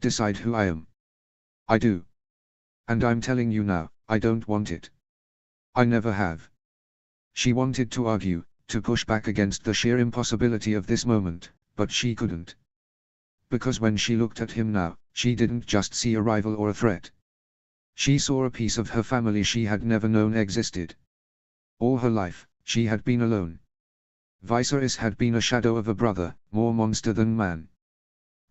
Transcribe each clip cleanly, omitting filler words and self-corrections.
decide who I am. I do. And I'm telling you now, I don't want it. I never have. She wanted to argue, to push back against the sheer impossibility of this moment, but she couldn't. Because when she looked at him now, she didn't just see a rival or a threat. She saw a piece of her family she had never known existed. All her life, she had been alone. Viserys had been a shadow of a brother, more monster than man.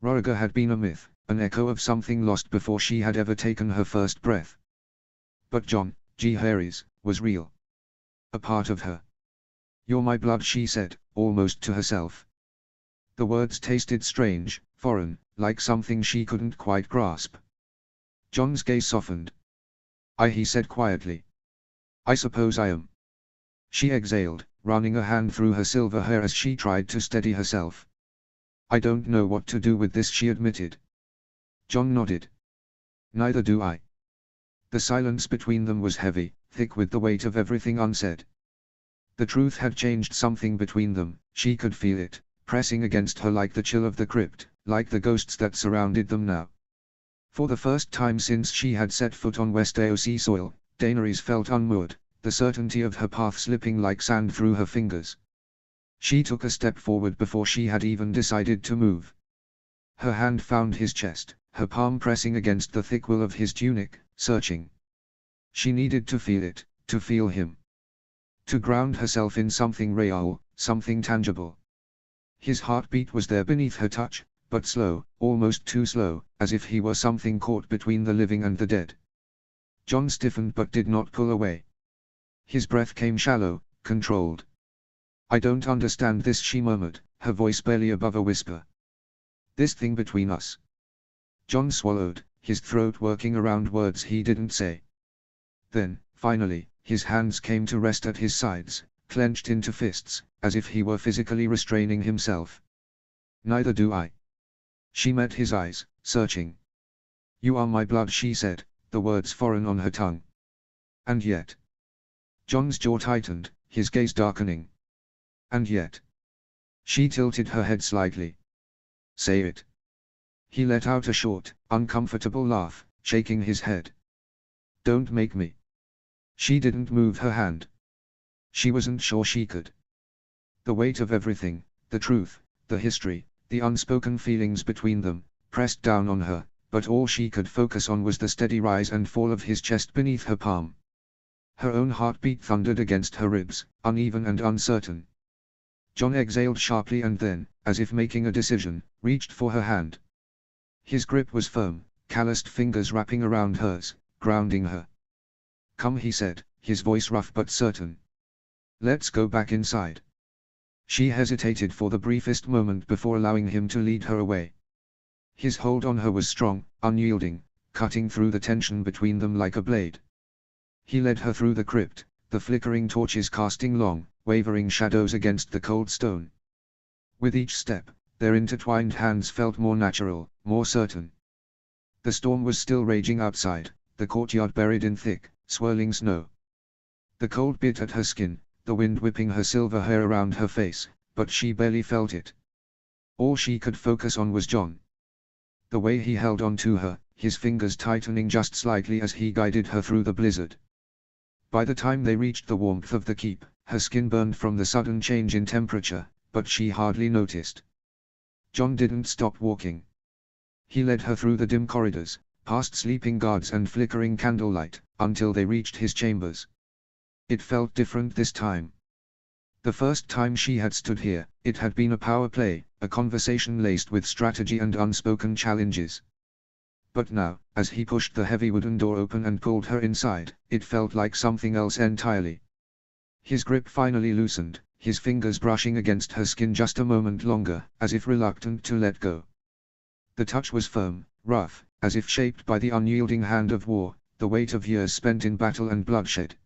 Rhaegar had been a myth, an echo of something lost before she had ever taken her first breath. But Jon Jaehaerys was real. A part of her. "You're my blood," she said, almost to herself. The words tasted strange, foreign, like something she couldn't quite grasp. Jon's gaze softened. He said quietly. "I suppose I am." She exhaled, running a hand through her silver hair as she tried to steady herself. "I don't know what to do with this," she admitted. Jon nodded. "Neither do I." The silence between them was heavy, thick with the weight of everything unsaid. The truth had changed something between them, she could feel it, pressing against her like the chill of the crypt, like the ghosts that surrounded them now. For the first time since she had set foot on West AOC soil, Daenerys felt unmoored, the certainty of her path slipping like sand through her fingers. She took a step forward before she had even decided to move. Her hand found his chest, her palm pressing against the thick wool of his tunic, searching. She needed to feel it, to feel him. To ground herself in something real, something tangible. His heartbeat was there beneath her touch, but slow, almost too slow, as if he were something caught between the living and the dead. Jon stiffened but did not pull away. His breath came shallow, controlled. "I don't understand this," she murmured, her voice barely above a whisper. "This thing between us." Jon swallowed, his throat working around words he didn't say. Then, finally, his hands came to rest at his sides, clenched into fists, as if he were physically restraining himself. "Neither do I." She met his eyes, searching. "You are my blood," she said, the words foreign on her tongue. "And yet." Jon's jaw tightened, his gaze darkening. "And yet." She tilted her head slightly. "Say it." He let out a short, uncomfortable laugh, shaking his head. "Don't make me." She didn't move her hand. She wasn't sure she could. The weight of everything, the truth, the history, the unspoken feelings between them, pressed down on her, but all she could focus on was the steady rise and fall of his chest beneath her palm. Her own heartbeat thundered against her ribs, uneven and uncertain. Jon exhaled sharply and then, as if making a decision, reached for her hand. His grip was firm, calloused fingers wrapping around hers, grounding her. "Come," he said, his voice rough but certain. "Let's go back inside." She hesitated for the briefest moment before allowing him to lead her away. His hold on her was strong, unyielding, cutting through the tension between them like a blade. He led her through the crypt, the flickering torches casting long, wavering shadows against the cold stone. With each step, their intertwined hands felt more natural, more certain. The storm was still raging outside, the courtyard buried in thick, swirling snow. The cold bit at her skin, the wind whipping her silver hair around her face, but she barely felt it. All she could focus on was Jon. The way he held on to her, his fingers tightening just slightly as he guided her through the blizzard. By the time they reached the warmth of the keep, her skin burned from the sudden change in temperature, but she hardly noticed. Jon didn't stop walking. He led her through the dim corridors, past sleeping guards and flickering candlelight, until they reached his chambers. It felt different this time. The first time she had stood here, it had been a power play, a conversation laced with strategy and unspoken challenges. But now, as he pushed the heavy wooden door open and pulled her inside, it felt like something else entirely. His grip finally loosened, his fingers brushing against her skin just a moment longer, as if reluctant to let go. The touch was firm, rough, as if shaped by the unyielding hand of war, the weight of years spent in battle and bloodshed.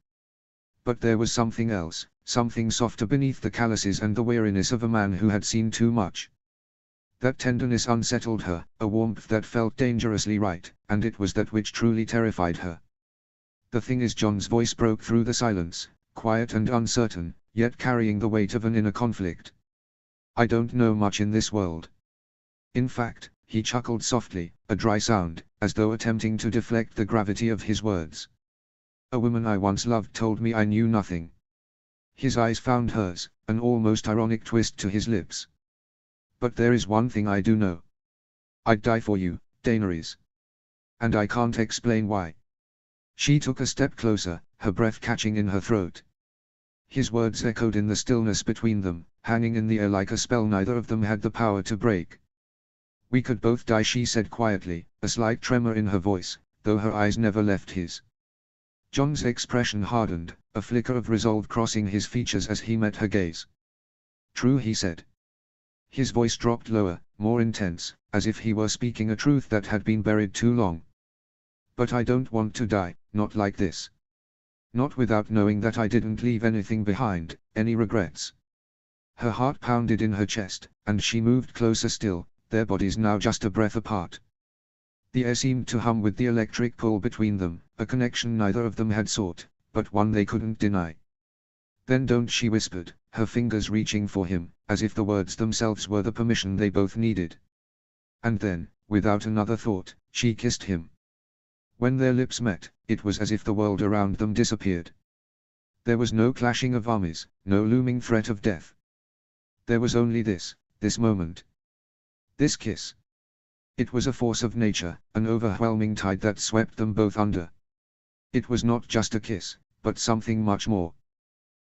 But there was something else, something softer beneath the calluses and the weariness of a man who had seen too much. That tenderness unsettled her, a warmth that felt dangerously right, and it was that which truly terrified her. "The thing is," Jon's voice broke through the silence, quiet and uncertain, yet carrying the weight of an inner conflict. "I don't know much in this world. In fact," he chuckled softly, a dry sound, as though attempting to deflect the gravity of his words. A woman I once loved told me I knew nothing. His eyes found hers, an almost ironic twist to his lips. But there is one thing I do know. I'd die for you, Daenerys. And I can't explain why. She took a step closer, her breath catching in her throat. His words echoed in the stillness between them, hanging in the air like a spell neither of them had the power to break. We could both die, she said quietly, a slight tremor in her voice, though her eyes never left his. Jon's expression hardened, a flicker of resolve crossing his features as he met her gaze. True, he said. His voice dropped lower, more intense, as if he were speaking a truth that had been buried too long. But I don't want to die, not like this. Not without knowing that I didn't leave anything behind, any regrets. Her heart pounded in her chest, and she moved closer still, their bodies now just a breath apart. The air seemed to hum with the electric pull between them, a connection neither of them had sought, but one they couldn't deny. Then don't, she whispered, her fingers reaching for him, as if the words themselves were the permission they both needed. And then, without another thought, she kissed him. When their lips met, it was as if the world around them disappeared. There was no clashing of armies, no looming threat of death. There was only this moment. This kiss. It was a force of nature, an overwhelming tide that swept them both under. It was not just a kiss, but something much more.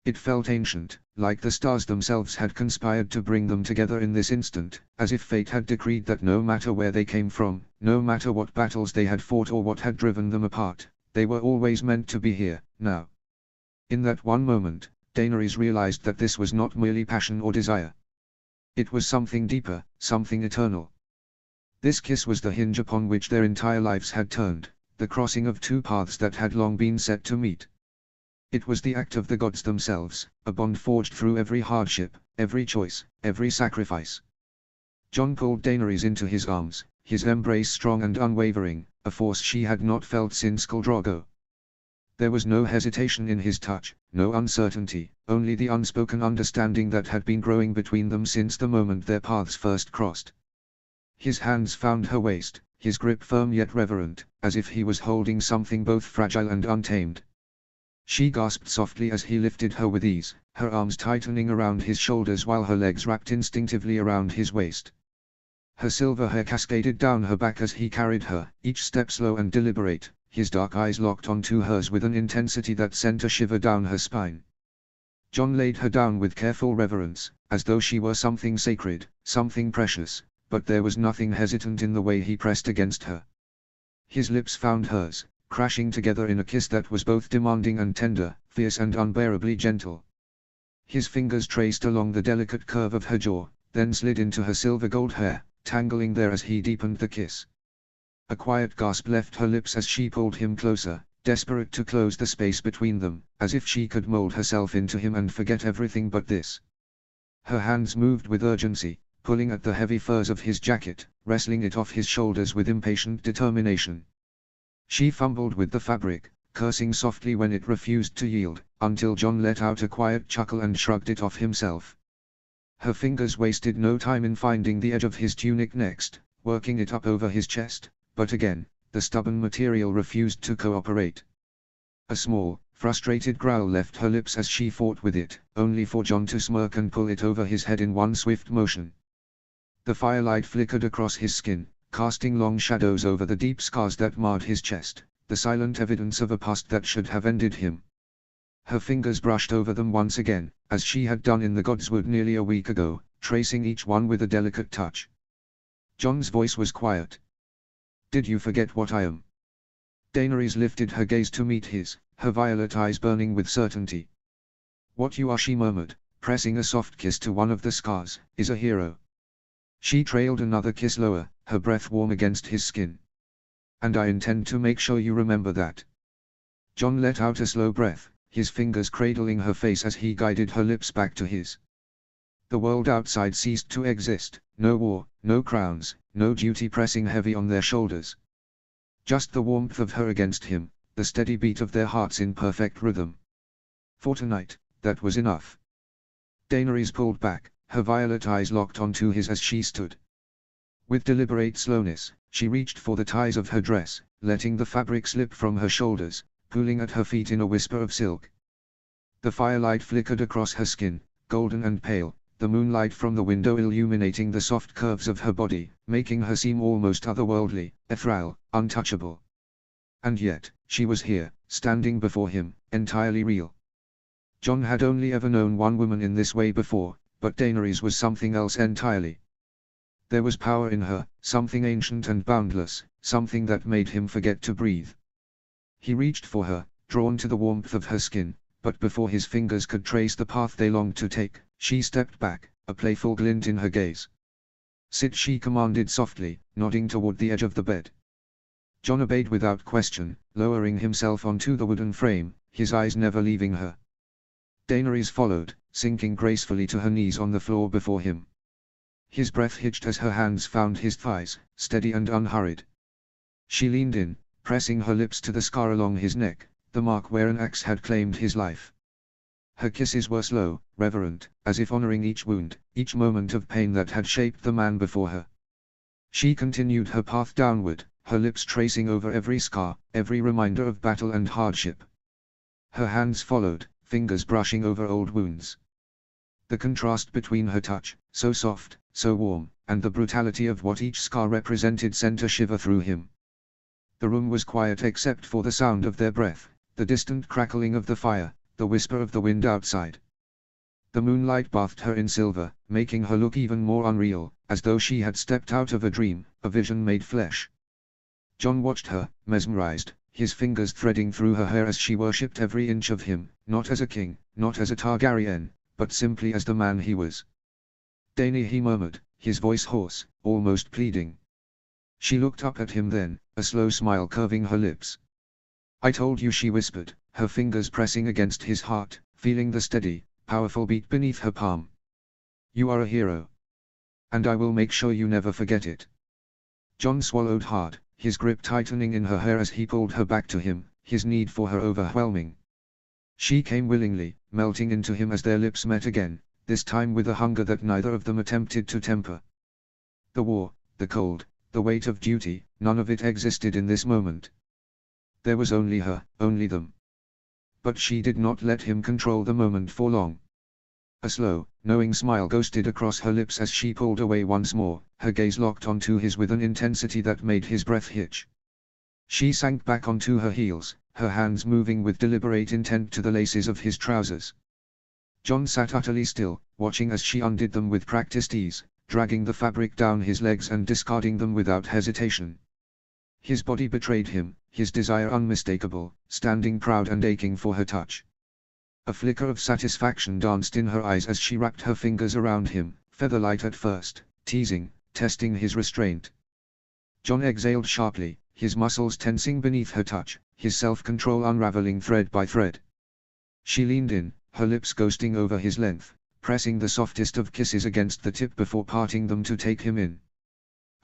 It felt ancient, like the stars themselves had conspired to bring them together in this instant, as if fate had decreed that no matter where they came from, no matter what battles they had fought or what had driven them apart, they were always meant to be here, now. In that one moment, Daenerys realized that this was not merely passion or desire. It was something deeper, something eternal. This kiss was the hinge upon which their entire lives had turned, the crossing of two paths that had long been set to meet. It was the act of the gods themselves, a bond forged through every hardship, every choice, every sacrifice. Jon pulled Daenerys into his arms, his embrace strong and unwavering, a force she had not felt since Khal Drogo. There was no hesitation in his touch, no uncertainty, only the unspoken understanding that had been growing between them since the moment their paths first crossed. His hands found her waist, his grip firm yet reverent, as if he was holding something both fragile and untamed. She gasped softly as he lifted her with ease, her arms tightening around his shoulders while her legs wrapped instinctively around his waist. Her silver hair cascaded down her back as he carried her, each step slow and deliberate, his dark eyes locked onto hers with an intensity that sent a shiver down her spine. Jon laid her down with careful reverence, as though she were something sacred, something precious, but there was nothing hesitant in the way he pressed against her. His lips found hers, crashing together in a kiss that was both demanding and tender, fierce and unbearably gentle. His fingers traced along the delicate curve of her jaw, then slid into her silver gold hair, tangling there as he deepened the kiss. A quiet gasp left her lips as she pulled him closer, desperate to close the space between them, as if she could mold herself into him and forget everything but this. Her hands moved with urgency, pulling at the heavy furs of his jacket, wrestling it off his shoulders with impatient determination. She fumbled with the fabric, cursing softly when it refused to yield, until Jon let out a quiet chuckle and shrugged it off himself. Her fingers wasted no time in finding the edge of his tunic next, working it up over his chest, but again, the stubborn material refused to cooperate. A small, frustrated growl left her lips as she fought with it, only for Jon to smirk and pull it over his head in one swift motion. The firelight flickered across his skin, casting long shadows over the deep scars that marred his chest, the silent evidence of a past that should have ended him. Her fingers brushed over them once again, as she had done in the Godswood nearly a week ago, tracing each one with a delicate touch. Jon's voice was quiet. Did you forget what I am? Daenerys lifted her gaze to meet his, her violet eyes burning with certainty. What you are, she murmured, pressing a soft kiss to one of the scars, is a hero. She trailed another kiss lower, her breath warm against his skin. And I intend to make sure you remember that. Jon let out a slow breath, his fingers cradling her face as he guided her lips back to his. The world outside ceased to exist, no war, no crowns, no duty pressing heavy on their shoulders. Just the warmth of her against him, the steady beat of their hearts in perfect rhythm. For tonight, that was enough. Daenerys pulled back, her violet eyes locked onto his as she stood. With deliberate slowness, she reached for the ties of her dress, letting the fabric slip from her shoulders, pulling at her feet in a whisper of silk. The firelight flickered across her skin, golden and pale, the moonlight from the window illuminating the soft curves of her body, making her seem almost otherworldly, ethereal, untouchable. And yet, she was here, standing before him, entirely real. John had only ever known one woman in this way before, but Daenerys was something else entirely. There was power in her, something ancient and boundless, something that made him forget to breathe. He reached for her, drawn to the warmth of her skin, but before his fingers could trace the path they longed to take, she stepped back, a playful glint in her gaze. "Sit," she commanded softly, nodding toward the edge of the bed. John obeyed without question, lowering himself onto the wooden frame, his eyes never leaving her. Daenerys followed, sinking gracefully to her knees on the floor before him. His breath hitched as her hands found his thighs, steady and unhurried. She leaned in, pressing her lips to the scar along his neck, the mark where an axe had claimed his life. Her kisses were slow, reverent, as if honoring each wound, each moment of pain that had shaped the man before her. She continued her path downward, her lips tracing over every scar, every reminder of battle and hardship. Her hands followed, fingers brushing over old wounds. The contrast between her touch, so soft, so warm, and the brutality of what each scar represented sent a shiver through him. The room was quiet except for the sound of their breath, the distant crackling of the fire, the whisper of the wind outside. The moonlight bathed her in silver, making her look even more unreal, as though she had stepped out of a dream, a vision made flesh. John watched her, mesmerized, his fingers threading through her hair as she worshipped every inch of him, not as a king, not as a Targaryen, but simply as the man he was. "Dany," he murmured, his voice hoarse, almost pleading. She looked up at him then, a slow smile curving her lips. "I told you," she whispered, her fingers pressing against his heart, feeling the steady, powerful beat beneath her palm. "You are a hero. And I will make sure you never forget it." John swallowed hard, his grip tightening in her hair as he pulled her back to him, his need for her overwhelming. She came willingly, melting into him as their lips met again, this time with a hunger that neither of them attempted to temper. The war, the cold, the weight of duty, none of it existed in this moment. There was only her, only them. But she did not let him control the moment for long. A slow, knowing smile ghosted across her lips as she pulled away once more, her gaze locked onto his with an intensity that made his breath hitch. She sank back onto her heels, her hands moving with deliberate intent to the laces of his trousers. John sat utterly still, watching as she undid them with practiced ease, dragging the fabric down his legs and discarding them without hesitation. His body betrayed him, his desire unmistakable, standing proud and aching for her touch. A flicker of satisfaction danced in her eyes as she wrapped her fingers around him, featherlight at first, teasing, testing his restraint. John exhaled sharply, his muscles tensing beneath her touch, his self-control unraveling thread by thread. She leaned in, her lips ghosting over his length, pressing the softest of kisses against the tip before parting them to take him in.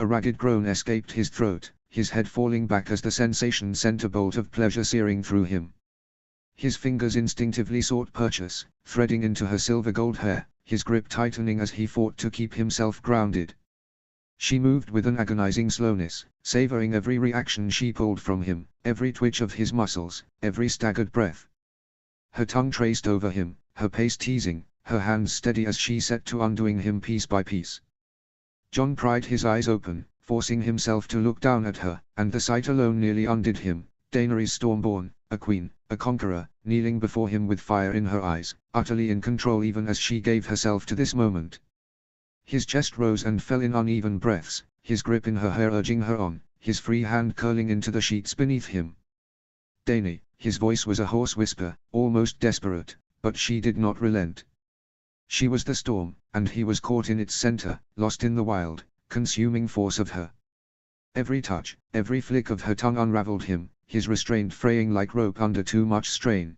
A ragged groan escaped his throat, his head falling back as the sensation sent a bolt of pleasure searing through him. His fingers instinctively sought purchase, threading into her silver gold hair, his grip tightening as he fought to keep himself grounded. She moved with an agonizing slowness, savoring every reaction she pulled from him, every twitch of his muscles, every staggered breath. Her tongue traced over him, her pace teasing, her hands steady as she set to undoing him piece by piece. John pried his eyes open, forcing himself to look down at her, and the sight alone nearly undid him. Daenerys Stormborn, a queen, a conqueror, kneeling before him with fire in her eyes, utterly in control even as she gave herself to this moment. His chest rose and fell in uneven breaths, his grip in her hair urging her on, his free hand curling into the sheets beneath him. "Dany," his voice was a hoarse whisper, almost desperate, but she did not relent. She was the storm, and he was caught in its center, lost in the wild, consuming force of her. Every touch, every flick of her tongue unraveled him, his restraint fraying like rope under too much strain.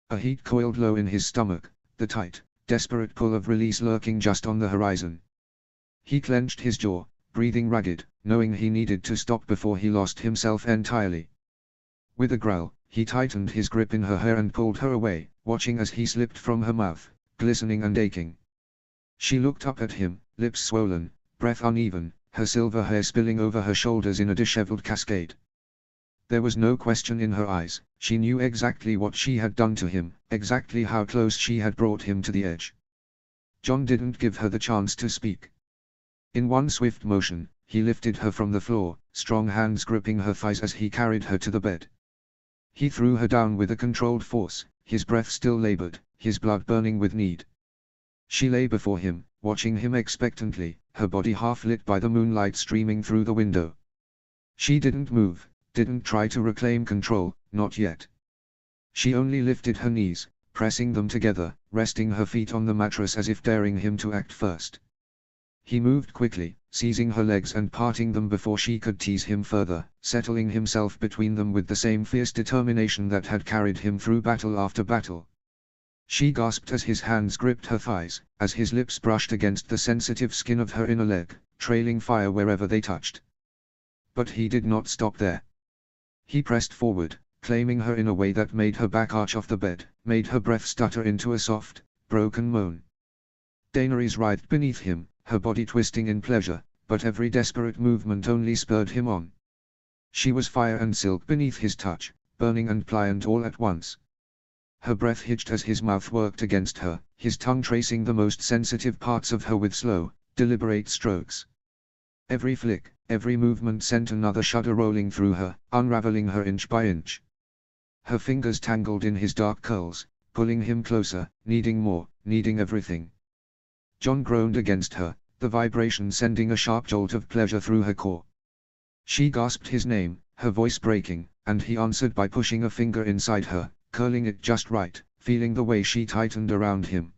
A heat coiled low in his stomach, the tight, desperate pull of release lurking just on the horizon. He clenched his jaw, breathing ragged, knowing he needed to stop before he lost himself entirely. With a growl, he tightened his grip in her hair and pulled her away, watching as he slipped from her mouth, glistening and aching. She looked up at him, lips swollen, breath uneven, her silver hair spilling over her shoulders in a disheveled cascade. There was no question in her eyes, she knew exactly what she had done to him, exactly how close she had brought him to the edge. John didn't give her the chance to speak. In one swift motion, he lifted her from the floor, strong hands gripping her thighs as he carried her to the bed. He threw her down with a controlled force, his breath still labored, his blood burning with need. She lay before him, watching him expectantly, her body half lit by the moonlight streaming through the window. She didn't move, didn't try to reclaim control, not yet. She only lifted her knees, pressing them together, resting her feet on the mattress as if daring him to act first. He moved quickly, seizing her legs and parting them before she could tease him further, settling himself between them with the same fierce determination that had carried him through battle after battle. She gasped as his hands gripped her thighs, as his lips brushed against the sensitive skin of her inner leg, trailing fire wherever they touched. But he did not stop there. He pressed forward, claiming her in a way that made her back arch off the bed, made her breath stutter into a soft, broken moan. Daenerys writhed beneath him, her body twisting in pleasure, but every desperate movement only spurred him on. She was fire and silk beneath his touch, burning and pliant all at once. Her breath hitched as his mouth worked against her, his tongue tracing the most sensitive parts of her with slow, deliberate strokes. Every flick, every movement sent another shudder rolling through her, unraveling her inch by inch. Her fingers tangled in his dark curls, pulling him closer, needing more, needing everything. John groaned against her, the vibration sending a sharp jolt of pleasure through her core. She gasped his name, her voice breaking, and he answered by pushing a finger inside her, curling it just right, feeling the way she tightened around him.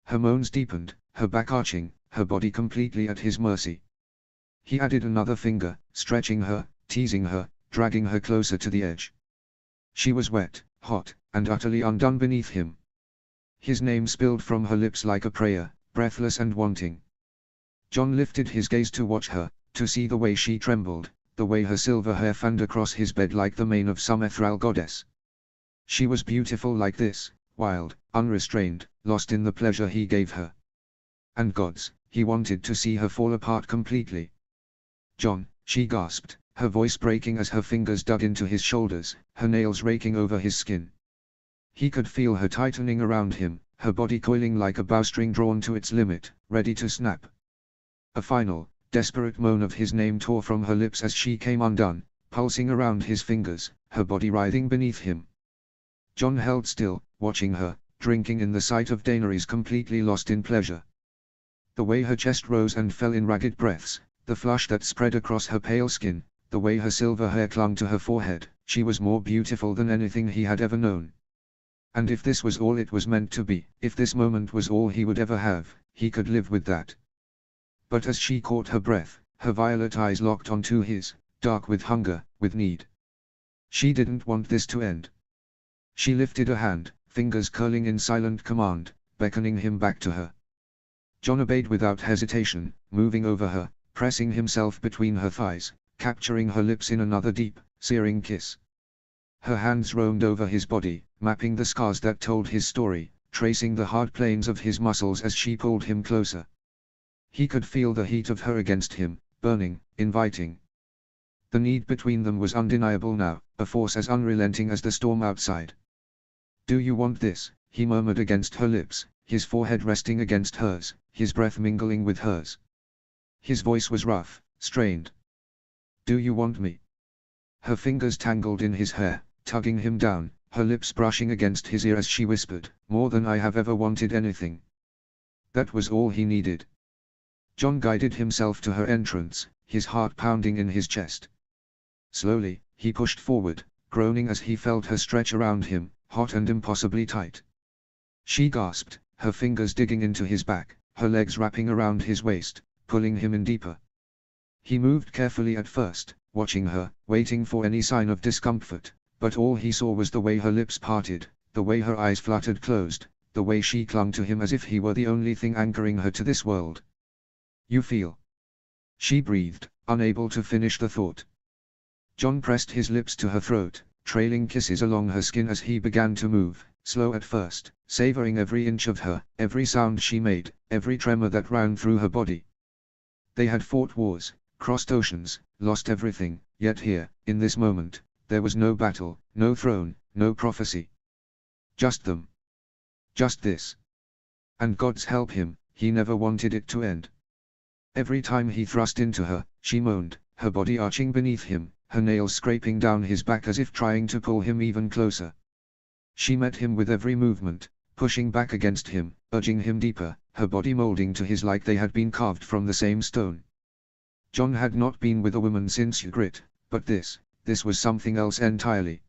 Her moans deepened, her back arching, her body completely at his mercy. He added another finger, stretching her, teasing her, dragging her closer to the edge. She was wet, hot, and utterly undone beneath him. His name spilled from her lips like a prayer, breathless and wanting. John lifted his gaze to watch her, to see the way she trembled, the way her silver hair fanned across his bed like the mane of some ethereal goddess. She was beautiful like this, wild, unrestrained, lost in the pleasure he gave her. And gods, he wanted to see her fall apart completely. John, she gasped, her voice breaking as her fingers dug into his shoulders, her nails raking over his skin. He could feel her tightening around him, her body coiling like a bowstring drawn to its limit, ready to snap. A final, desperate moan of his name tore from her lips as she came undone, pulsing around his fingers, her body writhing beneath him. John held still, watching her, drinking in the sight of Daenerys completely lost in pleasure. The way her chest rose and fell in ragged breaths, the flush that spread across her pale skin, the way her silver hair clung to her forehead, she was more beautiful than anything he had ever known. And if this was all it was meant to be, if this moment was all he would ever have, he could live with that. But as she caught her breath, her violet eyes locked onto his, dark with hunger, with need. She didn't want this to end. She lifted a hand, fingers curling in silent command, beckoning him back to her. John obeyed without hesitation, moving over her, pressing himself between her thighs, capturing her lips in another deep, searing kiss. Her hands roamed over his body, mapping the scars that told his story, tracing the hard planes of his muscles as she pulled him closer. He could feel the heat of her against him, burning, inviting. The need between them was undeniable now, a force as unrelenting as the storm outside. "Do you want this?" he murmured against her lips, his forehead resting against hers, his breath mingling with hers. His voice was rough, strained. "Do you want me?" Her fingers tangled in his hair, tugging him down, her lips brushing against his ear as she whispered, "More than I have ever wanted anything." That was all he needed. John guided himself to her entrance, his heart pounding in his chest. Slowly, he pushed forward, groaning as he felt her stretch around him, hot and impossibly tight. She gasped, her fingers digging into his back, her legs wrapping around his waist, pulling him in deeper. He moved carefully at first, watching her, waiting for any sign of discomfort, but all he saw was the way her lips parted, the way her eyes fluttered closed, the way she clung to him as if he were the only thing anchoring her to this world. "You feel?" she breathed, unable to finish the thought. John pressed his lips to her throat, trailing kisses along her skin as he began to move, slow at first, savoring every inch of her, every sound she made, every tremor that ran through her body. They had fought wars, crossed oceans, lost everything, yet here, in this moment, there was no battle, no throne, no prophecy. Just them. Just this. And God's help him, he never wanted it to end. Every time he thrust into her, she moaned, her body arching beneath him, her nails scraping down his back as if trying to pull him even closer. She met him with every movement, pushing back against him, urging him deeper, her body molding to his like they had been carved from the same stone. John had not been with a woman since Ygritte, but this was something else entirely.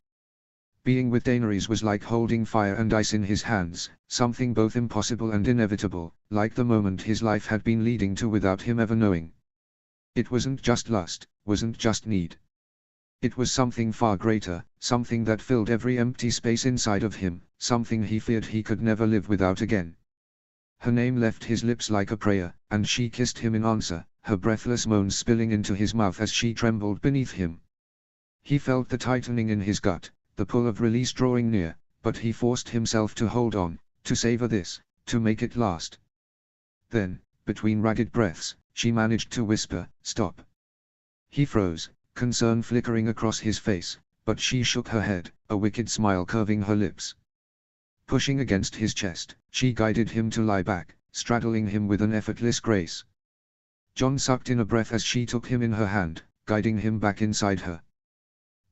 Being with Daenerys was like holding fire and ice in his hands, something both impossible and inevitable, like the moment his life had been leading to without him ever knowing. It wasn't just lust, wasn't just need. It was something far greater, something that filled every empty space inside of him, something he feared he could never live without again. Her name left his lips like a prayer, and she kissed him in answer, her breathless moans spilling into his mouth as she trembled beneath him. He felt the tightening in his gut, the pull of release drawing near, but he forced himself to hold on, to savor this, to make it last. Then, between ragged breaths, she managed to whisper, "Stop." He froze, concern flickering across his face, but she shook her head, a wicked smile curving her lips. Pushing against his chest, she guided him to lie back, straddling him with an effortless grace. John sucked in a breath as she took him in her hand, guiding him back inside her.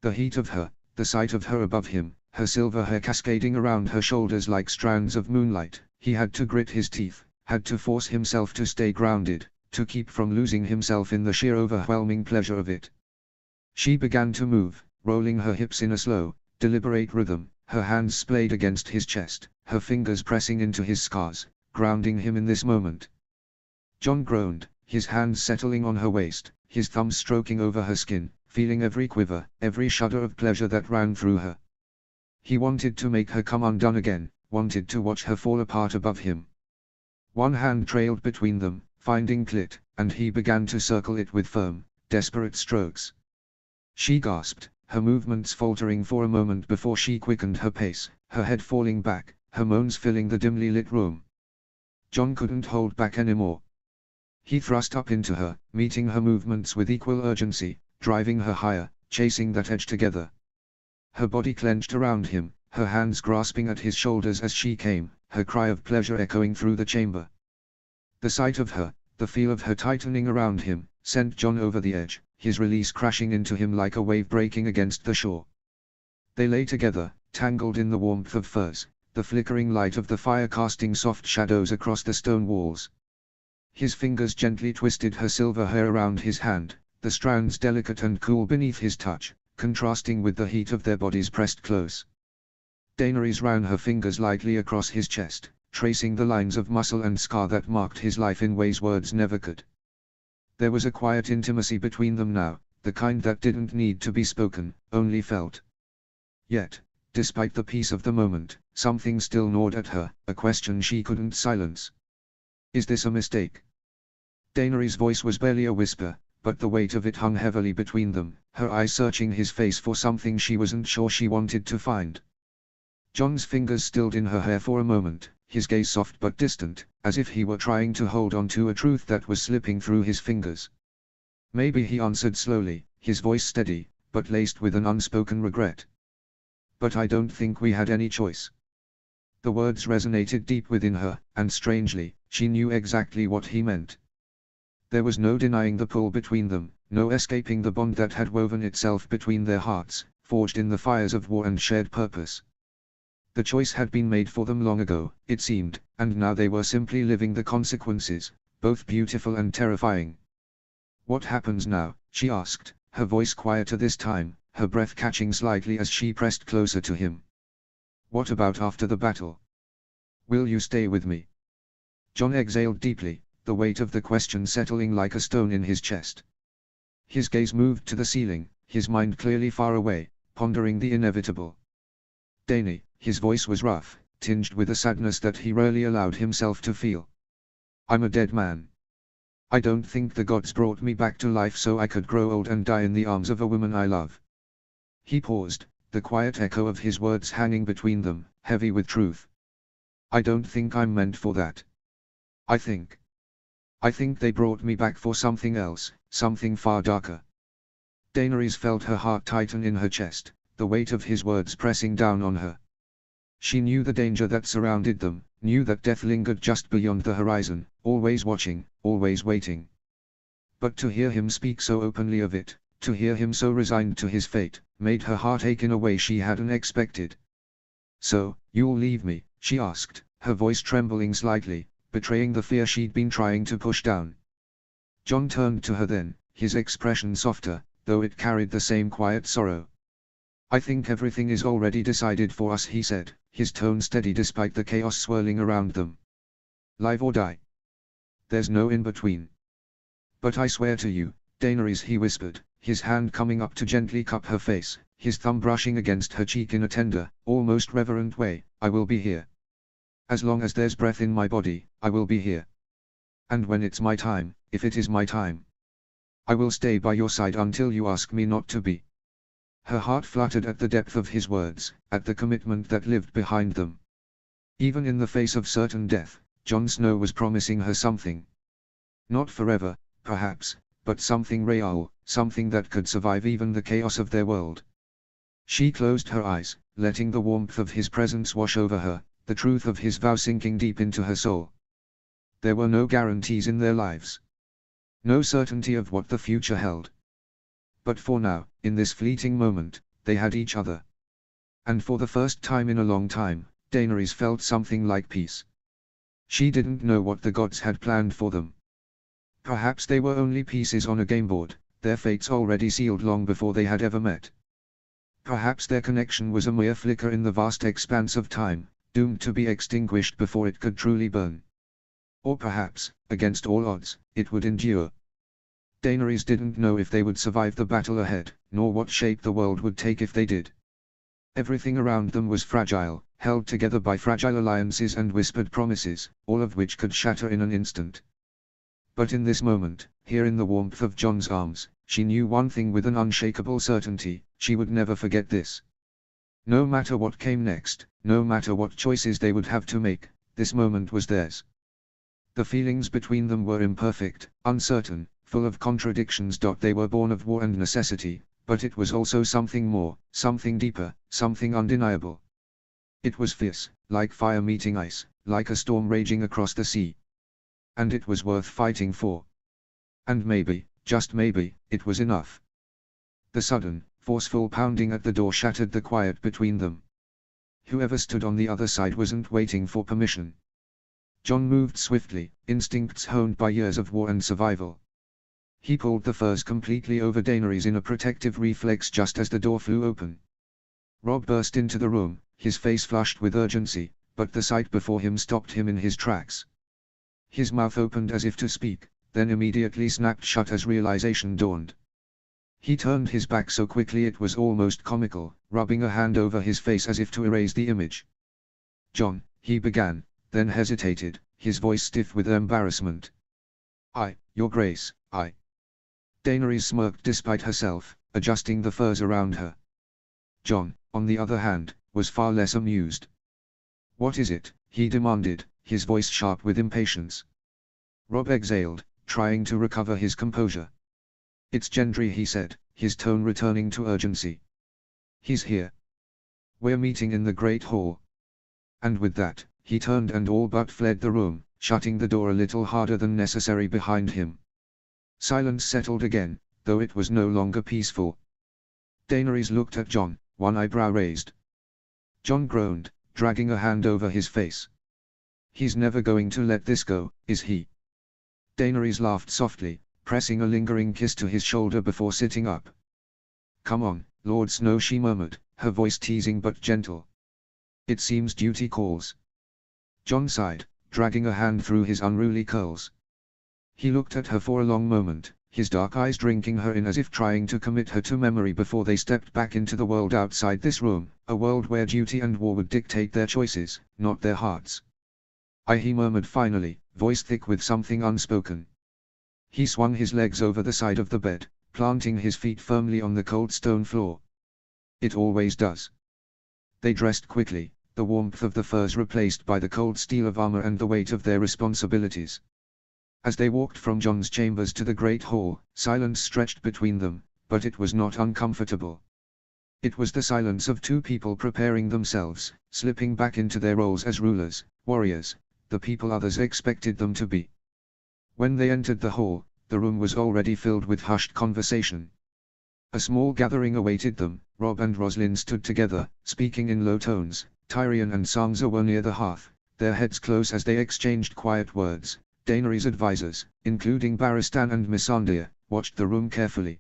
The heat of her, the sight of her above him, her silver hair cascading around her shoulders like strands of moonlight, he had to grit his teeth, had to force himself to stay grounded, to keep from losing himself in the sheer overwhelming pleasure of it. She began to move, rolling her hips in a slow, deliberate rhythm, her hands splayed against his chest, her fingers pressing into his scars, grounding him in this moment. John groaned, his hands settling on her waist, his thumbs stroking over her skin, feeling every quiver, every shudder of pleasure that ran through her. He wanted to make her come undone again, wanted to watch her fall apart above him. One hand trailed between them, finding clit, and he began to circle it with firm, desperate strokes. She gasped, her movements faltering for a moment before she quickened her pace, her head falling back, her moans filling the dimly lit room. John couldn't hold back anymore. He thrust up into her, meeting her movements with equal urgency, driving her higher, chasing that edge together. Her body clenched around him, her hands grasping at his shoulders as she came, her cry of pleasure echoing through the chamber. The sight of her, the feel of her tightening around him, sent John over the edge, his release crashing into him like a wave breaking against the shore. They lay together, tangled in the warmth of furs, the flickering light of the fire casting soft shadows across the stone walls. His fingers gently twisted her silver hair around his hand, the strands delicate and cool beneath his touch, contrasting with the heat of their bodies pressed close. Daenerys ran her fingers lightly across his chest, tracing the lines of muscle and scar that marked his life in ways words never could. There was a quiet intimacy between them now, the kind that didn't need to be spoken, only felt. Yet, despite the peace of the moment, something still gnawed at her, a question she couldn't silence. Is this a mistake? Daenerys' voice was barely a whisper, but the weight of it hung heavily between them, her eyes searching his face for something she wasn't sure she wanted to find. John's fingers stilled in her hair for a moment, his gaze soft but distant, as if he were trying to hold on to a truth that was slipping through his fingers. Maybe, he answered slowly, his voice steady, but laced with an unspoken regret. But I don't think we had any choice. The words resonated deep within her, and strangely, she knew exactly what he meant. There was no denying the pull between them, no escaping the bond that had woven itself between their hearts, forged in the fires of war and shared purpose. The choice had been made for them long ago, it seemed, and now they were simply living the consequences, both beautiful and terrifying. What happens now? She asked, her voice quieter this time, her breath catching slightly as she pressed closer to him. What about after the battle? Will you stay with me? John exhaled deeply, the weight of the question settling like a stone in his chest. His gaze moved to the ceiling, his mind clearly far away, pondering the inevitable. Dany, his voice was rough, tinged with a sadness that he rarely allowed himself to feel. I'm a dead man. I don't think the gods brought me back to life so I could grow old and die in the arms of a woman I love. He paused, the quiet echo of his words hanging between them, heavy with truth. I don't think I'm meant for that. I think I think they brought me back for something else, something far darker. Daenerys felt her heart tighten in her chest, the weight of his words pressing down on her. She knew the danger that surrounded them, knew that death lingered just beyond the horizon, always watching, always waiting. But to hear him speak so openly of it, to hear him so resigned to his fate, made her heart ache in a way she hadn't expected. "So, you'll leave me?" she asked, her voice trembling slightly, betraying the fear she'd been trying to push down. Jon turned to her then, his expression softer, though it carried the same quiet sorrow. "I think everything is already decided for us," he said, his tone steady despite the chaos swirling around them. "Live or die. There's no in-between." "But I swear to you, Daenerys," he whispered, his hand coming up to gently cup her face, his thumb brushing against her cheek in a tender, almost reverent way, "I will be here. As long as there's breath in my body, I will be here. And when it's my time, if it is my time, I will stay by your side until you ask me not to be." Her heart fluttered at the depth of his words, at the commitment that lived behind them. Even in the face of certain death, Jon Snow was promising her something. Not forever, perhaps, but something real, something that could survive even the chaos of their world. She closed her eyes, letting the warmth of his presence wash over her, the truth of his vow sinking deep into her soul. There were no guarantees in their lives. No certainty of what the future held. But for now, in this fleeting moment, they had each other. And for the first time in a long time, Daenerys felt something like peace. She didn't know what the gods had planned for them. Perhaps they were only pieces on a game board, their fates already sealed long before they had ever met. Perhaps their connection was a mere flicker in the vast expanse of time, doomed to be extinguished before it could truly burn. Or perhaps, against all odds, it would endure. Daenerys didn't know if they would survive the battle ahead, nor what shape the world would take if they did. Everything around them was fragile, held together by fragile alliances and whispered promises, all of which could shatter in an instant. But in this moment, here in the warmth of Jon's arms, she knew one thing with an unshakable certainty: she would never forget this. No matter what came next, no matter what choices they would have to make, this moment was theirs. The feelings between them were imperfect, uncertain, full of contradictions. They were born of war and necessity, but it was also something more, something deeper, something undeniable. It was fierce, like fire meeting ice, like a storm raging across the sea. And it was worth fighting for. And maybe, just maybe, it was enough. The sudden, forceful pounding at the door shattered the quiet between them. Whoever stood on the other side wasn't waiting for permission. Jon moved swiftly, instincts honed by years of war and survival. He pulled the furs completely over Daenerys in a protective reflex just as the door flew open. Robb burst into the room, his face flushed with urgency, but the sight before him stopped him in his tracks. His mouth opened as if to speak, then immediately snapped shut as realization dawned. He turned his back so quickly it was almost comical, rubbing a hand over his face as if to erase the image. "Jon," he began, then hesitated, his voice stiff with embarrassment. Your Grace, I." Daenerys smirked despite herself, adjusting the furs around her. Jon, on the other hand, was far less amused. "What is it?" he demanded, his voice sharp with impatience. Robb exhaled, trying to recover his composure. "It's Gendry," he said, his tone returning to urgency. "He's here. We're meeting in the Great Hall." And with that, he turned and all but fled the room, shutting the door a little harder than necessary behind him. Silence settled again, though it was no longer peaceful. Daenerys looked at Jon, one eyebrow raised. Jon groaned, dragging a hand over his face. "He's never going to let this go, is he?" Daenerys laughed softly, pressing a lingering kiss to his shoulder before sitting up. "Come on, Lord Snow," she murmured, her voice teasing but gentle. "It seems duty calls." Jon sighed, dragging a hand through his unruly curls. He looked at her for a long moment, his dark eyes drinking her in as if trying to commit her to memory before they stepped back into the world outside this room, a world where duty and war would dictate their choices, not their hearts. He murmured finally, voice thick with something unspoken. He swung his legs over the side of the bed, planting his feet firmly on the cold stone floor. "It always does." They dressed quickly, the warmth of the furs replaced by the cold steel of armor and the weight of their responsibilities. As they walked from John's chambers to the great hall, silence stretched between them, but it was not uncomfortable. It was the silence of two people preparing themselves, slipping back into their roles as rulers, warriors, the people others expected them to be. When they entered the hall, the room was already filled with hushed conversation. A small gathering awaited them. Robb and Roslin stood together, speaking in low tones. Tyrion and Sansa were near the hearth, their heads close as they exchanged quiet words. Daenerys' advisors, including Barristan and Missandei, watched the room carefully.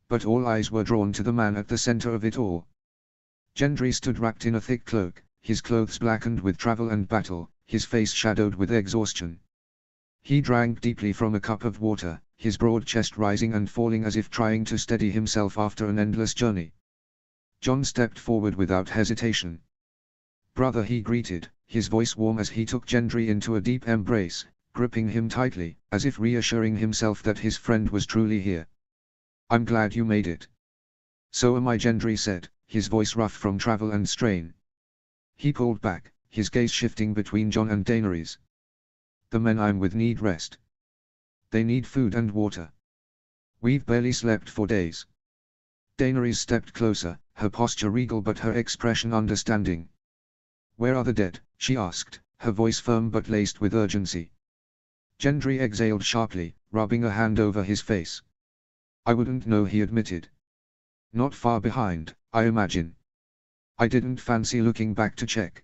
But all eyes were drawn to the man at the center of it all. Gendry stood wrapped in a thick cloak, his clothes blackened with travel and battle, his face shadowed with exhaustion. He drank deeply from a cup of water, his broad chest rising and falling as if trying to steady himself after an endless journey. Jon stepped forward without hesitation. "Brother," he greeted, his voice warm as he took Gendry into a deep embrace, gripping him tightly, as if reassuring himself that his friend was truly here. "I'm glad you made it." "So am I," Gendry said, his voice rough from travel and strain. He pulled back, his gaze shifting between Jon and Daenerys. "The men I'm with need rest. They need food and water. We've barely slept for days." Daenerys stepped closer, her posture regal but her expression understanding. "Where are the dead?" she asked, her voice firm but laced with urgency. Gendry exhaled sharply, rubbing a hand over his face. "I wouldn't know," he admitted. "Not far behind, I imagine. I didn't fancy looking back to check."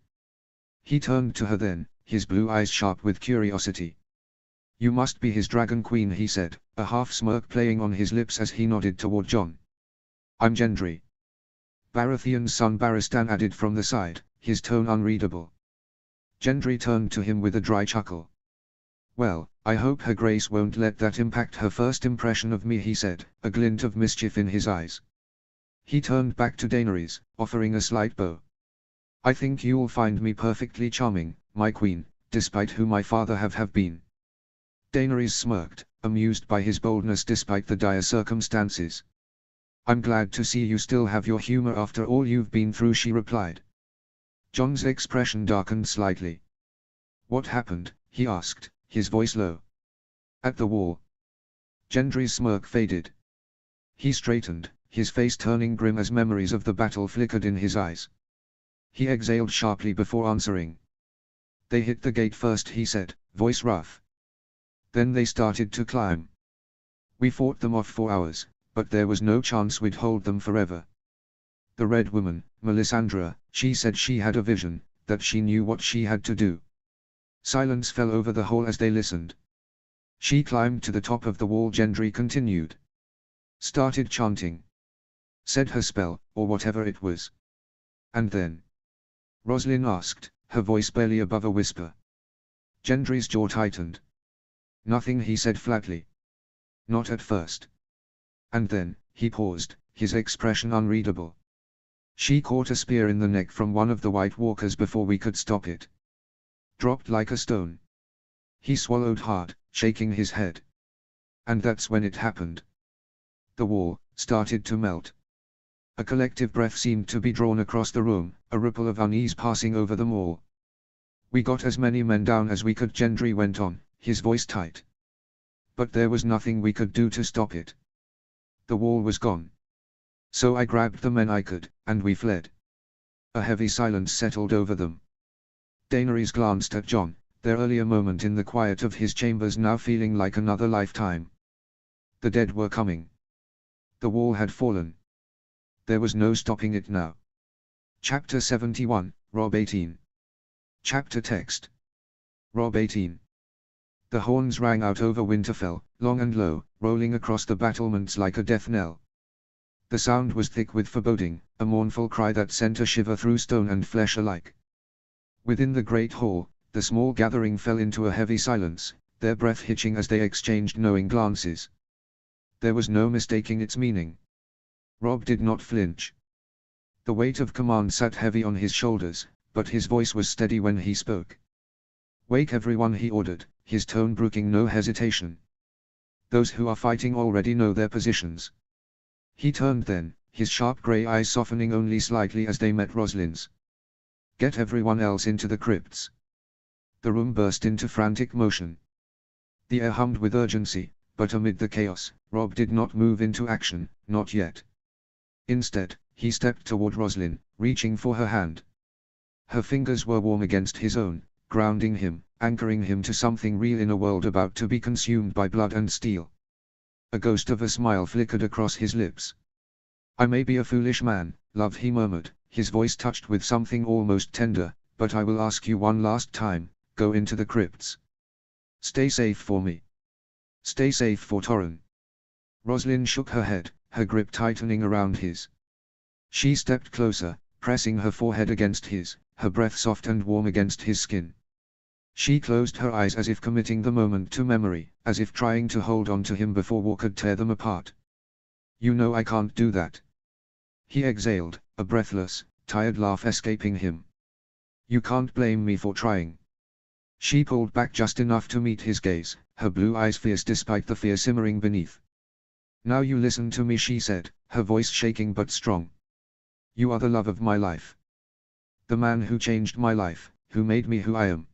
He turned to her then, his blue eyes sharp with curiosity. "You must be his dragon queen," he said, a half-smirk playing on his lips as he nodded toward Jon. "I'm Gendry." Baratheon's son Barristan added from the side, his tone unreadable. Gendry turned to him with a dry chuckle. "Well, I hope Her Grace won't let that impact her first impression of me," he said, a glint of mischief in his eyes. He turned back to Daenerys, offering a slight bow. "I think you'll find me perfectly charming, my queen, despite who my father have been." Daenerys smirked, amused by his boldness despite the dire circumstances. "I'm glad to see you still have your humor after all you've been through," she replied. Jon's expression darkened slightly. "What happened?" he asked, his voice low. "At the wall." Gendry's smirk faded. He straightened, his face turning grim as memories of the battle flickered in his eyes. He exhaled sharply before answering. "They hit the gate first," he said, voice rough. "Then they started to climb. We fought them off for hours, but there was no chance we'd hold them forever. The Red Woman, Melisandre, she said she had a vision, that she knew what she had to do." Silence fell over the hall as they listened. "She climbed to the top of the wall," Gendry continued. "Started chanting. Said her spell, or whatever it was." "And then?" Roslin asked, her voice barely above a whisper. Gendry's jaw tightened. "Nothing," he said flatly. "Not at first." "And then," he paused, his expression unreadable. "She caught a spear in the neck from one of the White Walkers before we could stop it. Dropped like a stone." He swallowed hard, shaking his head. "And that's when it happened. The wall started to melt." A collective breath seemed to be drawn across the room, a ripple of unease passing over them all. "We got as many men down as we could," Gendry went on, his voice tight. "But there was nothing we could do to stop it. The wall was gone. So I grabbed the men I could, and we fled." A heavy silence settled over them. Daenerys glanced at Jon, their earlier moment in the quiet of his chambers now feeling like another lifetime. The dead were coming. The wall had fallen. There was no stopping it now. Chapter 71, Robb 18. Chapter text. Robb 18. The horns rang out over Winterfell, long and low, rolling across the battlements like a death knell. The sound was thick with foreboding, a mournful cry that sent a shiver through stone and flesh alike. Within the great hall, the small gathering fell into a heavy silence, their breath hitching as they exchanged knowing glances. There was no mistaking its meaning. Robb did not flinch. The weight of command sat heavy on his shoulders, but his voice was steady when he spoke. "Wake everyone," he ordered, his tone brooking no hesitation. "Those who are fighting already know their positions." He turned then, his sharp grey eyes softening only slightly as they met Roslin's. "Get everyone else into the crypts." The room burst into frantic motion. The air hummed with urgency, but amid the chaos, Rob did not move into action, not yet. Instead, he stepped toward Roslyn, reaching for her hand. Her fingers were warm against his own, grounding him, anchoring him to something real in a world about to be consumed by blood and steel. A ghost of a smile flickered across his lips. "I may be a foolish man, love," he murmured, his voice touched with something almost tender, "but I will ask you one last time, go into the crypts. Stay safe for me. Stay safe for Torrin." Roslyn shook her head, her grip tightening around his. She stepped closer, pressing her forehead against his, her breath soft and warm against his skin. She closed her eyes as if committing the moment to memory, as if trying to hold on to him before war could tear them apart. "You know I can't do that." He exhaled, a breathless, tired laugh escaping him. "You can't blame me for trying." She pulled back just enough to meet his gaze, her blue eyes fierce despite the fear simmering beneath. "Now you listen to me," she said, her voice shaking but strong. "You are the love of my life. The man who changed my life, who made me who I am.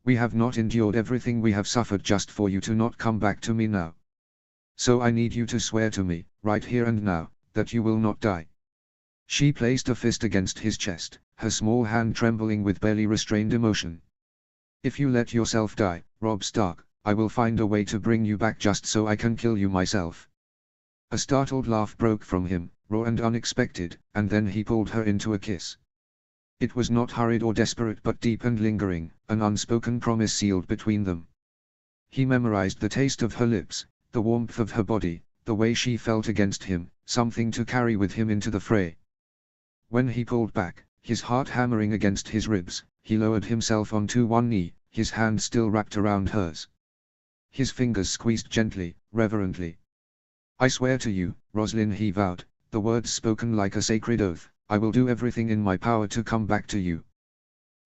We have not endured everything we have suffered just for you to not come back to me now. So I need you to swear to me, right here and now, that you will not die." She placed a fist against his chest, her small hand trembling with barely restrained emotion. "If you let yourself die, Robb Stark, I will find a way to bring you back just so I can kill you myself." A startled laugh broke from him, raw and unexpected, and then he pulled her into a kiss. It was not hurried or desperate but deep and lingering, an unspoken promise sealed between them. He memorized the taste of her lips, the warmth of her body, the way she felt against him, something to carry with him into the fray. When he pulled back, his heart hammering against his ribs, he lowered himself onto one knee, his hand still wrapped around hers. His fingers squeezed gently, reverently. "I swear to you, Roslyn," he vowed, the words spoken like a sacred oath, "I will do everything in my power to come back to you."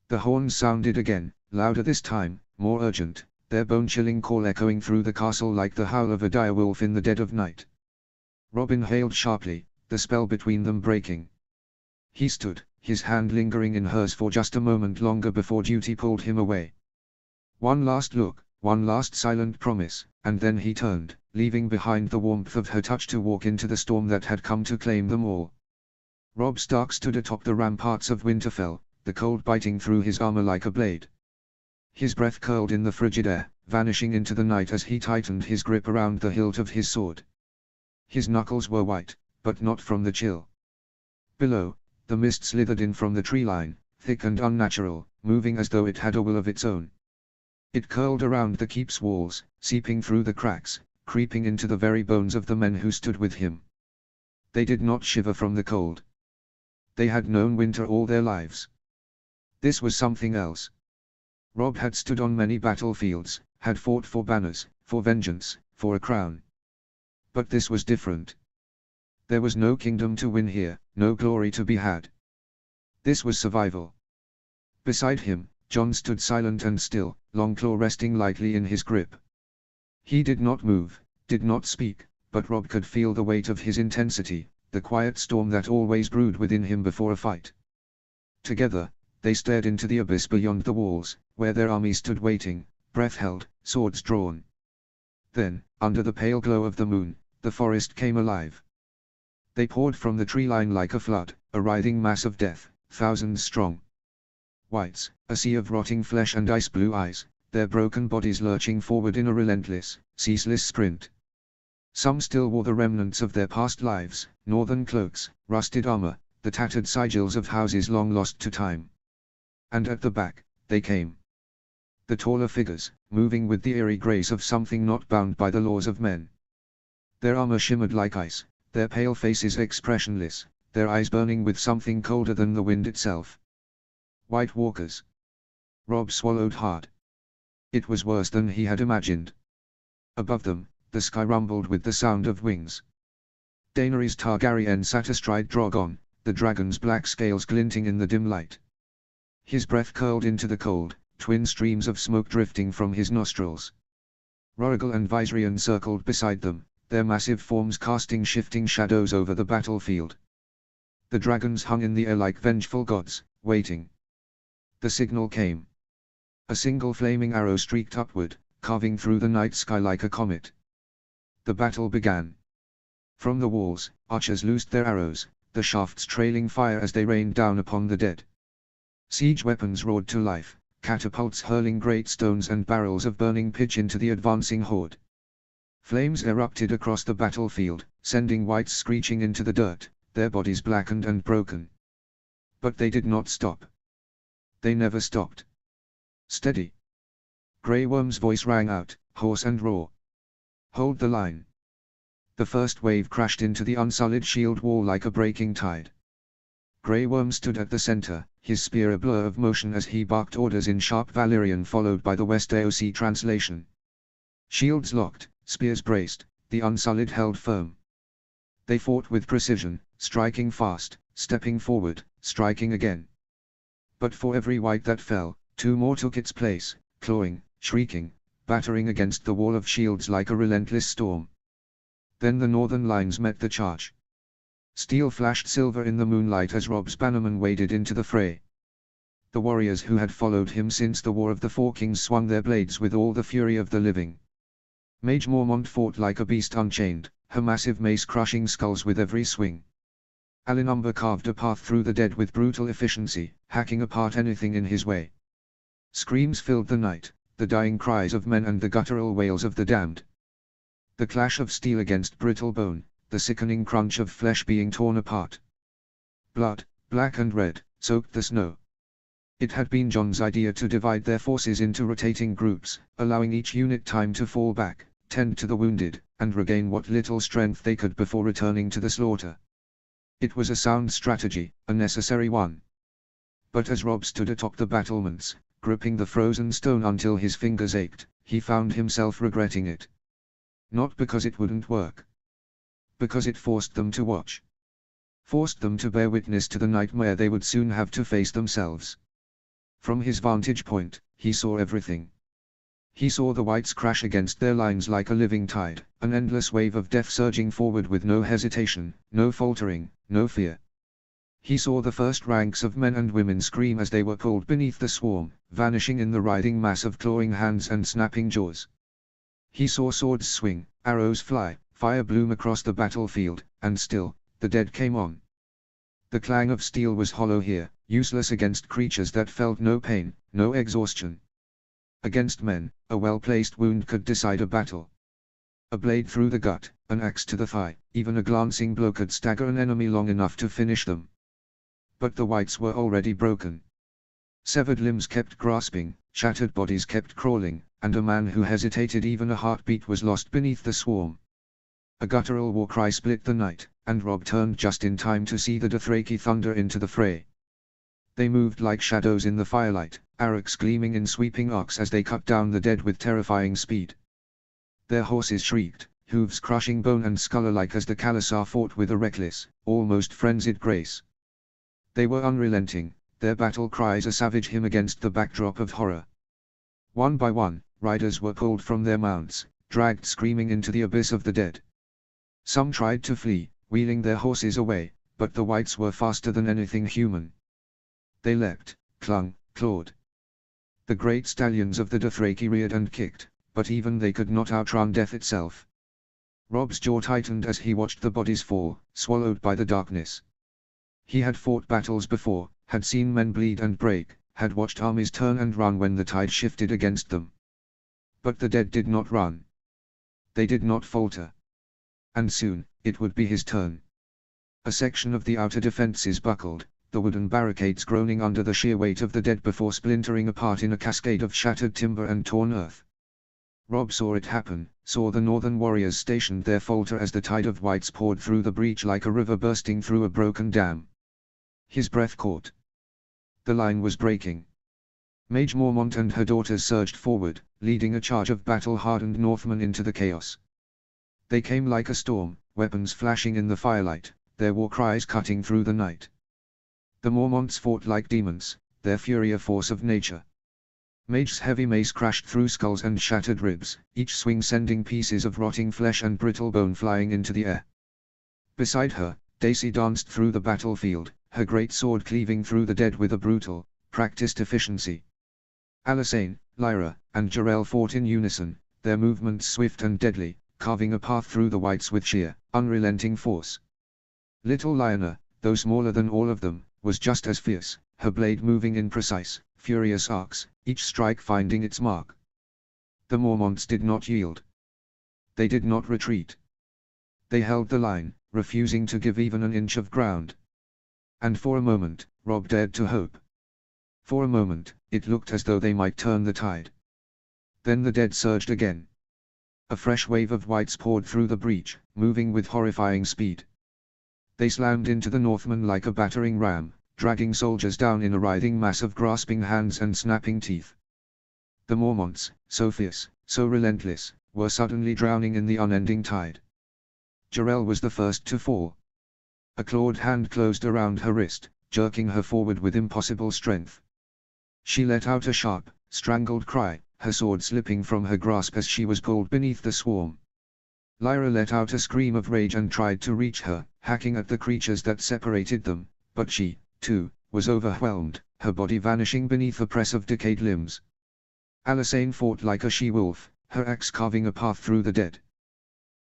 The horns sounded again, louder this time, more urgent, their bone-chilling call echoing through the castle like the howl of a dire wolf in the dead of night. Robb inhaled sharply, the spell between them breaking. He stood, his hand lingering in hers for just a moment longer before duty pulled him away. One last look, one last silent promise, and then he turned, leaving behind the warmth of her touch to walk into the storm that had come to claim them all. Robb Stark stood atop the ramparts of Winterfell, the cold biting through his armor like a blade. His breath curled in the frigid air, vanishing into the night as he tightened his grip around the hilt of his sword. His knuckles were white, but not from the chill. Below, the mist slithered in from the tree line, thick and unnatural, moving as though it had a will of its own. It curled around the keep's walls, seeping through the cracks, creeping into the very bones of the men who stood with him. They did not shiver from the cold. They had known winter all their lives. This was something else. Robb had stood on many battlefields, had fought for banners, for vengeance, for a crown. But this was different. There was no kingdom to win here, no glory to be had. This was survival. Beside him, Jon stood silent and still, Longclaw resting lightly in his grip. He did not move, did not speak, but Robb could feel the weight of his intensity, the quiet storm that always brewed within him before a fight. Together, they stared into the abyss beyond the walls, where their army stood waiting, breath held, swords drawn. Then, under the pale glow of the moon, the forest came alive. They poured from the tree line like a flood, a writhing mass of death, thousands strong. Whites, a sea of rotting flesh and ice-blue eyes, their broken bodies lurching forward in a relentless, ceaseless sprint. Some still wore the remnants of their past lives, northern cloaks, rusted armor, the tattered sigils of houses long lost to time. And at the back, they came. The taller figures, moving with the eerie grace of something not bound by the laws of men. Their armor shimmered like ice, their pale faces expressionless, their eyes burning with something colder than the wind itself. White Walkers. Robb swallowed hard. It was worse than he had imagined. Above them, the sky rumbled with the sound of wings. Daenerys Targaryen sat astride Drogon, the dragon's black scales glinting in the dim light. His breath curled into the cold, twin streams of smoke drifting from his nostrils. Rorgal and Viserion circled beside them, their massive forms casting shifting shadows over the battlefield. The dragons hung in the air like vengeful gods, waiting. The signal came. A single flaming arrow streaked upward, carving through the night sky like a comet. The battle began. From the walls, archers loosed their arrows, the shafts trailing fire as they rained down upon the dead. Siege weapons roared to life, catapults hurling great stones and barrels of burning pitch into the advancing horde. Flames erupted across the battlefield, sending whites screeching into the dirt, their bodies blackened and broken. But they did not stop. They never stopped. Steady. Grey Worm's voice rang out, hoarse and raw. Hold the line. The first wave crashed into the unsullied shield wall like a breaking tide. Grey Worm stood at the center, his spear a blur of motion as he barked orders in sharp Valyrian followed by the West AOC translation. Shields locked, spears braced, the unsullied held firm. They fought with precision, striking fast, stepping forward, striking again. But for every white that fell, two more took its place, clawing, shrieking, battering against the wall of shields like a relentless storm. Then the northern lines met the charge. Steel flashed silver in the moonlight as Robb's bannermen waded into the fray. The warriors who had followed him since the War of the Four Kings swung their blades with all the fury of the living. Mage Mormont fought like a beast unchained, her massive mace crushing skulls with every swing. Alinumber carved a path through the dead with brutal efficiency, hacking apart anything in his way. Screams filled the night, the dying cries of men and the guttural wails of the damned. The clash of steel against brittle bone, the sickening crunch of flesh being torn apart. Blood, black and red, soaked the snow. It had been Jon's idea to divide their forces into rotating groups, allowing each unit time to fall back, tend to the wounded, and regain what little strength they could before returning to the slaughter. It was a sound strategy, a necessary one. But as Robb stood atop the battlements, gripping the frozen stone until his fingers ached, he found himself regretting it. Not because it wouldn't work. Because it forced them to watch. Forced them to bear witness to the nightmare they would soon have to face themselves. From his vantage point, he saw everything. He saw the whites crash against their lines like a living tide, an endless wave of death surging forward with no hesitation, no faltering, no fear. He saw the first ranks of men and women scream as they were pulled beneath the swarm, vanishing in the writhing mass of clawing hands and snapping jaws. He saw swords swing, arrows fly, fire bloom across the battlefield, and still, the dead came on. The clang of steel was hollow here, useless against creatures that felt no pain, no exhaustion. Against men, a well-placed wound could decide a battle. A blade through the gut, an axe to the thigh, even a glancing blow could stagger an enemy long enough to finish them. But the whites were already broken. Severed limbs kept grasping, shattered bodies kept crawling, and a man who hesitated even a heartbeat was lost beneath the swarm. A guttural war cry split the night, and Robb turned just in time to see the Dothraki thunder into the fray. They moved like shadows in the firelight, arcs gleaming in sweeping arcs as they cut down the dead with terrifying speed. Their horses shrieked, hooves crushing bone and skull alike as the Khalasar fought with a reckless, almost frenzied grace. They were unrelenting, their battle cries a savage hymn against the backdrop of horror. One by one, riders were pulled from their mounts, dragged screaming into the abyss of the dead. Some tried to flee, wheeling their horses away, but the whites were faster than anything human. They leapt, clung, clawed. The great stallions of the Dothraki reared and kicked, but even they could not outrun death itself. Robb's jaw tightened as he watched the bodies fall, swallowed by the darkness. He had fought battles before, had seen men bleed and break, had watched armies turn and run when the tide shifted against them. But the dead did not run. They did not falter. And soon, it would be his turn. A section of the outer defenses buckled, the wooden barricades groaning under the sheer weight of the dead before splintering apart in a cascade of shattered timber and torn earth. Robb saw it happen, saw the northern warriors stationed there falter as the tide of whites poured through the breach like a river bursting through a broken dam. His breath caught. The line was breaking. Mage Mormont and her daughters surged forward, leading a charge of battle-hardened Northmen into the chaos. They came like a storm, weapons flashing in the firelight, their war cries cutting through the night. The Mormonts fought like demons, their fury a force of nature. Mage's heavy mace crashed through skulls and shattered ribs, each swing sending pieces of rotting flesh and brittle bone flying into the air. Beside her, Daisy danced through the battlefield, her great sword cleaving through the dead with a brutal, practiced efficiency. Alysanne, Lyra and Jarell fought in unison, their movements swift and deadly, carving a path through the whites with sheer, unrelenting force. Little Lyanna, though smaller than all of them, was just as fierce, her blade moving in precise, furious arcs, each strike finding its mark. The Mormonts did not yield. They did not retreat. They held the line, refusing to give even an inch of ground. And for a moment, Robb dared to hope. For a moment, it looked as though they might turn the tide. Then the dead surged again. A fresh wave of whites poured through the breach, moving with horrifying speed. They slammed into the Northmen like a battering ram, dragging soldiers down in a writhing mass of grasping hands and snapping teeth. The Mormonts, so fierce, so relentless, were suddenly drowning in the unending tide. Jarell was the first to fall. A clawed hand closed around her wrist, jerking her forward with impossible strength. She let out a sharp, strangled cry, her sword slipping from her grasp as she was pulled beneath the swarm. Lyra let out a scream of rage and tried to reach her, hacking at the creatures that separated them, but she, too, was overwhelmed, her body vanishing beneath a press of decayed limbs. Alysanne fought like a she-wolf, her axe carving a path through the dead.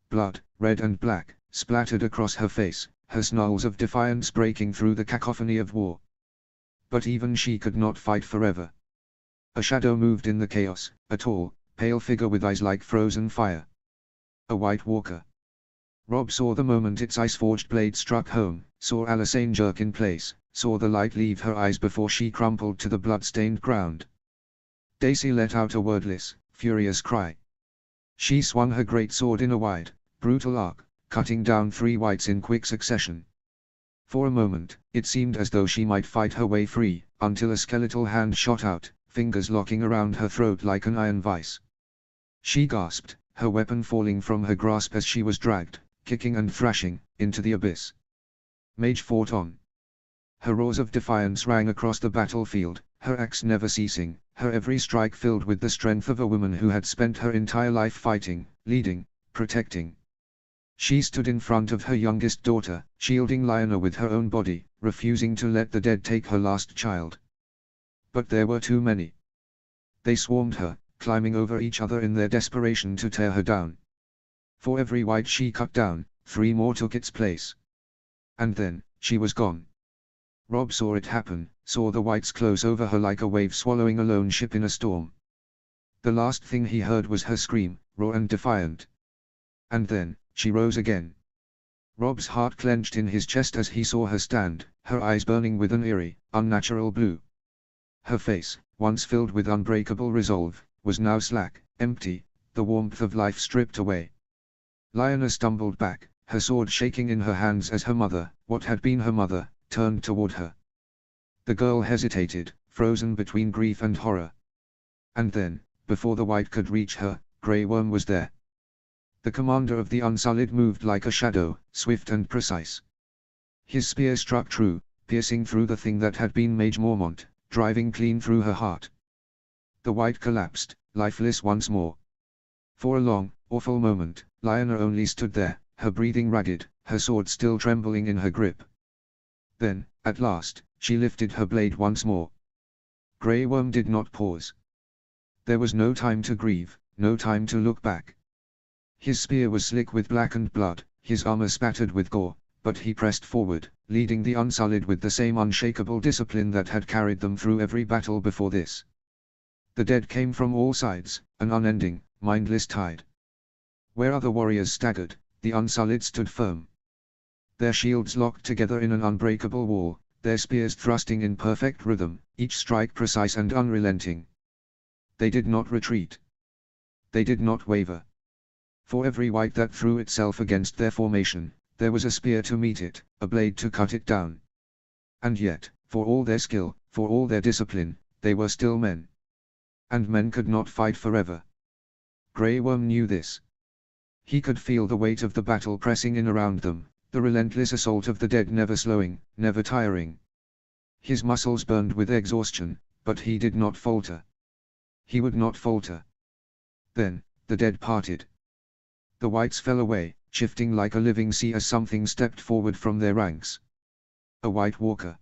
Blood, red and black, splattered across her face, her snarls of defiance breaking through the cacophony of war. But even she could not fight forever. A shadow moved in the chaos, a tall, pale figure with eyes like frozen fire. A White Walker. Robb saw the moment its ice-forged blade struck home, saw Alysanne jerk in place, saw the light leave her eyes before she crumpled to the blood-stained ground. Daisy let out a wordless, furious cry. She swung her great sword in a wide, brutal arc, cutting down 3 whites in quick succession. For a moment, it seemed as though she might fight her way free, until a skeletal hand shot out, fingers locking around her throat like an iron vice. She gasped, her weapon falling from her grasp as she was dragged, kicking and thrashing, into the abyss. Mage fought on. Her roars of defiance rang across the battlefield, her axe never ceasing, her every strike filled with the strength of a woman who had spent her entire life fighting, leading, protecting. She stood in front of her youngest daughter, shielding Lyanna with her own body, refusing to let the dead take her last child. But there were too many. They swarmed her, climbing over each other in their desperation to tear her down. For every white she cut down, 3 more took its place. And then, she was gone. Robb saw it happen, saw the whites close over her like a wave swallowing a lone ship in a storm. The last thing he heard was her scream, raw and defiant. And then, she rose again. Robb's heart clenched in his chest as he saw her stand, her eyes burning with an eerie, unnatural blue. Her face, once filled with unbreakable resolve, was now slack, empty, the warmth of life stripped away. Lyanna stumbled back, her sword shaking in her hands as her mother, what had been her mother, turned toward her. The girl hesitated, frozen between grief and horror. And then, before the white could reach her, Grey Worm was there. The commander of the Unsullied moved like a shadow, swift and precise. His spear struck true, piercing through the thing that had been Mage Mormont, driving clean through her heart. The white collapsed, lifeless once more. For a long, awful moment, Lyanna only stood there, her breathing ragged, her sword still trembling in her grip. Then, at last, she lifted her blade once more. Grey Worm did not pause. There was no time to grieve, no time to look back. His spear was slick with blackened blood, his armor spattered with gore, but he pressed forward, leading the Unsullied with the same unshakable discipline that had carried them through every battle before this. The dead came from all sides, an unending, mindless tide. Where other warriors staggered, the Unsullied stood firm. Their shields locked together in an unbreakable wall, their spears thrusting in perfect rhythm, each strike precise and unrelenting. They did not retreat. They did not waver. For every white that threw itself against their formation, there was a spear to meet it, a blade to cut it down. And yet, for all their skill, for all their discipline, they were still men. And men could not fight forever. Grey Worm knew this. He could feel the weight of the battle pressing in around them, the relentless assault of the dead never slowing, never tiring. His muscles burned with exhaustion, but he did not falter. He would not falter. Then, the dead parted. The whites fell away, shifting like a living sea as something stepped forward from their ranks. A White Walker.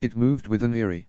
It moved with an eerie,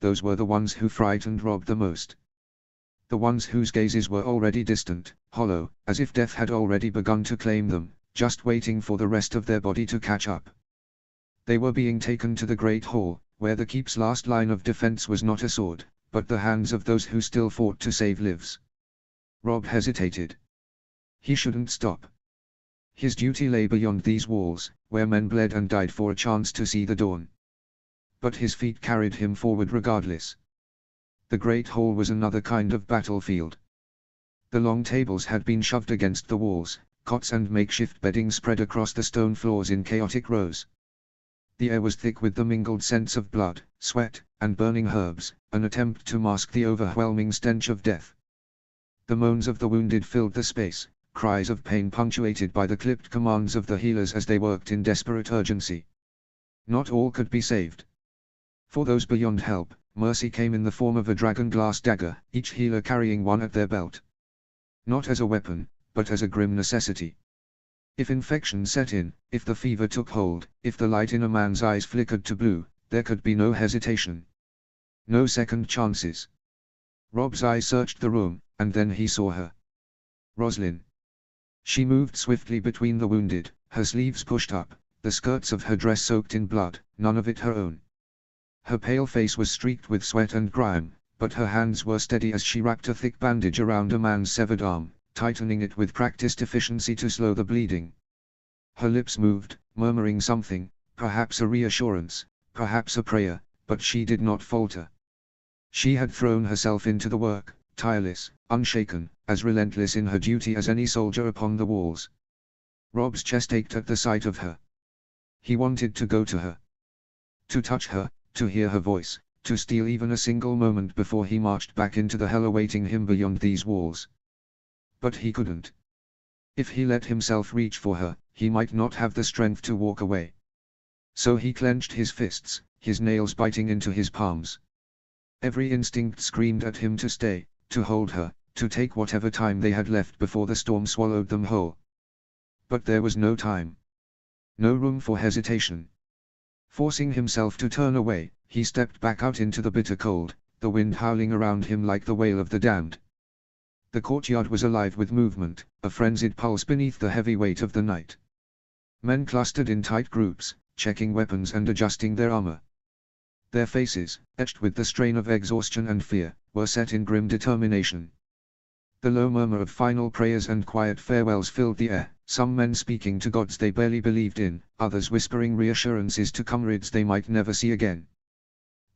those were the ones who frightened Rob the most. The ones whose gazes were already distant, hollow, as if death had already begun to claim them, just waiting for the rest of their body to catch up. They were being taken to the Great Hall, where the keep's last line of defense was not a sword, but the hands of those who still fought to save lives. Rob hesitated. He shouldn't stop. His duty lay beyond these walls, where men bled and died for a chance to see the dawn. But his feet carried him forward regardless. The Great Hall was another kind of battlefield. The long tables had been shoved against the walls, cots and makeshift bedding spread across the stone floors in chaotic rows. The air was thick with the mingled scents of blood, sweat, and burning herbs, an attempt to mask the overwhelming stench of death. The moans of the wounded filled the space, cries of pain punctuated by the clipped commands of the healers as they worked in desperate urgency. Not all could be saved. For those beyond help, mercy came in the form of a dragon-glass dagger, each healer carrying one at their belt. Not as a weapon, but as a grim necessity. If infection set in, if the fever took hold, if the light in a man's eyes flickered to blue, there could be no hesitation. No second chances. Rob's eyes searched the room, and then he saw her. Roslyn. She moved swiftly between the wounded, her sleeves pushed up, the skirts of her dress soaked in blood, none of it her own. Her pale face was streaked with sweat and grime, but her hands were steady as she wrapped a thick bandage around a man's severed arm, tightening it with practiced efficiency to slow the bleeding. Her lips moved, murmuring something, perhaps a reassurance, perhaps a prayer, but she did not falter. She had thrown herself into the work, tireless, unshaken, as relentless in her duty as any soldier upon the walls. Rob's chest ached at the sight of her. He wanted to go to her. To touch her, to hear her voice, to steal even a single moment before he marched back into the hell awaiting him beyond these walls. But he couldn't. If he let himself reach for her, he might not have the strength to walk away. So he clenched his fists, his nails biting into his palms. Every instinct screamed at him to stay, to hold her, to take whatever time they had left before the storm swallowed them whole. But there was no time. No room for hesitation. Forcing himself to turn away, he stepped back out into the bitter cold, the wind howling around him like the wail of the damned. The courtyard was alive with movement, a frenzied pulse beneath the heavy weight of the night. Men clustered in tight groups, checking weapons and adjusting their armor. Their faces, etched with the strain of exhaustion and fear, were set in grim determination. The low murmur of final prayers and quiet farewells filled the air, some men speaking to gods they barely believed in, others whispering reassurances to comrades they might never see again.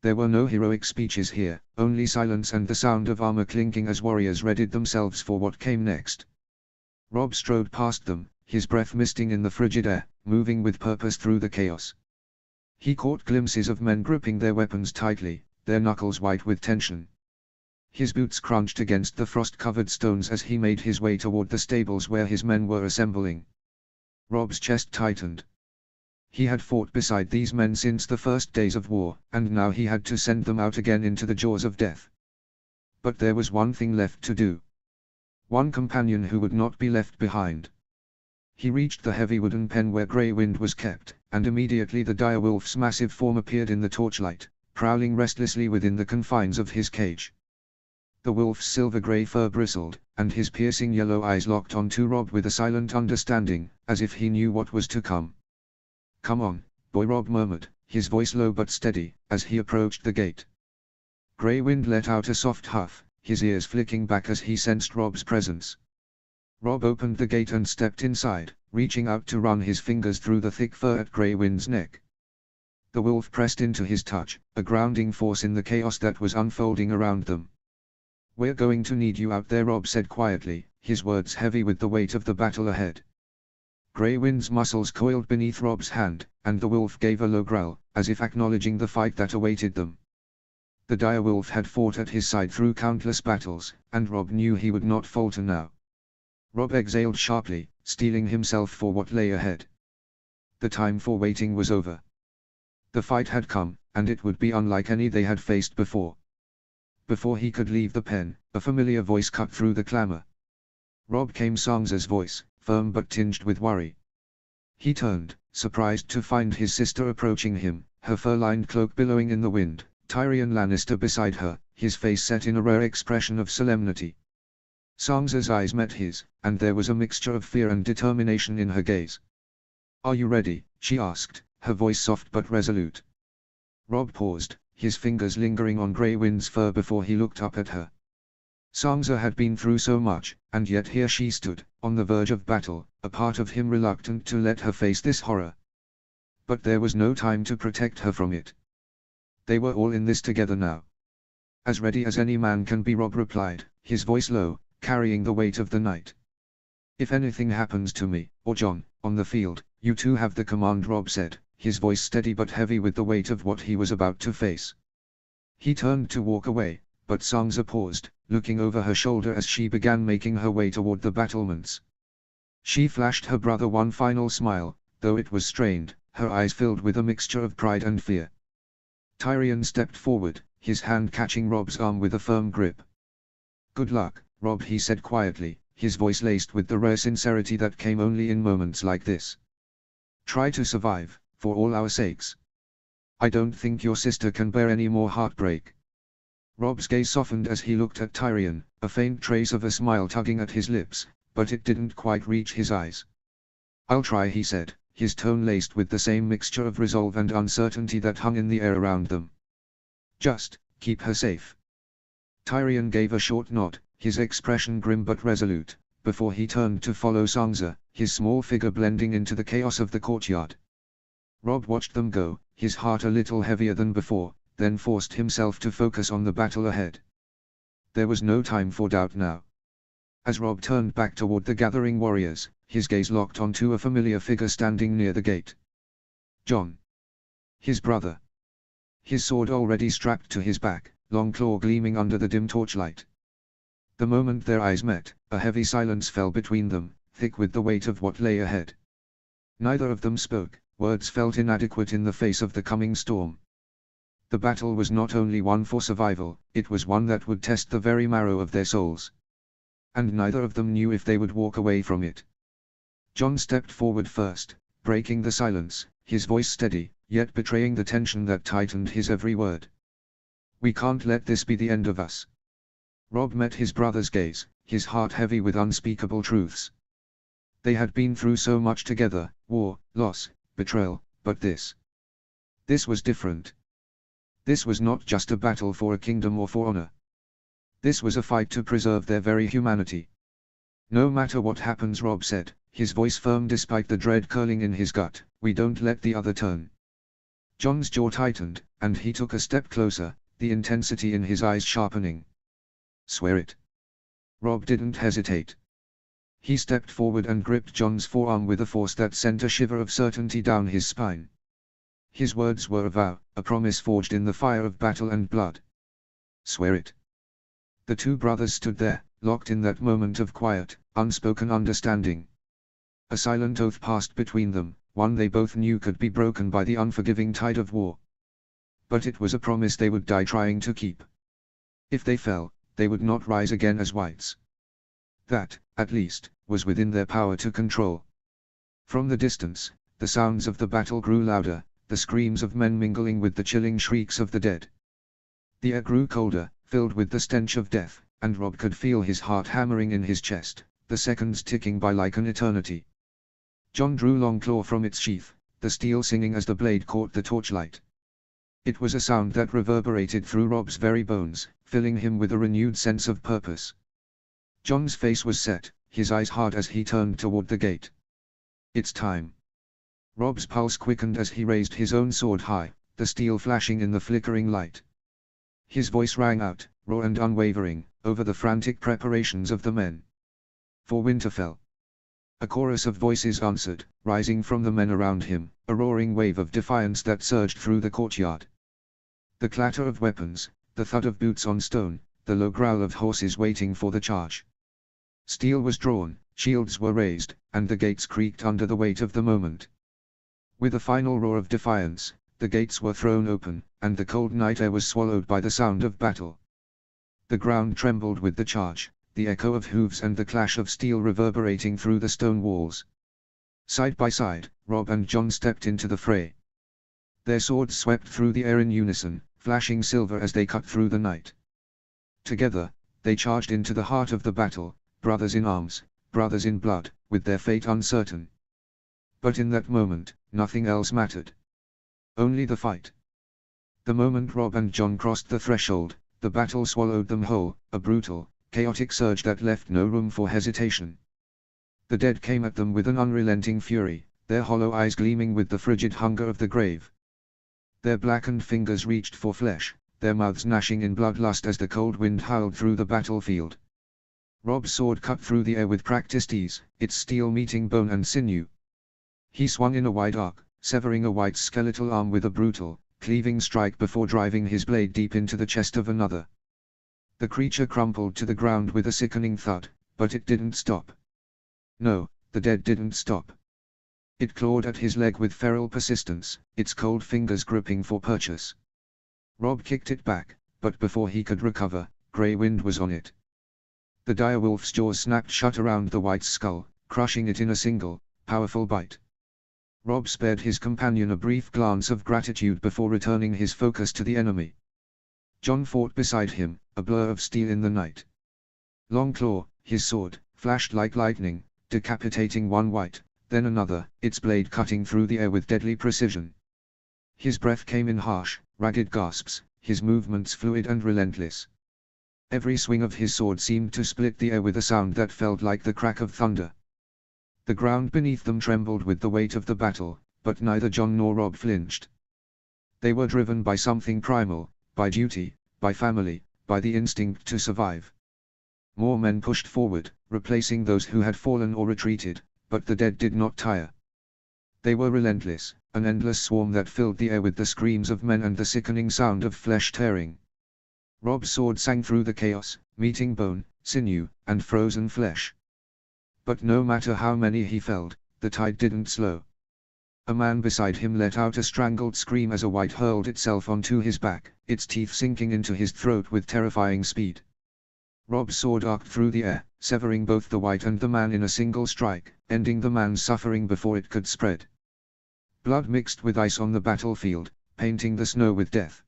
There were no heroic speeches here, only silence and the sound of armor clinking as warriors readied themselves for what came next. Rob strode past them, his breath misting in the frigid air, moving with purpose through the chaos. He caught glimpses of men gripping their weapons tightly, their knuckles white with tension. His boots crunched against the frost-covered stones as he made his way toward the stables where his men were assembling. Rob's chest tightened. He had fought beside these men since the first days of war, and now he had to send them out again into the jaws of death. But there was one thing left to do. One companion who would not be left behind. He reached the heavy wooden pen where Grey Wind was kept, and immediately the dire wolf's massive form appeared in the torchlight, prowling restlessly within the confines of his cage. The wolf's silver-grey fur bristled, and his piercing yellow eyes locked onto Rob with a silent understanding, as if he knew what was to come. "Come on, boy," Rob murmured, his voice low but steady, as he approached the gate. Grey Wind let out a soft huff, his ears flicking back as he sensed Rob's presence. Rob opened the gate and stepped inside, reaching out to run his fingers through the thick fur at Grey Wind's neck. The wolf pressed into his touch, a grounding force in the chaos that was unfolding around them. "We're going to need you out there," Rob said quietly, his words heavy with the weight of the battle ahead. Grey Wind's muscles coiled beneath Rob's hand, and the wolf gave a low growl, as if acknowledging the fight that awaited them. The dire wolf had fought at his side through countless battles, and Rob knew he would not falter now. Rob exhaled sharply, steeling himself for what lay ahead. The time for waiting was over. The fight had come, and it would be unlike any they had faced before. Before he could leave the pen, a familiar voice cut through the clamor. Rob came Sansa's voice, firm but tinged with worry. He turned, surprised to find his sister approaching him, her fur-lined cloak billowing in the wind, Tyrion Lannister beside her, his face set in a rare expression of solemnity. Sansa's eyes met his, and there was a mixture of fear and determination in her gaze. "Are you ready?" she asked, her voice soft but resolute. Robb paused, his fingers lingering on Grey Wind's fur before he looked up at her. Sansa had been through so much, and yet here she stood, on the verge of battle, a part of him reluctant to let her face this horror. But there was no time to protect her from it. They were all in this together now. "As ready as any man can be," Robb replied, his voice low, carrying the weight of the night. "If anything happens to me, or Jon, on the field, you two have the command," Robb said, his voice steady but heavy with the weight of what he was about to face. He turned to walk away, but Sansa paused, looking over her shoulder as she began making her way toward the battlements. She flashed her brother one final smile, though it was strained, her eyes filled with a mixture of pride and fear. Tyrion stepped forward, his hand catching Robb's arm with a firm grip. "Good luck, Robb," he said quietly, his voice laced with the rare sincerity that came only in moments like this. "Try to survive, for all our sakes. I don't think your sister can bear any more heartbreak." Robb's gaze softened as he looked at Tyrion, a faint trace of a smile tugging at his lips, but it didn't quite reach his eyes. "I'll try," he said, his tone laced with the same mixture of resolve and uncertainty that hung in the air around them. "Just keep her safe." Tyrion gave a short nod, his expression grim but resolute, before he turned to follow Sansa, his small figure blending into the chaos of the courtyard. Robb watched them go, his heart a little heavier than before, then forced himself to focus on the battle ahead. There was no time for doubt now. As Robb turned back toward the gathering warriors, his gaze locked onto a familiar figure standing near the gate. Jon. His brother. His sword already strapped to his back, long claw gleaming under the dim torchlight. The moment their eyes met, a heavy silence fell between them, thick with the weight of what lay ahead. Neither of them spoke, words felt inadequate in the face of the coming storm. The battle was not only one for survival, it was one that would test the very marrow of their souls. And neither of them knew if they would walk away from it. Jon stepped forward first, breaking the silence, his voice steady, yet betraying the tension that tightened his every word. "We can't let this be the end of us." Robb met his brother's gaze, his heart heavy with unspeakable truths. They had been through so much together, war, loss, betrayal, but this was different. This was not just a battle for a kingdom or for honor. This was a fight to preserve their very humanity. "No matter what happens," Robb said, his voice firm despite the dread curling in his gut, "we don't let the other turn." Jon's jaw tightened, and he took a step closer, the intensity in his eyes sharpening. "Swear it." Robb didn't hesitate. He stepped forward and gripped Jon's forearm with a force that sent a shiver of certainty down his spine. His words were a vow, a promise forged in the fire of battle and blood. "Swear it." The two brothers stood there, locked in that moment of quiet, unspoken understanding. A silent oath passed between them, one they both knew could be broken by the unforgiving tide of war. But it was a promise they would die trying to keep. If they fell, they would not rise again as whites. That, at least, was within their power to control. From the distance, the sounds of the battle grew louder, the screams of men mingling with the chilling shrieks of the dead. The air grew colder, filled with the stench of death, and Robb could feel his heart hammering in his chest, the seconds ticking by like an eternity. Jon drew Longclaw from its sheath, the steel singing as the blade caught the torchlight. It was a sound that reverberated through Robb's very bones, filling him with a renewed sense of purpose. Jon's face was set, his eyes hard as he turned toward the gate. "It's time." Robb's pulse quickened as he raised his own sword high, the steel flashing in the flickering light. His voice rang out, raw and unwavering, over the frantic preparations of the men. "For Winterfell." A chorus of voices answered, rising from the men around him, a roaring wave of defiance that surged through the courtyard. The clatter of weapons, the thud of boots on stone, the low growl of horses waiting for the charge. Steel was drawn, shields were raised, and the gates creaked under the weight of the moment. With a final roar of defiance, the gates were thrown open, and the cold night air was swallowed by the sound of battle. The ground trembled with the charge, the echo of hooves and the clash of steel reverberating through the stone walls. Side by side, Robb and Jon stepped into the fray. Their swords swept through the air in unison, flashing silver as they cut through the night. Together, they charged into the heart of the battle, brothers in arms, brothers in blood, with their fate uncertain. But in that moment, nothing else mattered. Only the fight. The moment Rob and John crossed the threshold, the battle swallowed them whole, a brutal, chaotic surge that left no room for hesitation. The dead came at them with an unrelenting fury, their hollow eyes gleaming with the frigid hunger of the grave. Their blackened fingers reached for flesh, their mouths gnashing in bloodlust as the cold wind howled through the battlefield. Rob's sword cut through the air with practiced ease, its steel meeting bone and sinew. He swung in a wide arc, severing a white's skeletal arm with a brutal, cleaving strike before driving his blade deep into the chest of another. The creature crumpled to the ground with a sickening thud, but it didn't stop. No, the dead didn't stop. It clawed at his leg with feral persistence, its cold fingers gripping for purchase. Rob kicked it back, but before he could recover, Grey Wind was on it. The direwolf's jaws snapped shut around the white's skull, crushing it in a single, powerful bite. Rob spared his companion a brief glance of gratitude before returning his focus to the enemy. John fought beside him, a blur of steel in the night. Longclaw, his sword, flashed like lightning, decapitating one white, then another, its blade cutting through the air with deadly precision. His breath came in harsh, ragged gasps, his movements fluid and relentless. Every swing of his sword seemed to split the air with a sound that felt like the crack of thunder. The ground beneath them trembled with the weight of the battle, but neither John nor Rob flinched. They were driven by something primal, by duty, by family, by the instinct to survive. More men pushed forward, replacing those who had fallen or retreated, but the dead did not tire. They were relentless, an endless swarm that filled the air with the screams of men and the sickening sound of flesh tearing. Rob's sword sang through the chaos, meeting bone, sinew, and frozen flesh. But no matter how many he felled, the tide didn't slow. A man beside him let out a strangled scream as a white hurled itself onto his back, its teeth sinking into his throat with terrifying speed. Rob's sword arced through the air, severing both the white and the man in a single strike, ending the man's suffering before it could spread. Blood mixed with ice on the battlefield, painting the snow with death.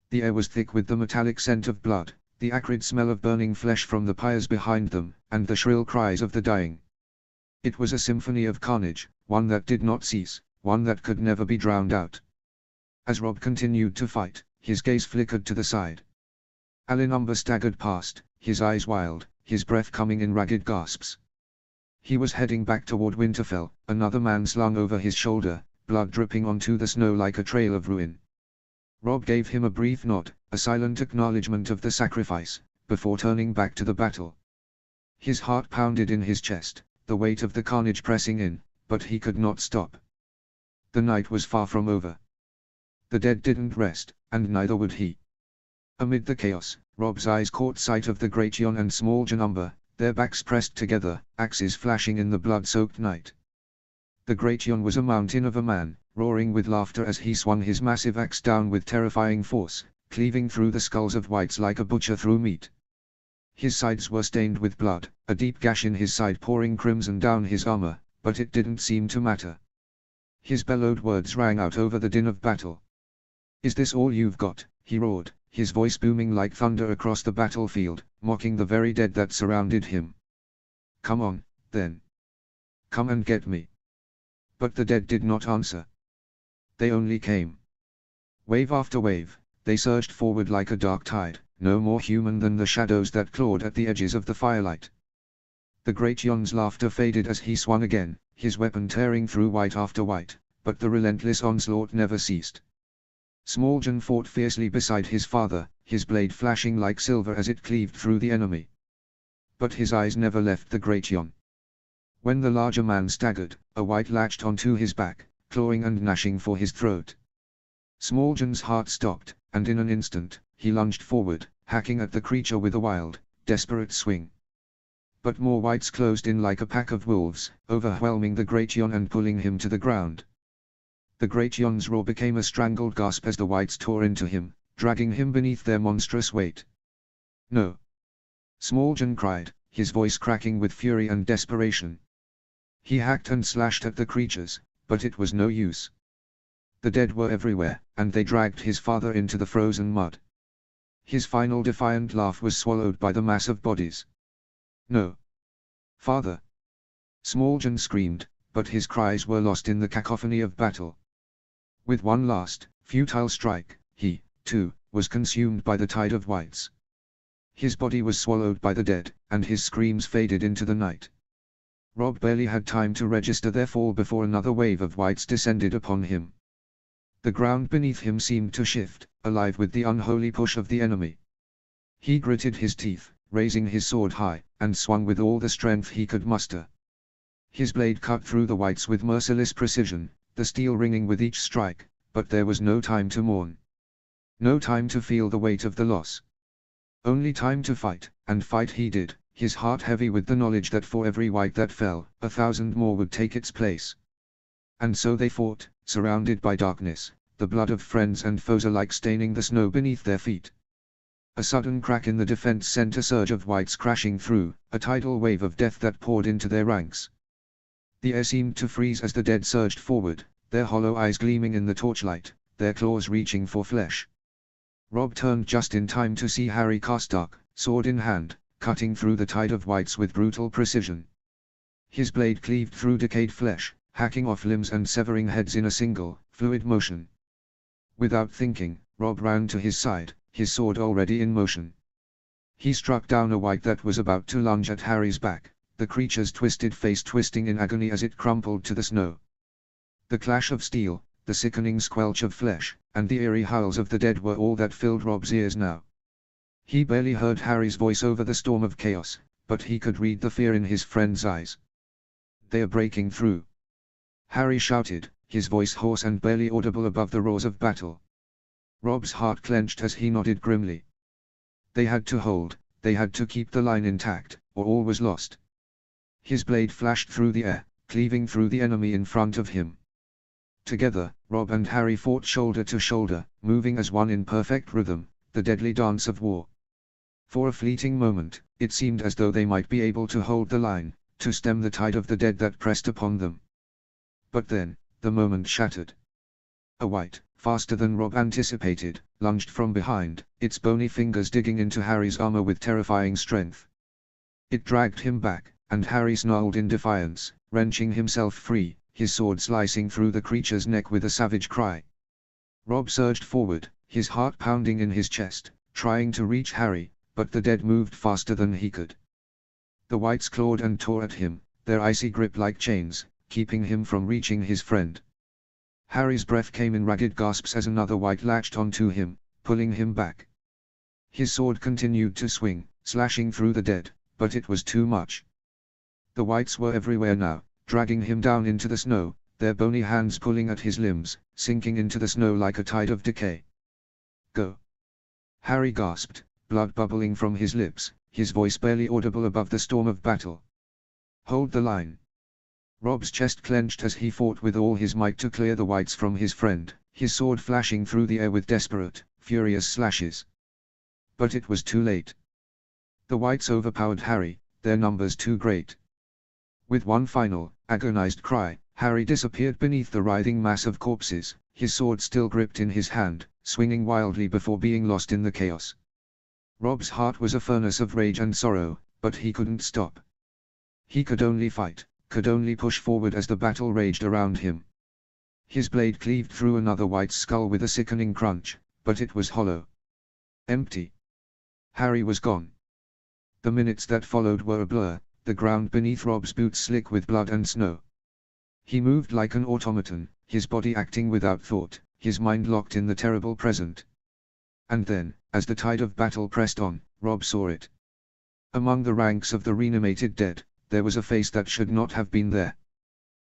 The air was thick with the metallic scent of blood, the acrid smell of burning flesh from the pyres behind them, and the shrill cries of the dying. It was a symphony of carnage, one that did not cease, one that could never be drowned out. As Rob continued to fight, his gaze flickered to the side. Alan Umber staggered past, his eyes wild, his breath coming in ragged gasps. He was heading back toward Winterfell, another man slung over his shoulder, blood dripping onto the snow like a trail of ruin. Rob gave him a brief nod, a silent acknowledgement of the sacrifice, before turning back to the battle. His heart pounded in his chest, the weight of the carnage pressing in, but he could not stop. The night was far from over. The dead didn't rest, and neither would he. Amid the chaos, Rob's eyes caught sight of the Great Jon and Small Jon Umber, their backs pressed together, axes flashing in the blood-soaked night. The Great Jon was a mountain of a man, roaring with laughter as he swung his massive axe down with terrifying force, cleaving through the skulls of whites like a butcher through meat. His sides were stained with blood, a deep gash in his side pouring crimson down his armor, but it didn't seem to matter. His bellowed words rang out over the din of battle. "Is this all you've got?" he roared, his voice booming like thunder across the battlefield, mocking the very dead that surrounded him. "Come on, then. Come and get me." But the dead did not answer. They only came. Wave after wave, they surged forward like a dark tide, no more human than the shadows that clawed at the edges of the firelight. The Great Jon's laughter faded as he swung again, his weapon tearing through white after white, but the relentless onslaught never ceased. Small Jon fought fiercely beside his father, his blade flashing like silver as it cleaved through the enemy. But his eyes never left the Great Jon. When the larger man staggered, a white latched onto his back, clawing and gnashing for his throat. Small Jon's heart stopped, and in an instant, he lunged forward, hacking at the creature with a wild, desperate swing. But more whites closed in like a pack of wolves, overwhelming the Great Jon and pulling him to the ground. The Great Jon's roar became a strangled gasp as the whites tore into him, dragging him beneath their monstrous weight. "No!" Small Jon cried, his voice cracking with fury and desperation. He hacked and slashed at the creatures, but it was no use. The dead were everywhere, and they dragged his father into the frozen mud. His final defiant laugh was swallowed by the mass of bodies. "No! Father!" Smalljan screamed, but his cries were lost in the cacophony of battle. With one last, futile strike, he, too, was consumed by the tide of whites. His body was swallowed by the dead, and his screams faded into the night. Robb barely had time to register their fall before another wave of whites descended upon him. The ground beneath him seemed to shift, alive with the unholy push of the enemy. He gritted his teeth, raising his sword high, and swung with all the strength he could muster. His blade cut through the whites with merciless precision, the steel ringing with each strike, but there was no time to mourn. No time to feel the weight of the loss. Only time to fight, and fight he did, his heart heavy with the knowledge that for every white that fell, 1,000 more would take its place. And so they fought, surrounded by darkness, the blood of friends and foes alike staining the snow beneath their feet. A sudden crack in the defense sent a surge of whites crashing through, a tidal wave of death that poured into their ranks. The air seemed to freeze as the dead surged forward, their hollow eyes gleaming in the torchlight, their claws reaching for flesh. Robb turned just in time to see Harry Karstark, sword in hand, cutting through the tide of whites with brutal precision. His blade cleaved through decayed flesh, hacking off limbs and severing heads in a single, fluid motion. Without thinking, Robb ran to his side, his sword already in motion. He struck down a white that was about to lunge at Harry's back, the creature's twisted face twisting in agony as it crumpled to the snow. The clash of steel, the sickening squelch of flesh, and the eerie howls of the dead were all that filled Robb's ears now. He barely heard Harry's voice over the storm of chaos, but he could read the fear in his friend's eyes. "They are breaking through!" Harry shouted, his voice hoarse and barely audible above the roars of battle. Robb's heart clenched as he nodded grimly. They had to hold, they had to keep the line intact, or all was lost. His blade flashed through the air, cleaving through the enemy in front of him. Together, Robb and Harry fought shoulder to shoulder, moving as one in perfect rhythm, the deadly dance of war. For a fleeting moment, it seemed as though they might be able to hold the line, to stem the tide of the dead that pressed upon them. But then, the moment shattered. A white, faster than Robb anticipated, lunged from behind, its bony fingers digging into Harry's armor with terrifying strength. It dragged him back, and Harry snarled in defiance, wrenching himself free, his sword slicing through the creature's neck with a savage cry. Robb surged forward, his heart pounding in his chest, trying to reach Harry, but the dead moved faster than he could. The whites clawed and tore at him, their icy grip like chains, keeping him from reaching his friend. Harry's breath came in ragged gasps as another white latched onto him, pulling him back. His sword continued to swing, slashing through the dead, but it was too much. The whites were everywhere now, dragging him down into the snow, their bony hands pulling at his limbs, sinking into the snow like a tide of decay. "Go!" Harry gasped, blood bubbling from his lips, his voice barely audible above the storm of battle. "Hold the line!" Robb's chest clenched as he fought with all his might to clear the whites from his friend, his sword flashing through the air with desperate, furious slashes. But it was too late. The whites overpowered Harry, their numbers too great. With one final, agonized cry, Harry disappeared beneath the writhing mass of corpses, his sword still gripped in his hand, swinging wildly before being lost in the chaos. Robb's heart was a furnace of rage and sorrow, but he couldn't stop. He could only fight, could only push forward as the battle raged around him. His blade cleaved through another white's skull with a sickening crunch, but it was hollow. Empty. Harry was gone. The minutes that followed were a blur, the ground beneath Robb's boots slick with blood and snow. He moved like an automaton, his body acting without thought, his mind locked in the terrible present. And then, as the tide of battle pressed on, Robb saw it. Among the ranks of the reanimated dead, there was a face that should not have been there.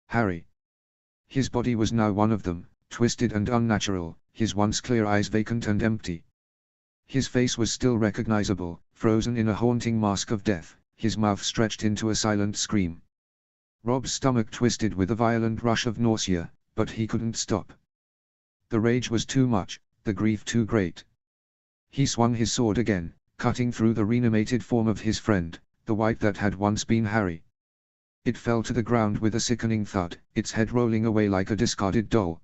Harry. His body was now one of them, twisted and unnatural, his once clear eyes vacant and empty. His face was still recognizable, frozen in a haunting mask of death, his mouth stretched into a silent scream. Robb's stomach twisted with a violent rush of nausea, but he couldn't stop. The rage was too much, the grief too great. He swung his sword again, cutting through the reanimated form of his friend, the white that had once been Harry. It fell to the ground with a sickening thud, its head rolling away like a discarded doll.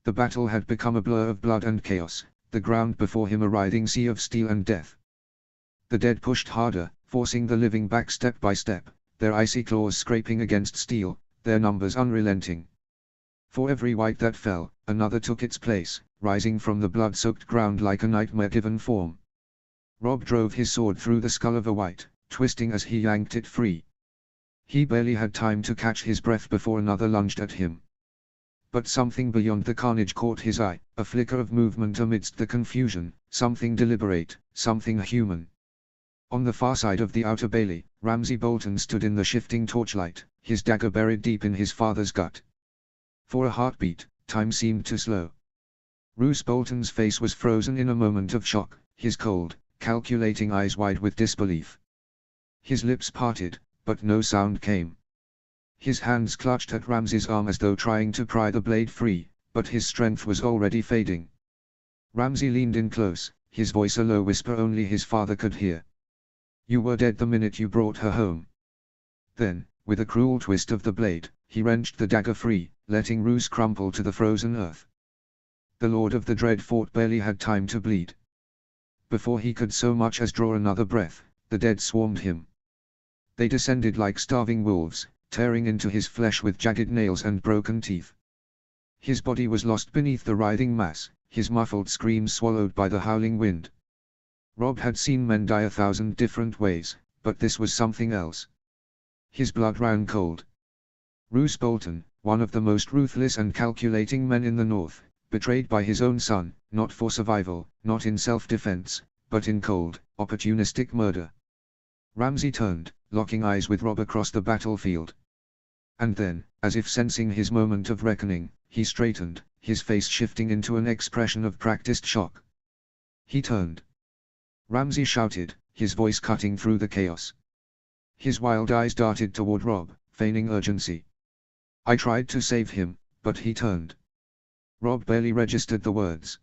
The battle had become a blur of blood and chaos, the ground before him a writhing sea of steel and death. The dead pushed harder, forcing the living back step by step, their icy claws scraping against steel, their numbers unrelenting. For every white that fell, another took its place, rising from the blood-soaked ground like a nightmare-given form. Rob drove his sword through the skull of a white, twisting as he yanked it free. He barely had time to catch his breath before another lunged at him. But something beyond the carnage caught his eye, a flicker of movement amidst the confusion, something deliberate, something human. On the far side of the outer bailey, Ramsay Bolton stood in the shifting torchlight, his dagger buried deep in his father's gut. For a heartbeat, time seemed to slow. Roose Bolton's face was frozen in a moment of shock, his cold, calculating eyes wide with disbelief. His lips parted, but no sound came. His hands clutched at Ramsay's arm as though trying to pry the blade free, but his strength was already fading. Ramsay leaned in close, his voice a low whisper only his father could hear. "You were dead the minute you brought her home." Then, with a cruel twist of the blade, he wrenched the dagger free, letting Roose crumple to the frozen earth. The Lord of the Dread Fort barely had time to bleed. Before he could so much as draw another breath, the dead swarmed him. They descended like starving wolves, tearing into his flesh with jagged nails and broken teeth. His body was lost beneath the writhing mass, his muffled screams swallowed by the howling wind. Rob had seen men die 1,000 different ways, but this was something else. His blood ran cold. Roose Bolton, one of the most ruthless and calculating men in the North, betrayed by his own son, not for survival, not in self-defense, but in cold, opportunistic murder. Ramsay turned, locking eyes with Rob across the battlefield. And then, as if sensing his moment of reckoning, he straightened, his face shifting into an expression of practiced shock. He turned. Ramsay shouted, his voice cutting through the chaos. His wild eyes darted toward Rob, feigning urgency. "I tried to save him, but he turned." Rob barely registered the words.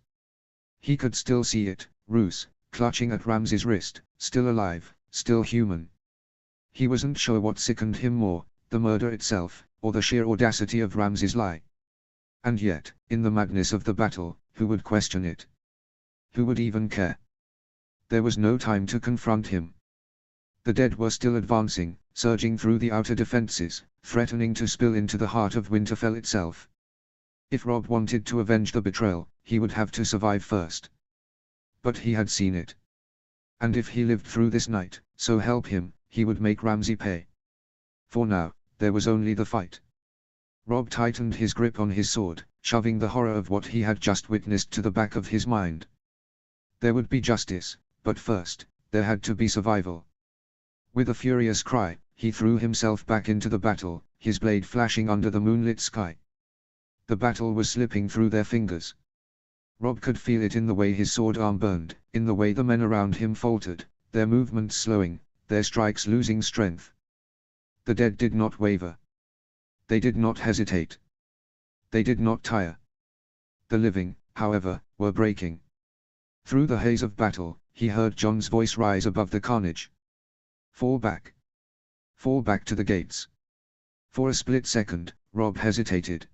He could still see it, Roose, clutching at Ramsay's wrist, still alive, still human. He wasn't sure what sickened him more, the murder itself, or the sheer audacity of Ramsay's lie. And yet, in the madness of the battle, who would question it? Who would even care? There was no time to confront him. The dead were still advancing, surging through the outer defenses, threatening to spill into the heart of Winterfell itself. If Rob wanted to avenge the betrayal, he would have to survive first. But he had seen it. And if he lived through this night, so help him, he would make Ramsay pay. For now, there was only the fight. Rob tightened his grip on his sword, shoving the horror of what he had just witnessed to the back of his mind. There would be justice, but first, there had to be survival. With a furious cry, he threw himself back into the battle, his blade flashing under the moonlit sky. The battle was slipping through their fingers. Rob could feel it in the way his sword arm burned, in the way the men around him faltered, their movements slowing, their strikes losing strength. The dead did not waver. They did not hesitate. They did not tire. The living, however, were breaking. Through the haze of battle, he heard Jon's voice rise above the carnage. "Fall back. Fall back to the gates." For a split second, Rob hesitated.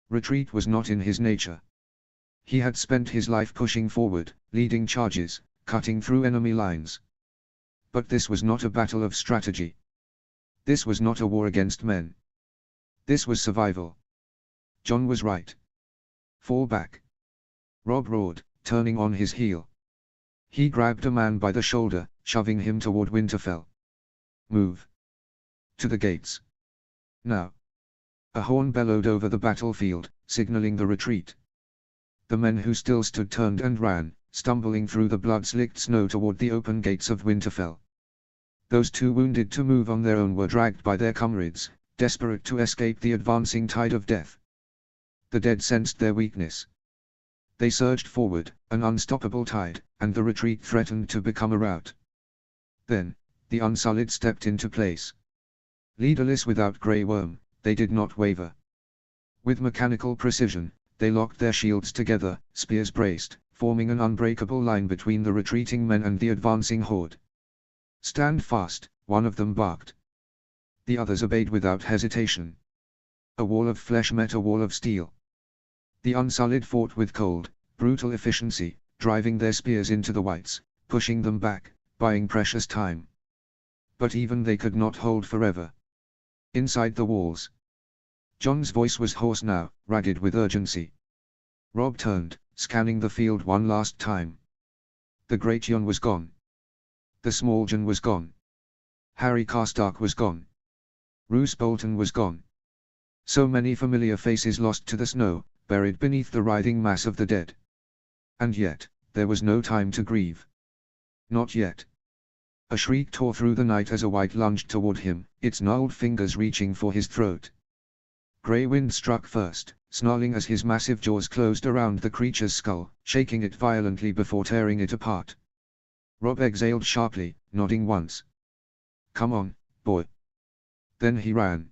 Retreat was not in his nature. He had spent his life pushing forward, leading charges, cutting through enemy lines. But this was not a battle of strategy. This was not a war against men. This was survival. Jon was right. "Fall back." Rob roared, turning on his heel. He grabbed a man by the shoulder, shoving him toward Winterfell. "Move. To the gates. Now." A horn bellowed over the battlefield, signaling the retreat. The men who still stood turned and ran, stumbling through the blood-slicked snow toward the open gates of Winterfell. Those too wounded to move on their own were dragged by their comrades, desperate to escape the advancing tide of death. The dead sensed their weakness. They surged forward, an unstoppable tide, and the retreat threatened to become a rout. Then, the Unsullied stepped into place. Leaderless without Grey Worm, they did not waver. With mechanical precision, they locked their shields together, spears braced, forming an unbreakable line between the retreating men and the advancing horde. "Stand fast," one of them barked. The others obeyed without hesitation. A wall of flesh met a wall of steel. The Unsullied fought with cold, brutal efficiency, driving their spears into the whites, pushing them back, buying precious time. But even they could not hold forever. Inside the walls. Jon's voice was hoarse now, ragged with urgency. Robb turned, scanning the field one last time. The Great Jon was gone. The Small Jon was gone. Harry Karstark was gone. Roose Bolton was gone. So many familiar faces lost to the snow, buried beneath the writhing mass of the dead. And yet, there was no time to grieve. Not yet. A shriek tore through the night as a white lunged toward him, its gnarled fingers reaching for his throat. Grey Wind struck first, snarling as his massive jaws closed around the creature's skull, shaking it violently before tearing it apart. Robb exhaled sharply, nodding once. "Come on, boy." Then he ran.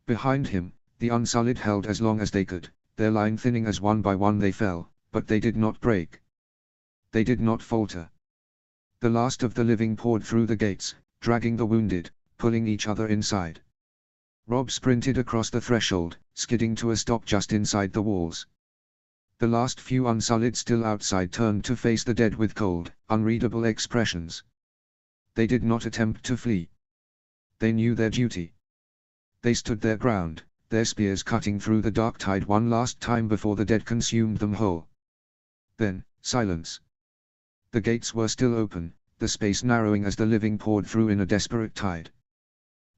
Behind him, the Unsullied held as long as they could, their line thinning as one by one they fell, but they did not break. They did not falter. The last of the living poured through the gates, dragging the wounded, pulling each other inside. Robb sprinted across the threshold, skidding to a stop just inside the walls. The last few Unsullied still outside turned to face the dead with cold, unreadable expressions. They did not attempt to flee. They knew their duty. They stood their ground, their spears cutting through the dark tide one last time before the dead consumed them whole. Then, silence. The gates were still open, the space narrowing as the living poured through in a desperate tide.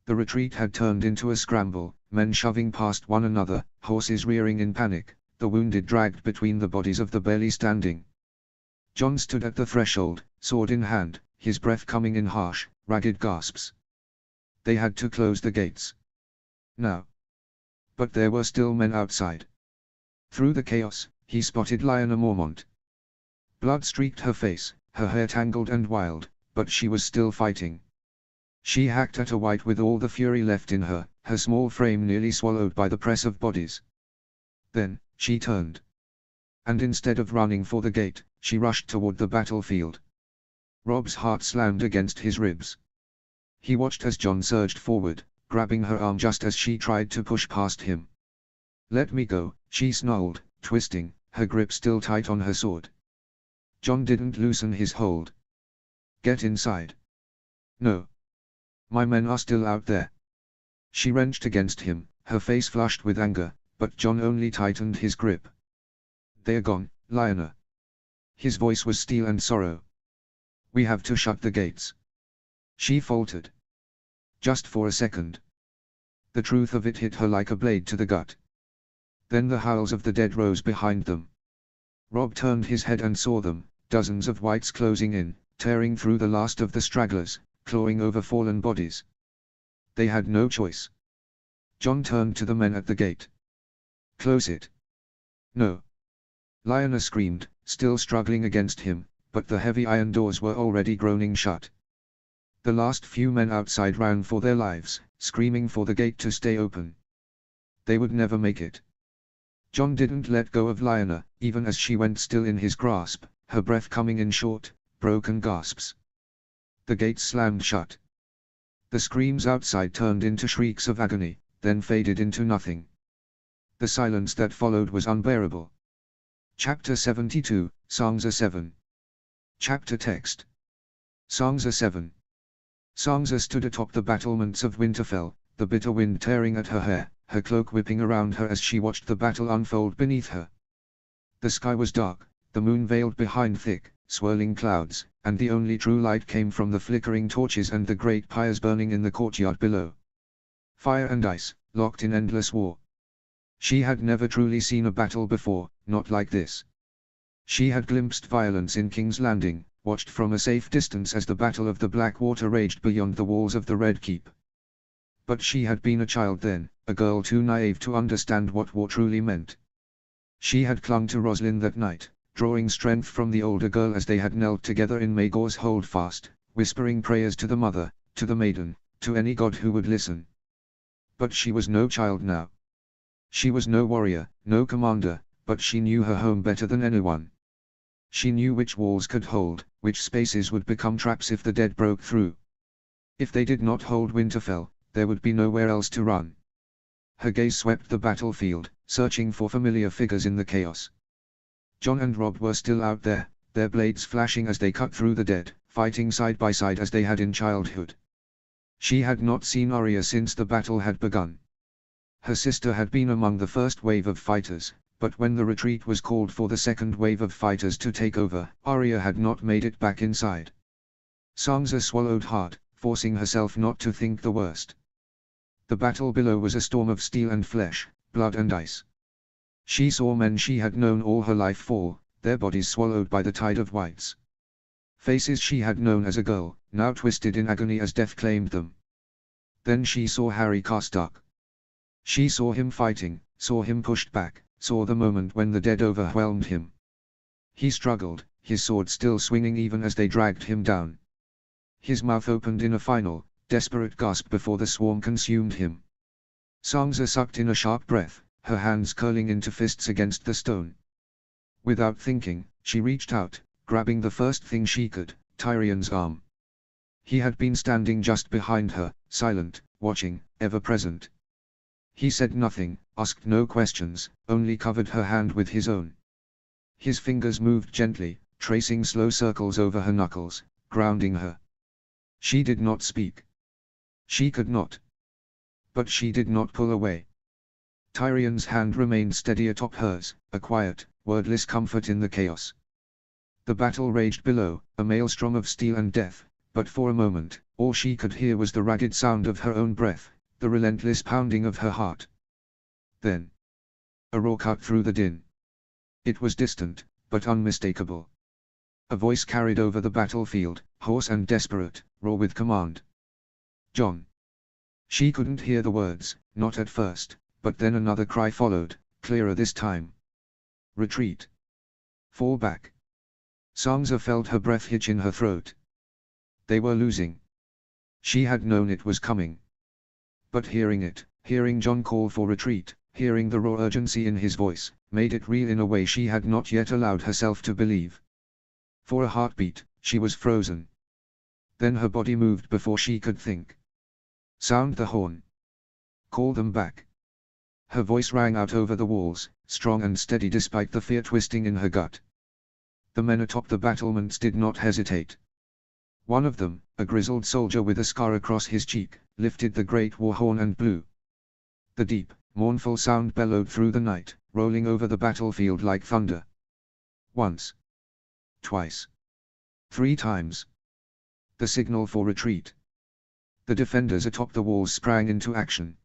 The retreat had turned into a scramble, men shoving past one another, horses rearing in panic, the wounded dragged between the bodies of the barely standing. Jon stood at the threshold, sword in hand, his breath coming in harsh, ragged gasps. They had to close the gates. Now. But there were still men outside. Through the chaos, he spotted Lyanna Mormont. Blood streaked her face, her hair tangled and wild, but she was still fighting. She hacked at a white with all the fury left in her, her small frame nearly swallowed by the press of bodies. Then, she turned. And instead of running for the gate, she rushed toward the battlefield. Robb's heart slammed against his ribs. He watched as Jon surged forward, grabbing her arm just as she tried to push past him. "Let me go," she snarled, twisting, her grip still tight on her sword. Jon didn't loosen his hold. "Get inside." "No. My men are still out there." She wrenched against him, her face flushed with anger, but Jon only tightened his grip. "They're gone, Lyanna." His voice was steel and sorrow. "We have to shut the gates." She faltered. Just for a second. The truth of it hit her like a blade to the gut. Then the howls of the dead rose behind them. Robb turned his head and saw them, dozens of whites closing in, tearing through the last of the stragglers, clawing over fallen bodies. They had no choice. Jon turned to the men at the gate. "Close it." "No." Lyanna screamed, still struggling against him, but the heavy iron doors were already groaning shut. The last few men outside ran for their lives, screaming for the gate to stay open. They would never make it. Jon didn't let go of Lyanna, even as she went still in his grasp, her breath coming in short, broken gasps. The gates slammed shut. The screams outside turned into shrieks of agony, then faded into nothing. The silence that followed was unbearable. Chapter 72, Sansa 7. Chapter text. Sansa 7. Sansa stood atop the battlements of Winterfell, the bitter wind tearing at her hair, her cloak whipping around her as she watched the battle unfold beneath her. The sky was dark, the moon veiled behind thick, swirling clouds, and the only true light came from the flickering torches and the great pyres burning in the courtyard below. Fire and ice, locked in endless war. She had never truly seen a battle before, not like this. She had glimpsed violence in King's Landing, watched from a safe distance as the Battle of the Blackwater raged beyond the walls of the Red Keep. But she had been a child then, a girl too naive to understand what war truly meant. She had clung to Roslyn that night, drawing strength from the older girl as they had knelt together in Maegor's holdfast, whispering prayers to the mother, to the maiden, to any god who would listen. But she was no child now. She was no warrior, no commander, but she knew her home better than anyone. She knew which walls could hold, which spaces would become traps if the dead broke through. If they did not hold Winterfell, there would be nowhere else to run. Her gaze swept the battlefield, searching for familiar figures in the chaos. Jon and Robb were still out there, their blades flashing as they cut through the dead, fighting side by side as they had in childhood. She had not seen Arya since the battle had begun. Her sister had been among the first wave of fighters, but when the retreat was called for the second wave of fighters to take over, Arya had not made it back inside. Sansa swallowed hard, forcing herself not to think the worst. The battle below was a storm of steel and flesh, blood and ice. She saw men she had known all her life fall, their bodies swallowed by the tide of whites. Faces she had known as a girl, now twisted in agony as death claimed them. Then she saw Harry Karstark. She saw him fighting, saw him pushed back, saw the moment when the dead overwhelmed him. He struggled, his sword still swinging even as they dragged him down. His mouth opened in a final, desperate gasp before the swarm consumed him. Sansa sucked in a sharp breath, her hands curling into fists against the stone. Without thinking, she reached out, grabbing the first thing she could, Tyrion's arm. He had been standing just behind her, silent, watching, ever present. He said nothing, asked no questions, only covered her hand with his own. His fingers moved gently, tracing slow circles over her knuckles, grounding her. She did not speak. She could not. But she did not pull away. Tyrion's hand remained steady atop hers, a quiet, wordless comfort in the chaos. The battle raged below, a maelstrom of steel and death, but for a moment, all she could hear was the ragged sound of her own breath, the relentless pounding of her heart. Then, a roar cut through the din. It was distant, but unmistakable. A voice carried over the battlefield, hoarse and desperate, raw with command. Jon. She couldn't hear the words, not at first, but then another cry followed, clearer this time. Retreat. Fall back. Sansa felt her breath hitch in her throat. They were losing. She had known it was coming. But hearing it, hearing Jon call for retreat, hearing the raw urgency in his voice, made it real in a way she had not yet allowed herself to believe. For a heartbeat, she was frozen. Then her body moved before she could think. Sound the horn. Call them back. Her voice rang out over the walls, strong and steady despite the fear twisting in her gut. The men atop the battlements did not hesitate. One of them, a grizzled soldier with a scar across his cheek, lifted the great war horn and blew. The deep, mournful sound bellowed through the night, rolling over the battlefield like thunder. Once. Twice. 3 times. The signal for retreat. The defenders atop the walls sprang into action.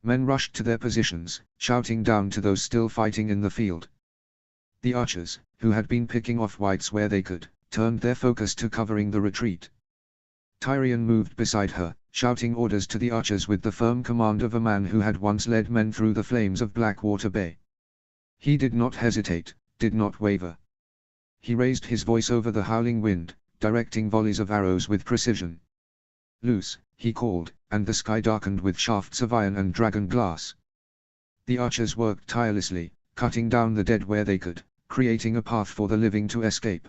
Men rushed to their positions, shouting down to those still fighting in the field. The archers, who had been picking off whites where they could, turned their focus to covering the retreat. Tyrion moved beside her, shouting orders to the archers with the firm command of a man who had once led men through the flames of Blackwater Bay. He did not hesitate, did not waver. He raised his voice over the howling wind, directing volleys of arrows with precision. Loose, he called, and the sky darkened with shafts of iron and dragon glass. The archers worked tirelessly, cutting down the dead where they could, creating a path for the living to escape.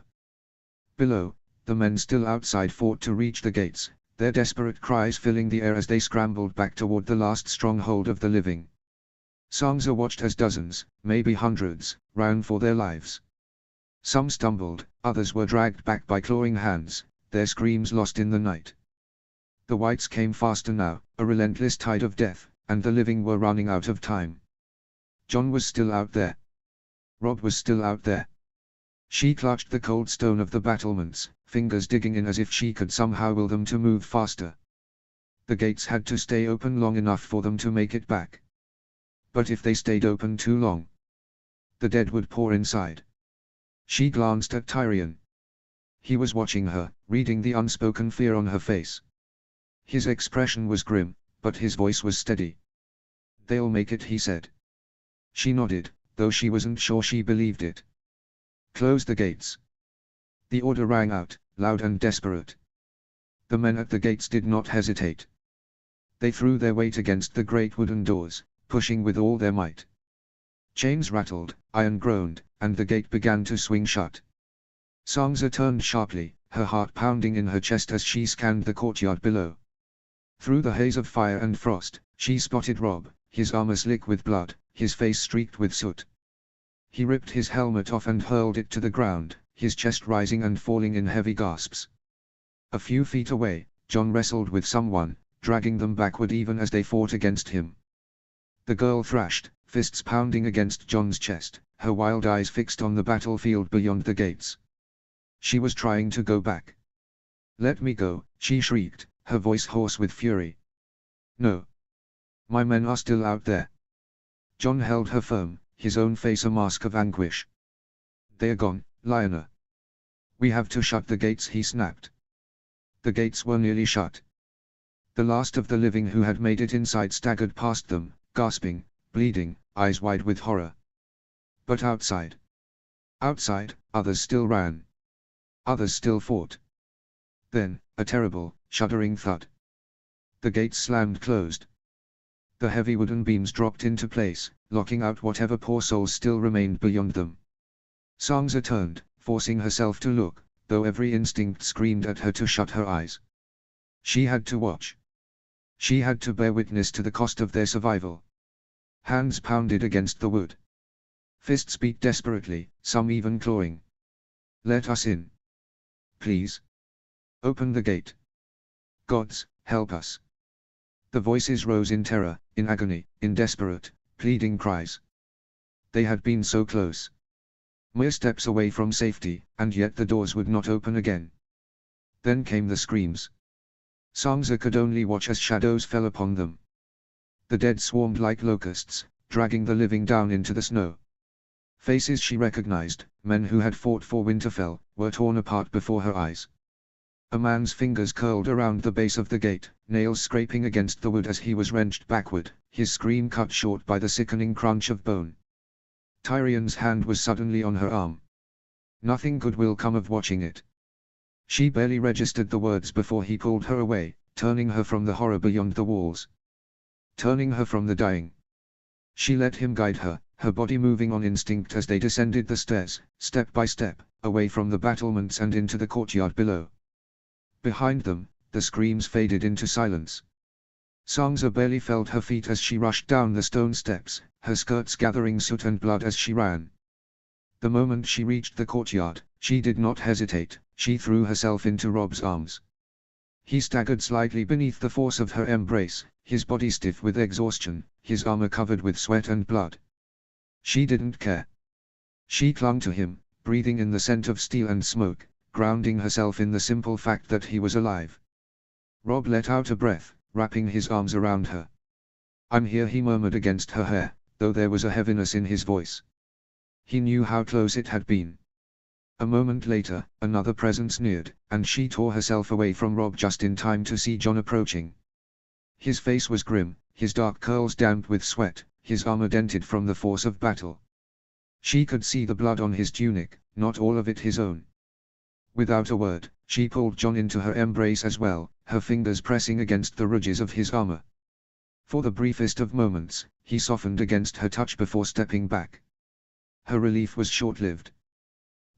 Below, the men still outside fought to reach the gates, their desperate cries filling the air as they scrambled back toward the last stronghold of the living. Sansa watched as dozens, maybe hundreds, ran for their lives. Some stumbled, others were dragged back by clawing hands, their screams lost in the night. The whites came faster now, a relentless tide of death, and the living were running out of time. Jon was still out there. Robb was still out there. She clutched the cold stone of the battlements, fingers digging in as if she could somehow will them to move faster. The gates had to stay open long enough for them to make it back. But if they stayed open too long, the dead would pour inside. She glanced at Tyrion. He was watching her, reading the unspoken fear on her face. His expression was grim, but his voice was steady. "They'll make it," he said. She nodded, though she wasn't sure she believed it. "Close the gates." The order rang out, loud and desperate. The men at the gates did not hesitate. They threw their weight against the great wooden doors, pushing with all their might. Chains rattled, iron groaned, and the gate began to swing shut. Sansa turned sharply, her heart pounding in her chest as she scanned the courtyard below. Through the haze of fire and frost, she spotted Robb, his armor slick with blood, his face streaked with soot. He ripped his helmet off and hurled it to the ground, his chest rising and falling in heavy gasps. A few feet away, Jon wrestled with someone, dragging them backward even as they fought against him. The girl thrashed, fists pounding against Jon's chest, her wild eyes fixed on the battlefield beyond the gates. She was trying to go back. "Let me go," she shrieked, her voice hoarse with fury. "No. My men are still out there." Jon held her firm, his own face a mask of anguish. "They are gone, Lyanna. We have to shut the gates," he snapped. The gates were nearly shut. The last of the living who had made it inside staggered past them, gasping, bleeding, eyes wide with horror. But outside, others still ran. Others still fought. Then, a terrible, shuddering thud. The gates slammed closed. The heavy wooden beams dropped into place, locking out whatever poor souls still remained beyond them. Sansa turned, forcing herself to look, though every instinct screamed at her to shut her eyes. She had to watch. She had to bear witness to the cost of their survival. Hands pounded against the wood. Fists beat desperately, some even clawing. "Let us in. Please. Open the gate. Gods, help us." The voices rose in terror, in agony, in desperate, pleading cries. They had been so close. Mere steps away from safety, and yet the doors would not open again. Then came the screams. Sansa could only watch as shadows fell upon them. The dead swarmed like locusts, dragging the living down into the snow. Faces she recognized, men who had fought for Winterfell, were torn apart before her eyes. A man's fingers curled around the base of the gate, nails scraping against the wood as he was wrenched backward, his scream cut short by the sickening crunch of bone. Tyrion's hand was suddenly on her arm. Nothing good will come of watching it. She barely registered the words before he pulled her away, turning her from the horror beyond the walls. Turning her from the dying. She let him guide her, her body moving on instinct as they descended the stairs, step by step, away from the battlements and into the courtyard below. Behind them, the screams faded into silence. Sansa barely felt her feet as she rushed down the stone steps, her skirts gathering soot and blood as she ran. The moment she reached the courtyard, she did not hesitate, she threw herself into Robb's arms. He staggered slightly beneath the force of her embrace, his body stiff with exhaustion, his armor covered with sweat and blood. She didn't care. She clung to him, breathing in the scent of steel and smoke, grounding herself in the simple fact that he was alive. Robb let out a breath, wrapping his arms around her. "I'm here," he murmured against her hair, though there was a heaviness in his voice. He knew how close it had been. A moment later, another presence neared, and she tore herself away from Robb just in time to see Jon approaching. His face was grim, his dark curls damp with sweat, his armor dented from the force of battle. She could see the blood on his tunic, not all of it his own. Without a word, she pulled Jon into her embrace as well, her fingers pressing against the ridges of his armor. For the briefest of moments, he softened against her touch before stepping back. Her relief was short-lived.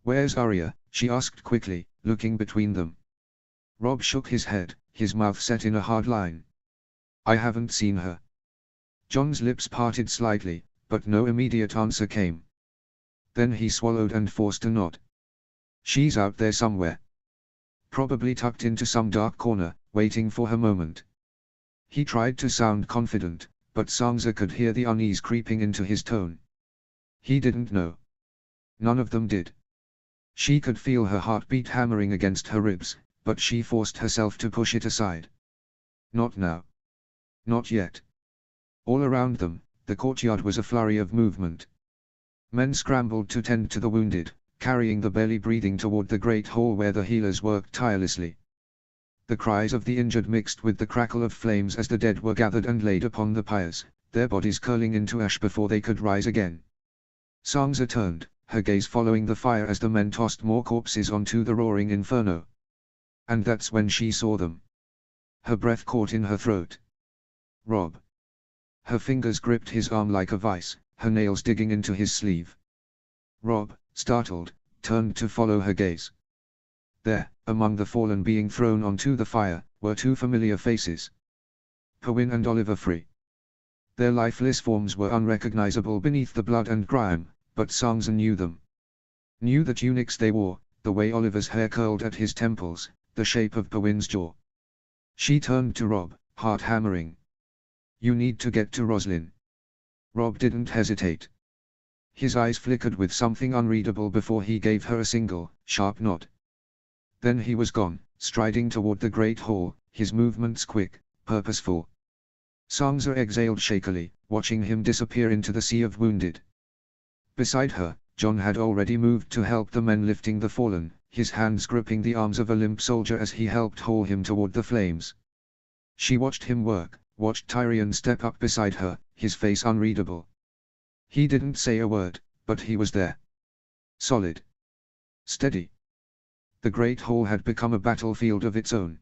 "Where's Arya?" she asked quickly, looking between them. Robb shook his head, his mouth set in a hard line. "I haven't seen her." Jon's lips parted slightly, but no immediate answer came. Then he swallowed and forced a nod. "She's out there somewhere. Probably tucked into some dark corner, waiting for her moment." He tried to sound confident, but Sansa could hear the unease creeping into his tone. He didn't know. None of them did. She could feel her heartbeat hammering against her ribs, but she forced herself to push it aside. Not now. Not yet. All around them, the courtyard was a flurry of movement. Men scrambled to tend to the wounded, carrying the barely breathing toward the great hall where the healers worked tirelessly. The cries of the injured mixed with the crackle of flames as the dead were gathered and laid upon the pyres, their bodies curling into ash before they could rise again. Sansa turned, her gaze following the fire as the men tossed more corpses onto the roaring inferno. And that's when she saw them. Her breath caught in her throat. Robb. Her fingers gripped his arm like a vice, her nails digging into his sleeve. Robb, startled, turned to follow her gaze. There, among the fallen being thrown onto the fire, were two familiar faces. Perwyn and Oliver Free. Their lifeless forms were unrecognizable beneath the blood and grime, but Sangza knew them. Knew the tunics they wore, the way Oliver's hair curled at his temples, the shape of Pawin's jaw. She turned to Rob, heart hammering. You need to get to Roslyn. Rob didn't hesitate. His eyes flickered with something unreadable before he gave her a single, sharp nod. Then he was gone, striding toward the great hall, his movements quick, purposeful. Sangza exhaled shakily, watching him disappear into the sea of wounded. Beside her, John had already moved to help the men lifting the fallen, his hands gripping the arms of a limp soldier as he helped haul him toward the flames. She watched him work, watched Tyrion step up beside her, his face unreadable. He didn't say a word, but he was there. Solid. Steady. The great hall had become a battlefield of its own.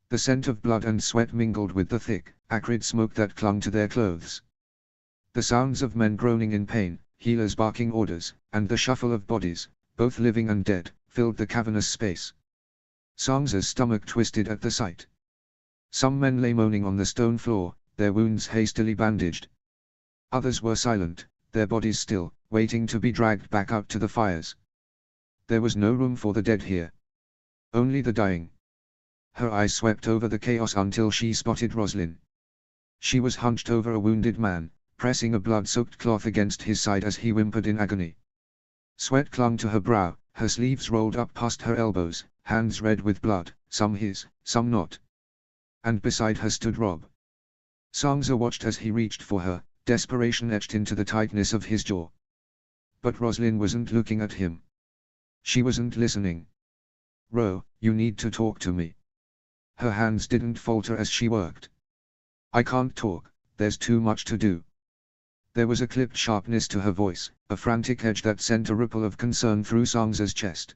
The scent of blood and sweat mingled with the thick, acrid smoke that clung to their clothes. The sounds of men groaning in pain, healers barking orders, and the shuffle of bodies, both living and dead, filled the cavernous space. Sangza's stomach twisted at the sight. Some men lay moaning on the stone floor, their wounds hastily bandaged. Others were silent, their bodies still, waiting to be dragged back out to the fires. There was no room for the dead here. Only the dying. Her eyes swept over the chaos until she spotted Roslyn. She was hunched over a wounded man, pressing a blood-soaked cloth against his side as he whimpered in agony. Sweat clung to her brow, her sleeves rolled up past her elbows, hands red with blood, some his, some not. And beside her stood Rob. Sangza watched as he reached for her, desperation etched into the tightness of his jaw. But Roslyn wasn't looking at him. She wasn't listening. Ro, you need to talk to me. Her hands didn't falter as she worked. I can't talk, there's too much to do. There was a clipped sharpness to her voice, a frantic edge that sent a ripple of concern through Sangza's chest.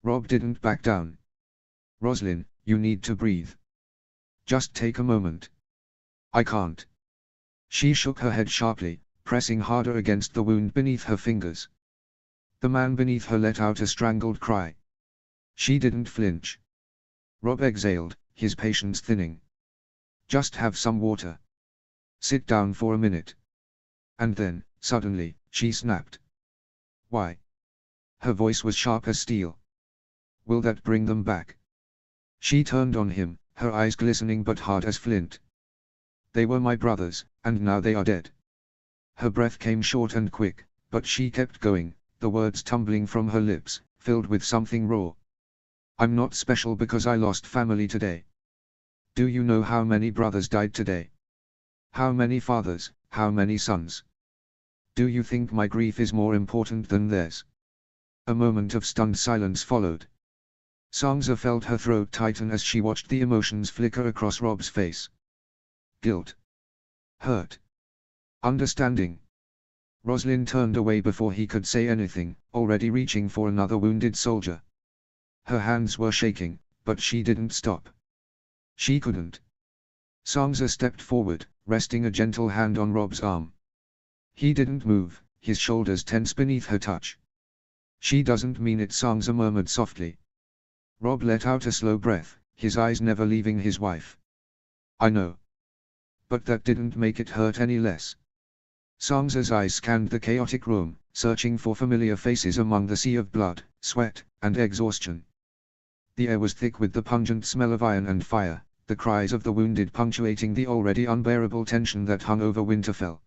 Rob didn't back down. Roslyn, you need to breathe. Just take a moment. I can't. She shook her head sharply, pressing harder against the wound beneath her fingers. The man beneath her let out a strangled cry. She didn't flinch. Rob exhaled, his patience thinning. Just have some water. Sit down for a minute. And then, suddenly, she snapped. Why? Her voice was sharp as steel. Will that bring them back? She turned on him, her eyes glistening but hard as flint. They were my brothers, and now they are dead. Her breath came short and quick, but she kept going, the words tumbling from her lips, filled with something raw. I'm not special because I lost family today. Do you know how many brothers died today? How many fathers, how many sons? Do you think my grief is more important than theirs? A moment of stunned silence followed. Sangza felt her throat tighten as she watched the emotions flicker across Rob's face. Guilt. Hurt. Understanding. Roslyn turned away before he could say anything, already reaching for another wounded soldier. Her hands were shaking, but she didn't stop. She couldn't. Sangza stepped forward, resting a gentle hand on Rob's arm. He didn't move, his shoulders tense beneath her touch. She doesn't mean it, Sangza murmured softly. Rob let out a slow breath, his eyes never leaving his wife. I know. But that didn't make it hurt any less. Sangza's eyes scanned the chaotic room, searching for familiar faces among the sea of blood, sweat, and exhaustion. The air was thick with the pungent smell of iron and fire, the cries of the wounded punctuating the already unbearable tension that hung over Winterfell.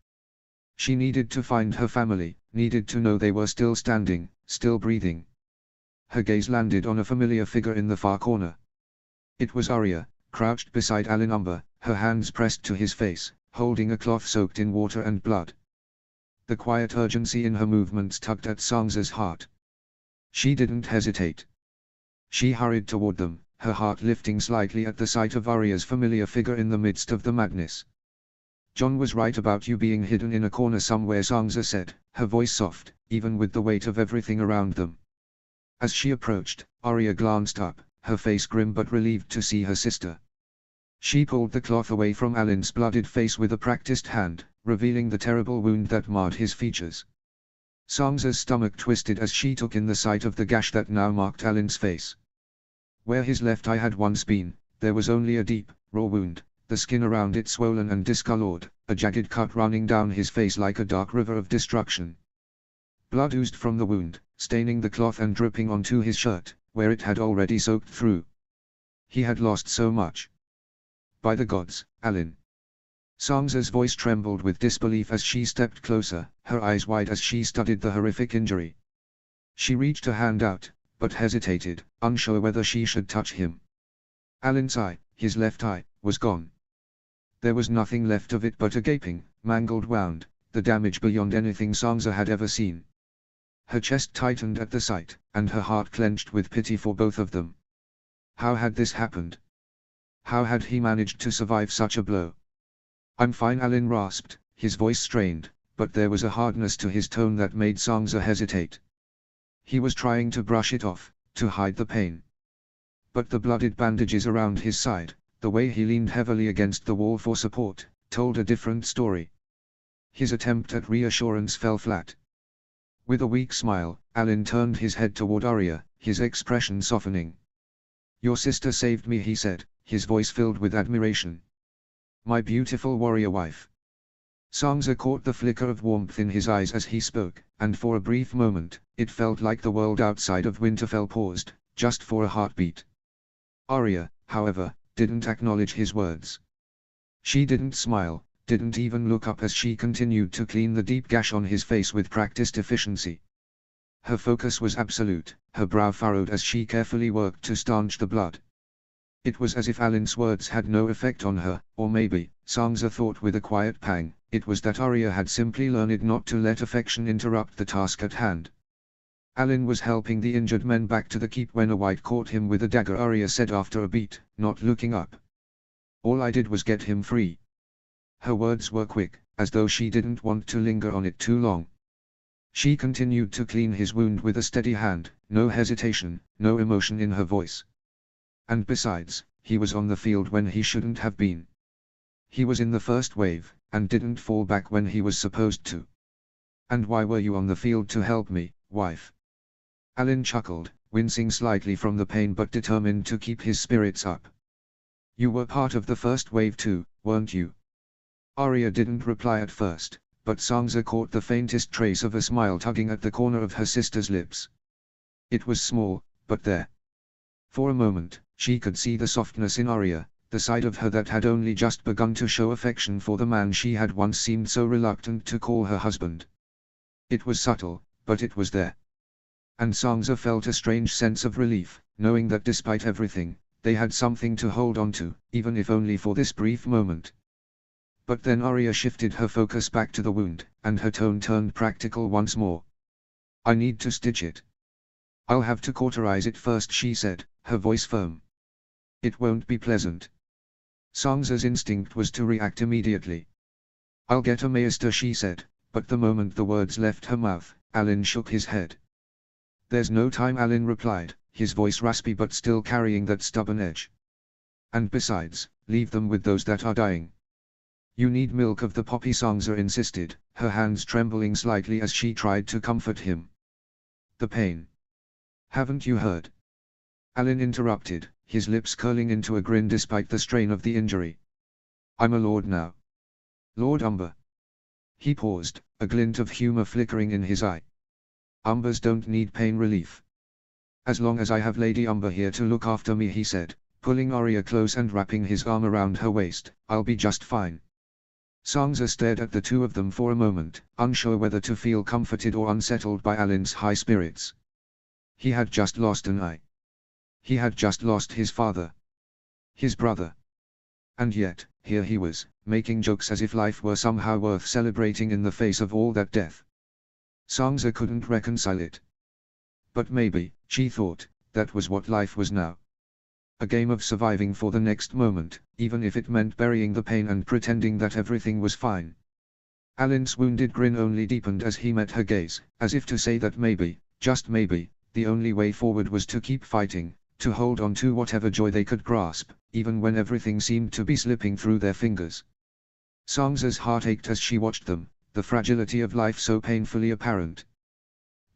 She needed to find her family, needed to know they were still standing, still breathing. Her gaze landed on a familiar figure in the far corner. It was Arya, crouched beside Alan Umber, her hands pressed to his face, holding a cloth soaked in water and blood. The quiet urgency in her movements tugged at Sangza's heart. She didn't hesitate. She hurried toward them, her heart lifting slightly at the sight of Arya's familiar figure in the midst of the madness. John was right about you being hidden in a corner somewhere, Sangza said, her voice soft, even with the weight of everything around them. As she approached, Arya glanced up, her face grim but relieved to see her sister. She pulled the cloth away from Alan's blooded face with a practiced hand, revealing the terrible wound that marred his features. Sangza's stomach twisted as she took in the sight of the gash that now marked Alan's face. Where his left eye had once been, there was only a deep, raw wound, the skin around it swollen and discolored, a jagged cut running down his face like a dark river of destruction. Blood oozed from the wound, staining the cloth and dripping onto his shirt, where it had already soaked through. He had lost so much. By the gods, Alin. Sansa's voice trembled with disbelief as she stepped closer, her eyes wide as she studied the horrific injury. She reached a hand out, but hesitated, unsure whether she should touch him. Alin's eye, his left eye, was gone. There was nothing left of it but a gaping, mangled wound, the damage beyond anything Sansa had ever seen. Her chest tightened at the sight, and her heart clenched with pity for both of them. How had this happened? How had he managed to survive such a blow? "I'm fine," Alin rasped, his voice strained, but there was a hardness to his tone that made Sansa hesitate. He was trying to brush it off, to hide the pain. But the blooded bandages around his side, the way he leaned heavily against the wall for support, told a different story. His attempt at reassurance fell flat. With a weak smile, Alin turned his head toward Arya, his expression softening. "Your sister saved me," he said, his voice filled with admiration. "My beautiful warrior wife." Sansa caught the flicker of warmth in his eyes as he spoke, and for a brief moment, it felt like the world outside of Winterfell paused, just for a heartbeat. Arya, however, didn't acknowledge his words. She didn't smile, didn't even look up as she continued to clean the deep gash on his face with practiced efficiency. Her focus was absolute, her brow furrowed as she carefully worked to staunch the blood. It was as if Alin's words had no effect on her, or maybe, Sansa thought with a quiet pang, it was that Arya had simply learned not to let affection interrupt the task at hand. Alin was helping the injured men back to the keep when a white caught him with a dagger, Arya said after a beat, not looking up. "All I did was get him free." Her words were quick, as though she didn't want to linger on it too long. She continued to clean his wound with a steady hand, no hesitation, no emotion in her voice. "And besides, he was on the field when he shouldn't have been. He was in the first wave, and didn't fall back when he was supposed to. And why were you on the field to help me, wife?" Alin chuckled, wincing slightly from the pain but determined to keep his spirits up. "You were part of the first wave too, weren't you?" Arya didn't reply at first, but Sansa caught the faintest trace of a smile tugging at the corner of her sister's lips. It was small, but there. For a moment, she could see the softness in Arya, the side of her that had only just begun to show affection for the man she had once seemed so reluctant to call her husband. It was subtle, but it was there. And Sansa felt a strange sense of relief, knowing that despite everything, they had something to hold on to, even if only for this brief moment. But then Arya shifted her focus back to the wound, and her tone turned practical once more. "I need to stitch it. I'll have to cauterize it first," she said, her voice firm. "It won't be pleasant." Sansa's instinct was to react immediately. "I'll get a maester," she said, but the moment the words left her mouth, Alin shook his head. "There's no time," Alin replied, his voice raspy but still carrying that stubborn edge. "And besides, leave them with those that are dying." "You need milk of the poppy," Sansa insisted, her hands trembling slightly as she tried to comfort him. "The pain. Haven't you heard?" Alin interrupted, his lips curling into a grin despite the strain of the injury. "I'm a lord now. Lord Umber." He paused, a glint of humor flickering in his eye. "Umbers don't need pain relief. As long as I have Lady Umber here to look after me," he said, pulling Arya close and wrapping his arm around her waist, "I'll be just fine." Sansa stared at the two of them for a moment, unsure whether to feel comforted or unsettled by Alin's high spirits. He had just lost an eye. He had just lost his father. His brother. And yet, here he was, making jokes as if life were somehow worth celebrating in the face of all that death. Sansa couldn't reconcile it. But maybe, she thought, that was what life was now. A game of surviving for the next moment, even if it meant burying the pain and pretending that everything was fine. Alin's wounded grin only deepened as he met her gaze, as if to say that maybe, just maybe, the only way forward was to keep fighting, to hold on to whatever joy they could grasp, even when everything seemed to be slipping through their fingers. Sansa's heart ached as she watched them, the fragility of life so painfully apparent.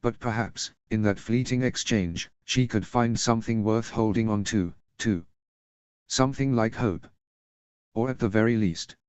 But perhaps, in that fleeting exchange, she could find something worth holding on to, too. Something like hope. Or at the very least,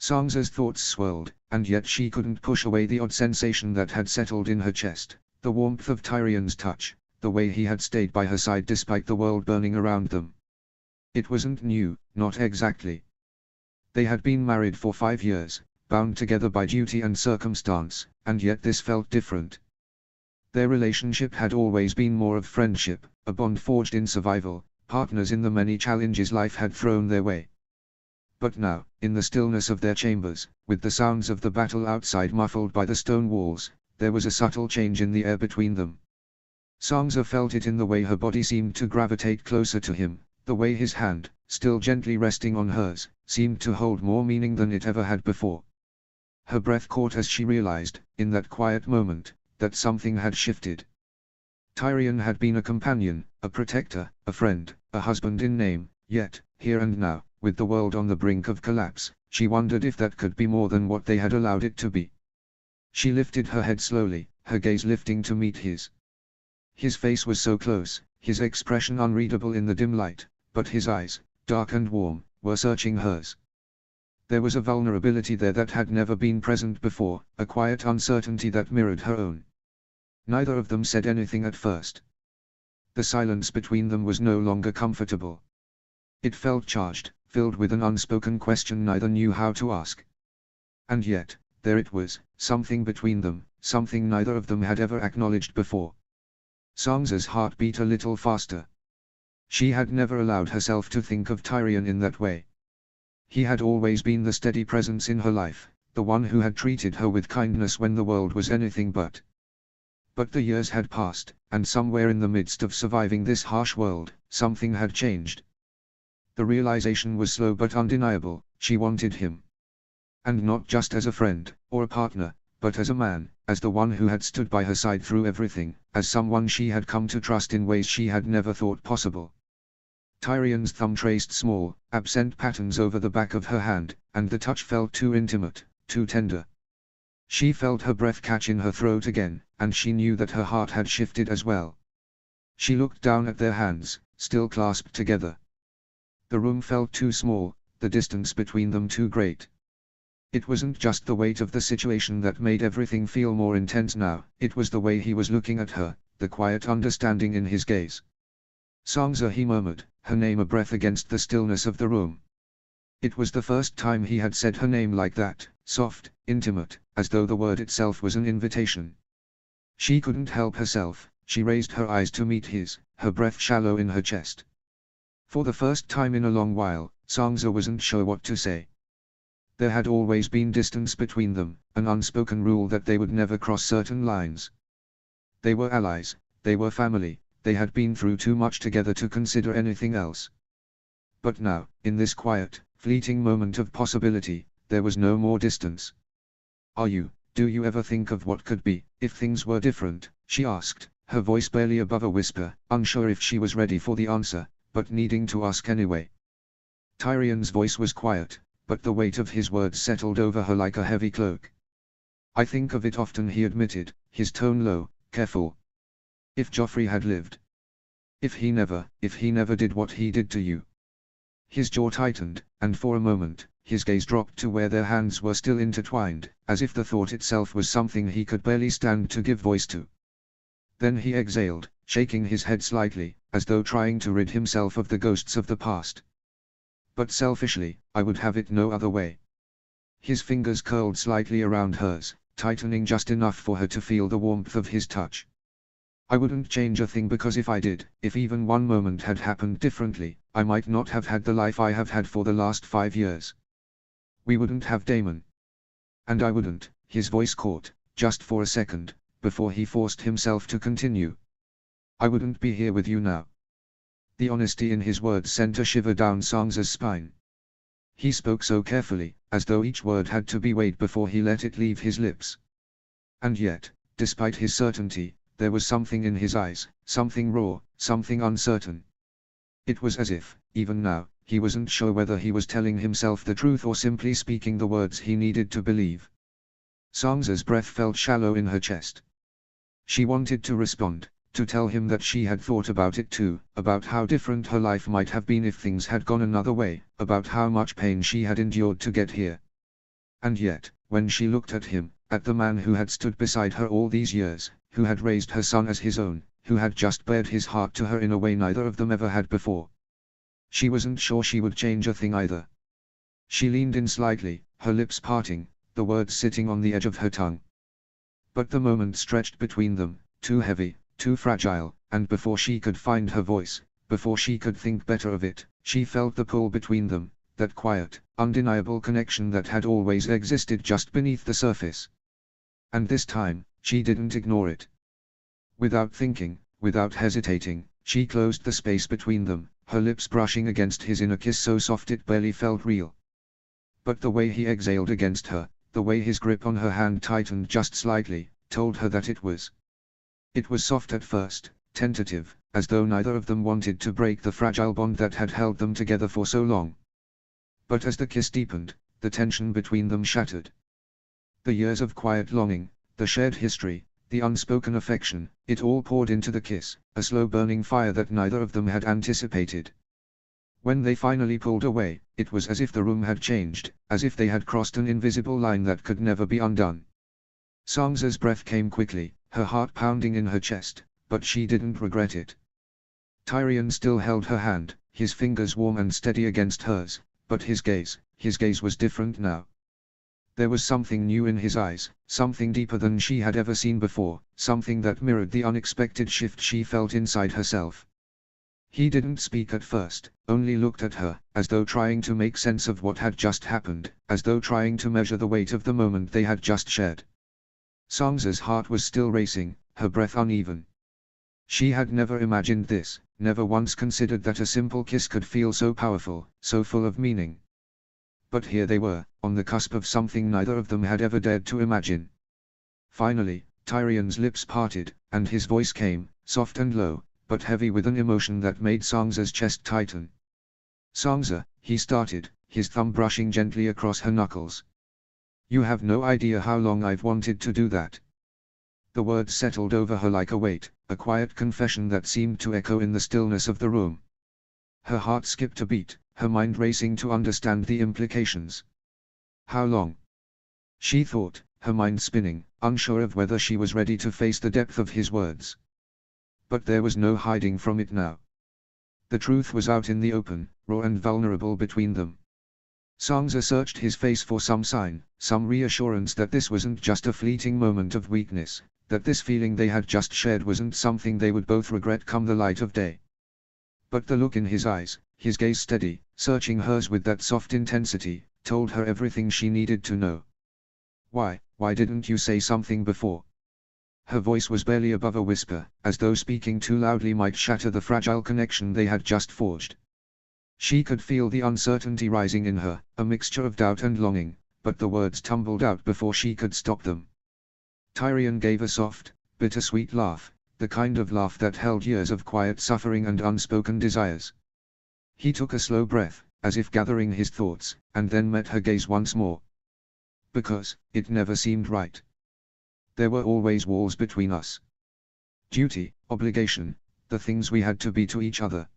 Sangza's thoughts swirled, and yet she couldn't push away the odd sensation that had settled in her chest, the warmth of Tyrion's touch, the way he had stayed by her side despite the world burning around them. It wasn't new, not exactly. They had been married for 5 years, bound together by duty and circumstance, and yet this felt different. Their relationship had always been more of friendship, a bond forged in survival, partners in the many challenges life had thrown their way. But now, in the stillness of their chambers, with the sounds of the battle outside muffled by the stone walls, there was a subtle change in the air between them. Sangza felt it in the way her body seemed to gravitate closer to him, the way his hand, still gently resting on hers, seemed to hold more meaning than it ever had before. Her breath caught as she realized, in that quiet moment, that something had shifted. Tyrion had been a companion, a protector, a friend, a husband in name, yet, here and now, with the world on the brink of collapse, she wondered if that could be more than what they had allowed it to be. She lifted her head slowly, her gaze lifting to meet his. His face was so close, his expression unreadable in the dim light, but his eyes, dark and warm, were searching hers. There was a vulnerability there that had never been present before, a quiet uncertainty that mirrored her own. Neither of them said anything at first. The silence between them was no longer comfortable. It felt charged, filled with an unspoken question neither knew how to ask. And yet, there it was, something between them, something neither of them had ever acknowledged before. Sangza's heart beat a little faster. She had never allowed herself to think of Tyrion in that way. He had always been the steady presence in her life, the one who had treated her with kindness when the world was anything but. But the years had passed, and somewhere in the midst of surviving this harsh world, something had changed. The realization was slow but undeniable, she wanted him. And not just as a friend, or a partner, but as a man, as the one who had stood by her side through everything, as someone she had come to trust in ways she had never thought possible. Tyrion's thumb traced small, absent patterns over the back of her hand, and the touch felt too intimate, too tender. She felt her breath catch in her throat again, and she knew that her heart had shifted as well. She looked down at their hands, still clasped together. The room felt too small, the distance between them too great. It wasn't just the weight of the situation that made everything feel more intense now, it was the way he was looking at her, the quiet understanding in his gaze. Sangza, he murmured, her name a breath against the stillness of the room. It was the first time he had said her name like that, soft, intimate, as though the word itself was an invitation. She couldn't help herself, she raised her eyes to meet his, her breath shallow in her chest. For the first time in a long while, Sangza wasn't sure what to say. There had always been distance between them, an unspoken rule that they would never cross certain lines. They were allies, they were family, they had been through too much together to consider anything else. But now, in this quiet, fleeting moment of possibility, there was no more distance. Do you ever think of what could be, if things were different, she asked, her voice barely above a whisper, unsure if she was ready for the answer, but needing to ask anyway. Tyrion's voice was quiet, but the weight of his words settled over her like a heavy cloak. I think of it often, he admitted, his tone low, careful. If Joffrey had lived. If he never did what he did to you. His jaw tightened, and for a moment, his gaze dropped to where their hands were still intertwined, as if the thought itself was something he could barely stand to give voice to. Then he exhaled, shaking his head slightly, as though trying to rid himself of the ghosts of the past. But selfishly, I would have it no other way. His fingers curled slightly around hers, tightening just enough for her to feel the warmth of his touch. I wouldn't change a thing, because if I did, if even one moment had happened differently, I might not have had the life I have had for the last 5 years. We wouldn't have Daemon. And I wouldn't, his voice caught, just for a second, before he forced himself to continue. I wouldn't be here with you now. The honesty in his words sent a shiver down Sangza's spine. He spoke so carefully, as though each word had to be weighed before he let it leave his lips. And yet, despite his certainty, there was something in his eyes, something raw, something uncertain. It was as if, even now, he wasn't sure whether he was telling himself the truth or simply speaking the words he needed to believe. Sangza's breath felt shallow in her chest. She wanted to respond, to tell him that she had thought about it too, about how different her life might have been if things had gone another way, about how much pain she had endured to get here. And yet, when she looked at him, at the man who had stood beside her all these years, who had raised her son as his own, who had just bared his heart to her in a way neither of them ever had before, she wasn't sure she would change a thing either. She leaned in slightly, her lips parting, the words sitting on the edge of her tongue. But the moment stretched between them, too heavy, too fragile, and before she could find her voice, before she could think better of it, she felt the pull between them, that quiet, undeniable connection that had always existed just beneath the surface. And this time, she didn't ignore it. Without thinking, without hesitating, she closed the space between them, her lips brushing against his in a kiss so soft it barely felt real. But the way he exhaled against her, the way his grip on her hand tightened just slightly, told her that it was. It was soft at first, tentative, as though neither of them wanted to break the fragile bond that had held them together for so long. But as the kiss deepened, the tension between them shattered. The years of quiet longing, the shared history, the unspoken affection, it all poured into the kiss, a slow burning fire that neither of them had anticipated. When they finally pulled away, it was as if the room had changed, as if they had crossed an invisible line that could never be undone. Sangza's breath came quickly, her heart pounding in her chest, but she didn't regret it. Tyrion still held her hand, his fingers warm and steady against hers, but his gaze was different now. There was something new in his eyes, something deeper than she had ever seen before, something that mirrored the unexpected shift she felt inside herself. He didn't speak at first, only looked at her, as though trying to make sense of what had just happened, as though trying to measure the weight of the moment they had just shared. Sangza's heart was still racing, her breath uneven. She had never imagined this, never once considered that a simple kiss could feel so powerful, so full of meaning. But here they were, on the cusp of something neither of them had ever dared to imagine. Finally, Tyrion's lips parted, and his voice came, soft and low, but heavy with an emotion that made Sangza's chest tighten. "Sangza," he started, his thumb brushing gently across her knuckles. "You have no idea how long I've wanted to do that." The words settled over her like a weight, a quiet confession that seemed to echo in the stillness of the room. Her heart skipped a beat, her mind racing to understand the implications. How long? She thought, her mind spinning, unsure of whether she was ready to face the depth of his words. But there was no hiding from it now. The truth was out in the open, raw and vulnerable between them. Sangza searched his face for some sign, some reassurance that this wasn't just a fleeting moment of weakness, that this feeling they had just shared wasn't something they would both regret come the light of day. But the look in his eyes, his gaze steady, searching hers with that soft intensity, told her everything she needed to know. Why didn't you say something before?" Her voice was barely above a whisper, as though speaking too loudly might shatter the fragile connection they had just forged. She could feel the uncertainty rising in her, a mixture of doubt and longing, but the words tumbled out before she could stop them. Tyrion gave a soft, bittersweet laugh, the kind of laugh that held years of quiet suffering and unspoken desires. He took a slow breath, as if gathering his thoughts, and then met her gaze once more. "Because, it never seemed right. There were always walls between us. Duty, obligation, the things we had to be to each other.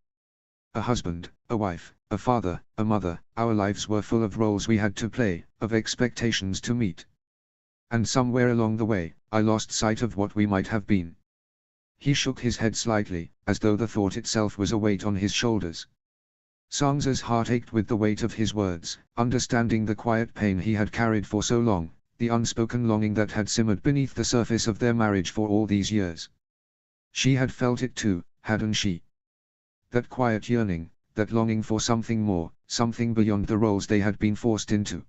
A husband, a wife, a father, a mother, our lives were full of roles we had to play, of expectations to meet. And somewhere along the way, I lost sight of what we might have been." He shook his head slightly, as though the thought itself was a weight on his shoulders. Sangza's heart ached with the weight of his words, understanding the quiet pain he had carried for so long, the unspoken longing that had simmered beneath the surface of their marriage for all these years. She had felt it too, hadn't she? That quiet yearning, that longing for something more, something beyond the roles they had been forced into.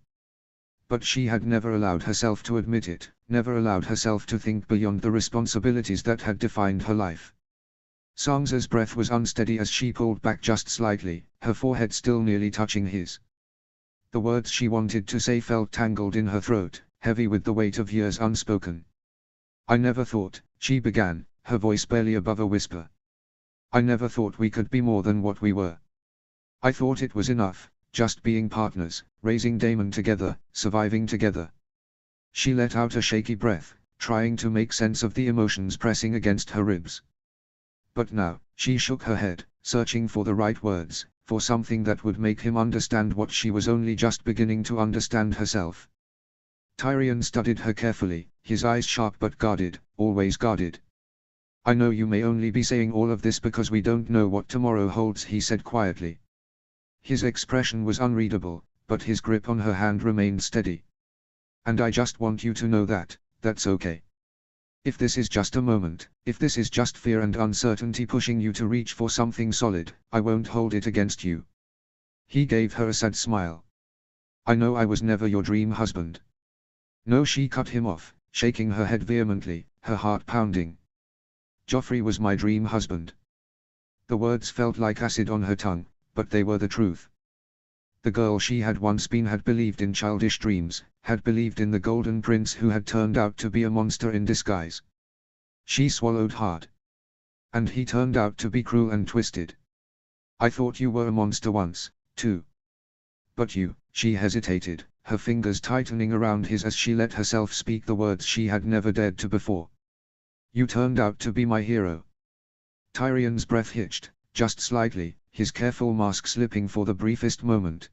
But she had never allowed herself to admit it, never allowed herself to think beyond the responsibilities that had defined her life. Sangza's breath was unsteady as she pulled back just slightly, her forehead still nearly touching his. The words she wanted to say felt tangled in her throat, heavy with the weight of years unspoken. "I never thought," she began, her voice barely above a whisper. "I never thought we could be more than what we were. I thought it was enough, just being partners, raising Daemon together, surviving together." She let out a shaky breath, trying to make sense of the emotions pressing against her ribs. But now, she shook her head, searching for the right words, for something that would make him understand what she was only just beginning to understand herself. Tyrion studied her carefully, his eyes sharp but guarded, always guarded. I know you may only be saying all of this because we don't know what tomorrow holds, he said quietly. His expression was unreadable, but his grip on her hand remained steady. And I just want you to know that, that's okay. If this is just a moment, if this is just fear and uncertainty pushing you to reach for something solid, I won't hold it against you. He gave her a sad smile. I know I was never your dream husband. No, she cut him off, shaking her head vehemently, her heart pounding. Joffrey was my dream husband. The words felt like acid on her tongue, but they were the truth. The girl she had once been had believed in childish dreams, had believed in the golden prince who had turned out to be a monster in disguise. She swallowed hard. And he turned out to be cruel and twisted. I thought you were a monster once, too. But you, she hesitated, her fingers tightening around his as she let herself speak the words she had never dared to before. You turned out to be my hero. Tyrion's breath hitched, just slightly, his careful mask slipping for the briefest moment.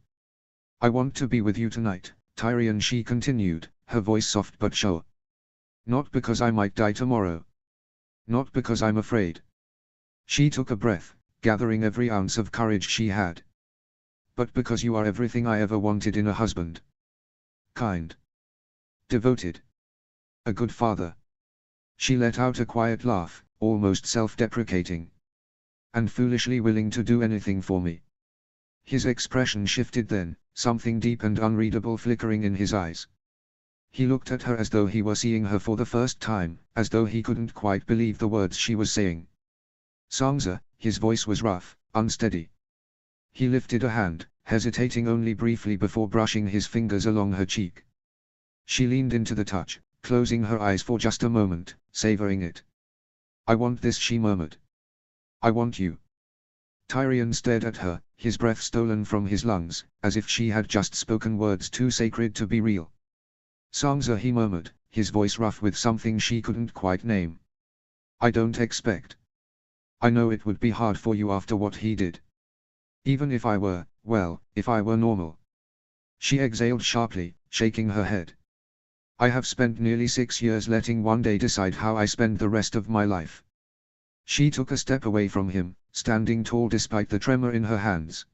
I want to be with you tonight, Tyrion, she continued, her voice soft but sure. Not because I might die tomorrow. Not because I'm afraid. She took a breath, gathering every ounce of courage she had. But because you are everything I ever wanted in a husband. Kind. Devoted. A good father. She let out a quiet laugh, almost self-deprecating. And foolishly willing to do anything for me. His expression shifted then, something deep and unreadable flickering in his eyes. He looked at her as though he were seeing her for the first time, as though he couldn't quite believe the words she was saying. Sansa, his voice was rough, unsteady. He lifted a hand, hesitating only briefly before brushing his fingers along her cheek. She leaned into the touch, closing her eyes for just a moment, savoring it. I want this, she murmured. I want you. Tyrion stared at her, his breath stolen from his lungs, as if she had just spoken words too sacred to be real. Sansa, he murmured, his voice rough with something she couldn't quite name. I don't expect. I know it would be hard for you after what he did. Even if I were, well, if I were normal. She exhaled sharply, shaking her head. I have spent nearly 6 years letting one day decide how I spend the rest of my life. She took a step away from him, standing tall despite the tremor in her hands.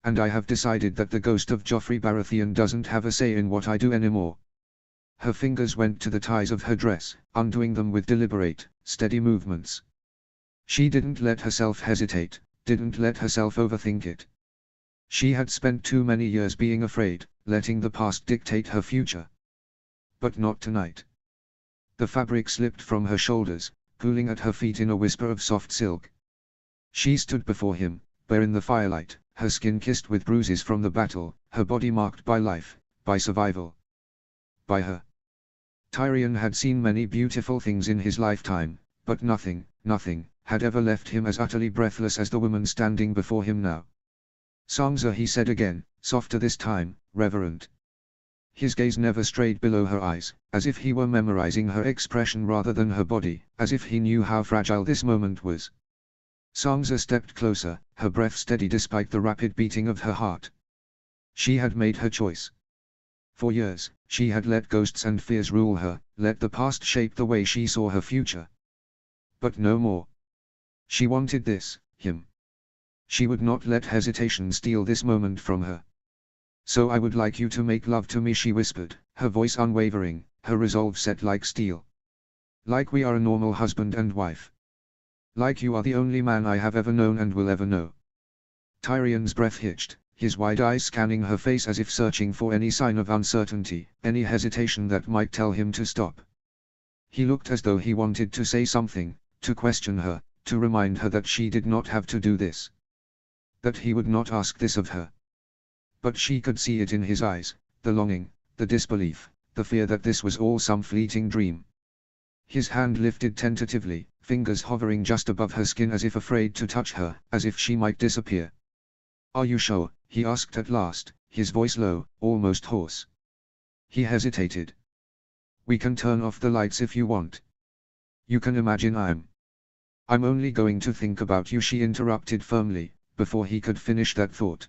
And I have decided that the ghost of Joffrey Baratheon doesn't have a say in what I do anymore. Her fingers went to the ties of her dress, undoing them with deliberate, steady movements. She didn't let herself hesitate, didn't let herself overthink it. She had spent too many years being afraid, letting the past dictate her future. But not tonight. The fabric slipped from her shoulders, cooling at her feet in a whisper of soft silk. She stood before him, bare in the firelight, her skin kissed with bruises from the battle, her body marked by life, by survival. By her. Tyrion had seen many beautiful things in his lifetime, but nothing, had ever left him as utterly breathless as the woman standing before him now. Sansa, he said again, softer this time, reverent. His gaze never strayed below her eyes, as if he were memorizing her expression rather than her body, as if he knew how fragile this moment was. Sansa stepped closer, her breath steady despite the rapid beating of her heart. She had made her choice. For years, she had let ghosts and fears rule her, let the past shape the way she saw her future. But no more. She wanted this, him. She would not let hesitation steal this moment from her. So I would like you to make love to me, she whispered, her voice unwavering, her resolve set like steel. Like we are a normal husband and wife. Like you are the only man I have ever known and will ever know. Tyrion's breath hitched, his wide eyes scanning her face as if searching for any sign of uncertainty, any hesitation that might tell him to stop. He looked as though he wanted to say something, to question her, to remind her that she did not have to do this. That he would not ask this of her. But she could see it in his eyes, the longing, the disbelief, the fear that this was all some fleeting dream. His hand lifted tentatively, fingers hovering just above her skin as if afraid to touch her, as if she might disappear. Are you sure? He asked at last, his voice low, almost hoarse. He hesitated. We can turn off the lights if you want. You can imagine I'm only going to think about you, she interrupted firmly, before he could finish that thought.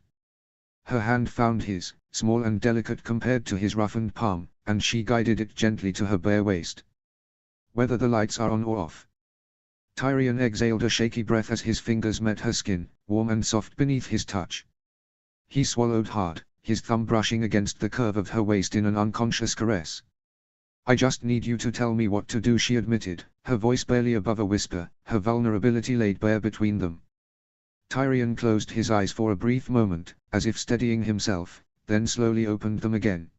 Her hand found his, small and delicate compared to his roughened palm, and she guided it gently to her bare waist. Whether the lights are on or off. Tyrion exhaled a shaky breath as his fingers met her skin, warm and soft beneath his touch. He swallowed hard, his thumb brushing against the curve of her waist in an unconscious caress. "I just need you to tell me what to do," she admitted, her voice barely above a whisper, her vulnerability laid bare between them. Tyrion closed his eyes for a brief moment, as if steadying himself, then slowly opened them again.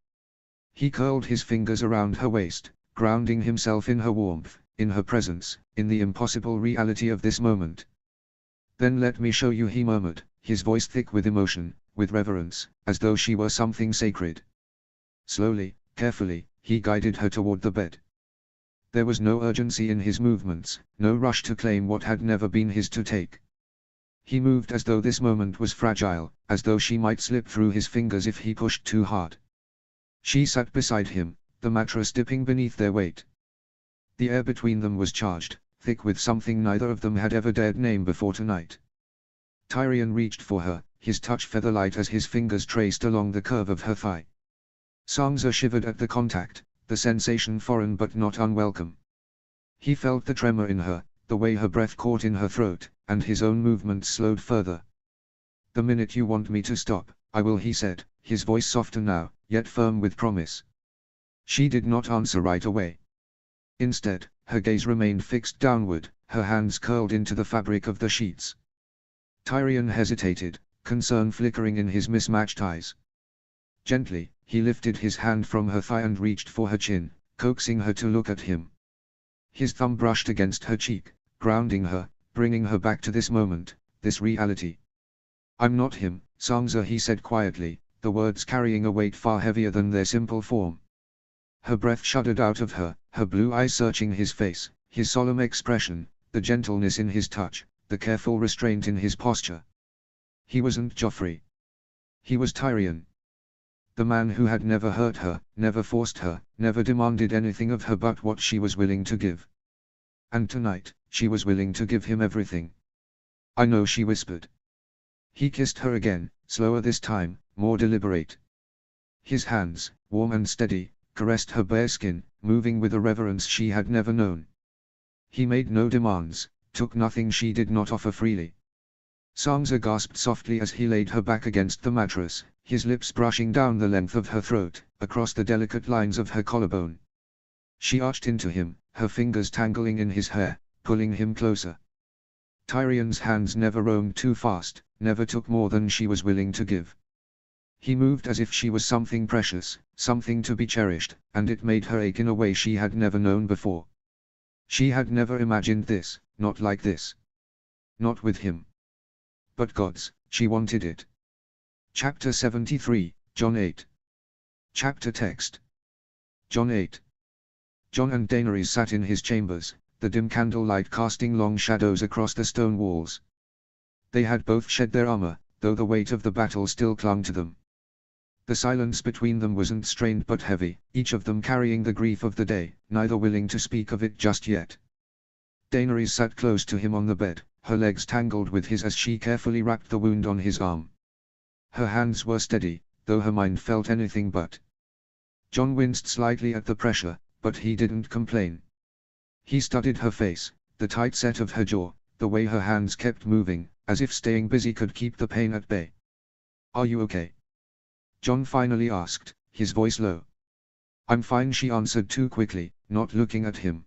He curled his fingers around her waist, grounding himself in her warmth, in her presence, in the impossible reality of this moment. "Then let me show you," he murmured, his voice thick with emotion, with reverence, as though she were something sacred. Slowly, carefully, he guided her toward the bed. There was no urgency in his movements, no rush to claim what had never been his to take. He moved as though this moment was fragile, as though she might slip through his fingers if he pushed too hard. She sat beside him, the mattress dipping beneath their weight. The air between them was charged, thick with something neither of them had ever dared name before tonight. Tyrion reached for her, his touch feather-light as his fingers traced along the curve of her thigh. Sansa shivered at the contact, the sensation foreign but not unwelcome. He felt the tremor in her, the way her breath caught in her throat, and his own movements slowed further. "The minute you want me to stop, I will," he said, his voice softer now, yet firm with promise. She did not answer right away. Instead, her gaze remained fixed downward, her hands curled into the fabric of the sheets. Tyrion hesitated, concern flickering in his mismatched eyes. Gently, he lifted his hand from her thigh and reached for her chin, coaxing her to look at him. His thumb brushed against her cheek, grounding her, bringing her back to this moment, this reality. "I'm not him, Sansa," he said quietly, the words carrying a weight far heavier than their simple form. Her breath shuddered out of her, her blue eyes searching his face, his solemn expression, the gentleness in his touch, the careful restraint in his posture. He wasn't Joffrey. He was Tyrion. The man who had never hurt her, never forced her, never demanded anything of her but what she was willing to give. And tonight, she was willing to give him everything. "I know," she whispered. He kissed her again, slower this time, more deliberate. His hands, warm and steady, caressed her bare skin, moving with a reverence she had never known. He made no demands, took nothing she did not offer freely. Sansa gasped softly as he laid her back against the mattress, his lips brushing down the length of her throat, across the delicate lines of her collarbone. She arched into him, her fingers tangling in his hair, pulling him closer. Tyrion's hands never roamed too fast, never took more than she was willing to give. He moved as if she was something precious, something to be cherished, and it made her ache in a way she had never known before. She had never imagined this, not like this. Not with him. But gods, she wanted it. Chapter 73, Jon 8. Chapter text. Jon 8. Jon and Daenerys sat in his chambers, the dim candlelight casting long shadows across the stone walls. They had both shed their armor, though the weight of the battle still clung to them. The silence between them wasn't strained but heavy, each of them carrying the grief of the day, neither willing to speak of it just yet. Daenerys sat close to him on the bed, her legs tangled with his as she carefully wrapped the wound on his arm. Her hands were steady, though her mind felt anything but. Jon winced slightly at the pressure, but he didn't complain. He studied her face, the tight set of her jaw, the way her hands kept moving, as if staying busy could keep the pain at bay. "Are you okay?" Jon finally asked, his voice low. "I'm fine," she answered too quickly, not looking at him.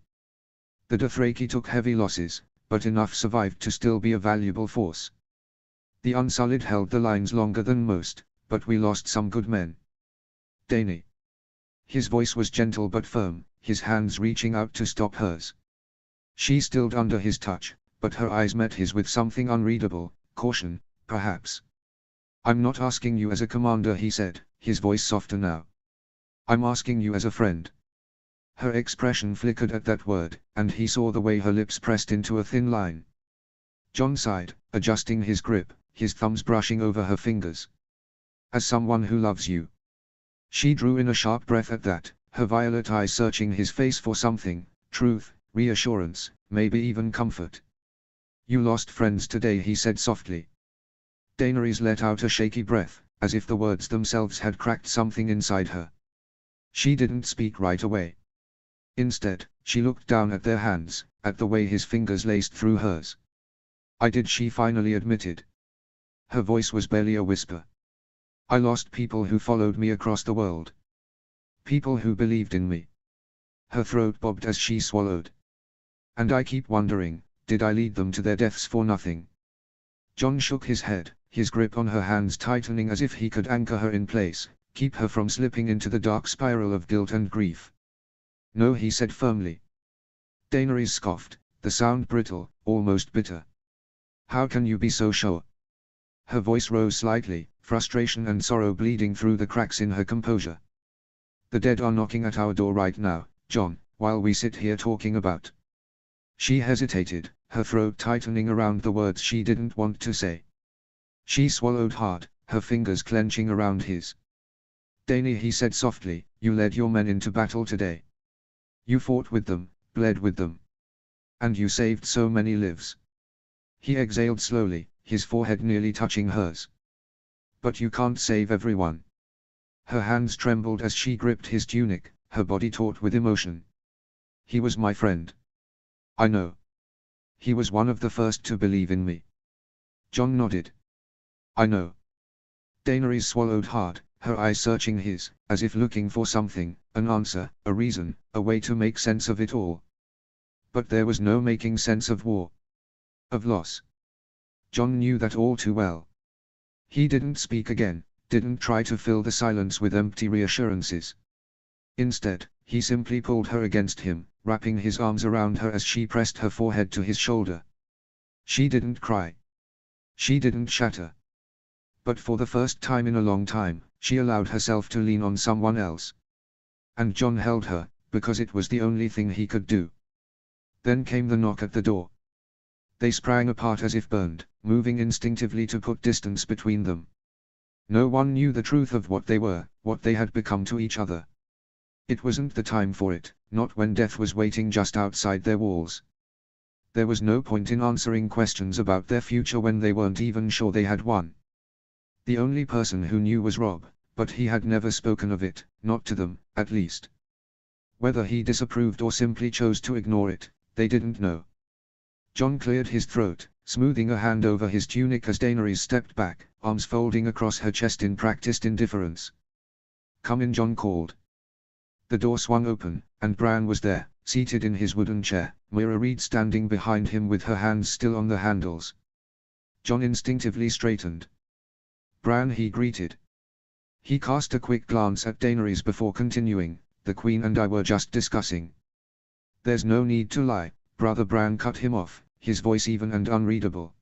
The Dothraki took heavy losses, but enough survived to still be a valuable force. The Unsullied held the lines longer than most, but we lost some good men. Dany. His voice was gentle but firm, his hands reaching out to stop hers. She stilled under his touch, but her eyes met his with something unreadable, caution, perhaps. "I'm not asking you as a commander," he said, his voice softer now. "I'm asking you as a friend." Her expression flickered at that word, and he saw the way her lips pressed into a thin line. Jon sighed, adjusting his grip, his thumbs brushing over her fingers. "As someone who loves you." She drew in a sharp breath at that, her violet eyes searching his face for something, truth, reassurance, maybe even comfort. "You lost friends today," he said softly. Daenerys let out a shaky breath, as if the words themselves had cracked something inside her. She didn't speak right away. Instead, she looked down at their hands, at the way his fingers laced through hers. "I did," she finally admitted. Her voice was barely a whisper. "I lost people who followed me across the world. People who believed in me." Her throat bobbed as she swallowed. "And I keep wondering, did I lead them to their deaths for nothing?" John shook his head, his grip on her hands tightening as if he could anchor her in place, keep her from slipping into the dark spiral of guilt and grief. "No," he said firmly. Daenerys scoffed, the sound brittle, almost bitter. "How can you be so sure?" Her voice rose slightly, frustration and sorrow bleeding through the cracks in her composure. "The dead are knocking at our door right now, John, while we sit here talking about." She hesitated, her throat tightening around the words she didn't want to say. She swallowed hard, her fingers clenching around his. "Dany," he said softly, "you led your men into battle today. You fought with them, bled with them. And you saved so many lives." He exhaled slowly, his forehead nearly touching hers. "But you can't save everyone." Her hands trembled as she gripped his tunic, her body taut with emotion. "He was my friend. I know. He was one of the first to believe in me." John nodded. "I know." Daenerys swallowed hard, her eyes searching his, as if looking for something, an answer, a reason, a way to make sense of it all. But there was no making sense of war. Of loss. John knew that all too well. He didn't speak again, didn't try to fill the silence with empty reassurances. Instead, he simply pulled her against him, wrapping his arms around her as she pressed her forehead to his shoulder. She didn't cry. She didn't shatter. But for the first time in a long time, she allowed herself to lean on someone else. And John held her, because it was the only thing he could do. Then came the knock at the door. They sprang apart as if burned, moving instinctively to put distance between them. No one knew the truth of what they were, what they had become to each other. It wasn't the time for it, not when death was waiting just outside their walls. There was no point in answering questions about their future when they weren't even sure they had one. The only person who knew was Robb, but he had never spoken of it, not to them, at least. Whether he disapproved or simply chose to ignore it, they didn't know. John cleared his throat, smoothing a hand over his tunic as Daenerys stepped back, arms folding across her chest in practiced indifference. "Come in," John called. The door swung open, and Bran was there, seated in his wooden chair, Meera Reed standing behind him with her hands still on the handles. John instinctively straightened. "Bran," he greeted. He cast a quick glance at Daenerys before continuing, "The Queen and I were just discussing." "There's no need to lie, brother." Bran cut him off, his voice even and unreadable.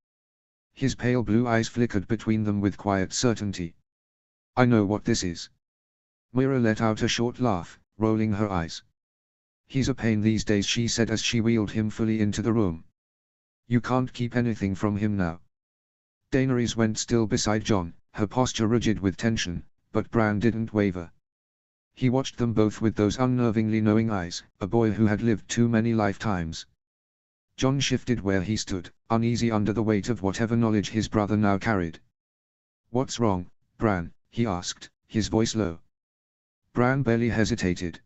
His pale blue eyes flickered between them with quiet certainty. "I know what this is." Meera let out a short laugh, rolling her eyes. "He's a pain these days," she said as she wheeled him fully into the room. "You can't keep anything from him now." Daenerys went still beside John, her posture rigid with tension, but Bran didn't waver. He watched them both with those unnervingly knowing eyes, a boy who had lived too many lifetimes. John shifted where he stood, uneasy under the weight of whatever knowledge his brother now carried. "What's wrong, Bran?" he asked, his voice low. Bran barely hesitated.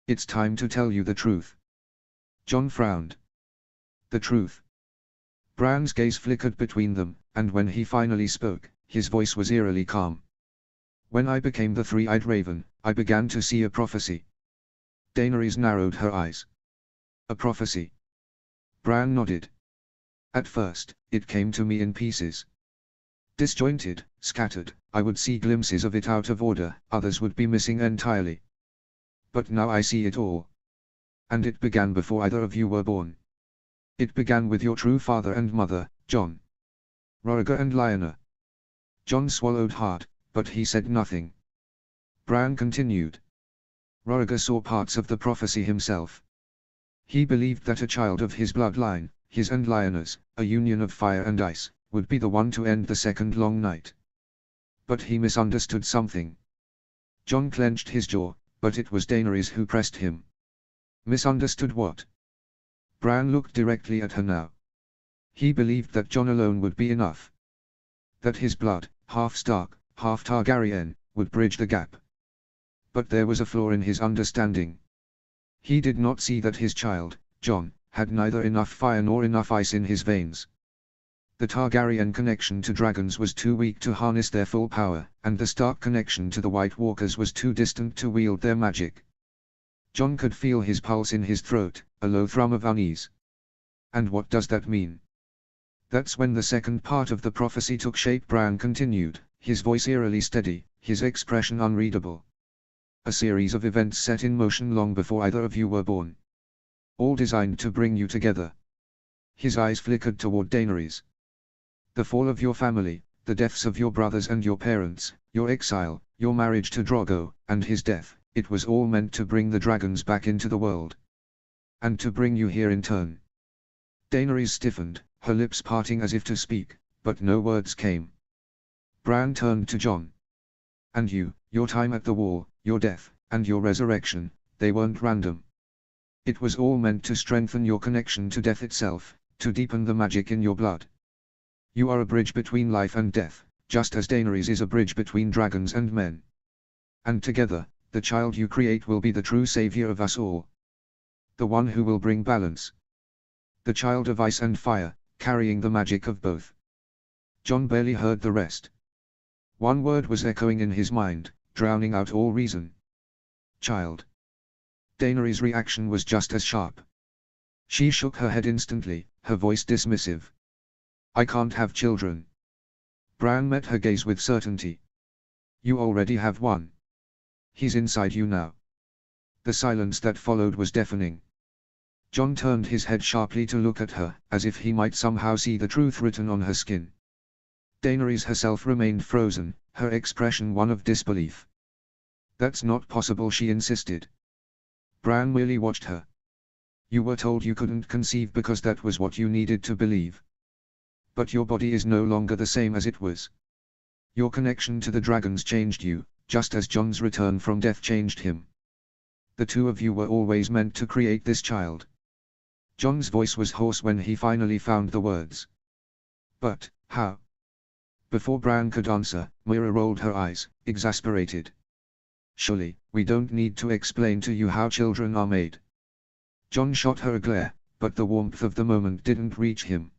"It's time to tell you the truth." John frowned. "The truth?" Bran's gaze flickered between them, and when he finally spoke, his voice was eerily calm. "When I became the Three-Eyed Raven, I began to see a prophecy." Daenerys narrowed her eyes. "A prophecy?" Bran nodded. "At first, it came to me in pieces. Disjointed, scattered, I would see glimpses of it out of order, others would be missing entirely. But now I see it all. And it began before either of you were born. It began with your true father and mother, Jon. Rhaegar and Lyanna." Jon swallowed hard, but he said nothing. Bran continued. "Rhaegar saw parts of the prophecy himself. He believed that a child of his bloodline, his and Lyanna's, a union of fire and ice, would be the one to end the second long night. But he misunderstood something." Jon clenched his jaw, but it was Daenerys who pressed him. "Misunderstood what?" Bran looked directly at her now. He believed that Jon alone would be enough. That his blood, half Stark, half Targaryen, would bridge the gap. But there was a flaw in his understanding. He did not see that his child, Jon, had neither enough fire nor enough ice in his veins. The Targaryen connection to dragons was too weak to harness their full power, and the Stark connection to the White Walkers was too distant to wield their magic. Jon could feel his pulse in his throat, a low thrum of unease. And what does that mean? That's when the second part of the prophecy took shape. Bran continued, his voice eerily steady, his expression unreadable. A series of events set in motion long before either of you were born. All designed to bring you together. His eyes flickered toward Daenerys. The fall of your family, the deaths of your brothers and your parents, your exile, your marriage to Drogo, and his death, it was all meant to bring the dragons back into the world. And to bring you here in turn. Daenerys stiffened, her lips parting as if to speak, but no words came. Bran turned to Jon. And you, your time at the wall, your death, and your resurrection, they weren't random. It was all meant to strengthen your connection to death itself, to deepen the magic in your blood. You are a bridge between life and death, just as Daenerys is a bridge between dragons and men. And together, the child you create will be the true savior of us all. The one who will bring balance. The child of ice and fire, carrying the magic of both. Jon barely heard the rest. One word was echoing in his mind, drowning out all reason. Child. Daenerys' reaction was just as sharp. She shook her head instantly, her voice dismissive. I can't have children. Bran met her gaze with certainty. You already have one. He's inside you now. The silence that followed was deafening. Jon turned his head sharply to look at her, as if he might somehow see the truth written on her skin. Daenerys herself remained frozen, her expression one of disbelief. That's not possible, she insisted. Bran merely watched her. You were told you couldn't conceive because that was what you needed to believe. But your body is no longer the same as it was. Your connection to the dragons changed you, just as Jon's return from death changed him. The two of you were always meant to create this child. Jon's voice was hoarse when he finally found the words. But, how? Before Bran could answer, Meera rolled her eyes, exasperated. Surely, we don't need to explain to you how children are made. Jon shot her a glare, but the warmth of the moment didn't reach him.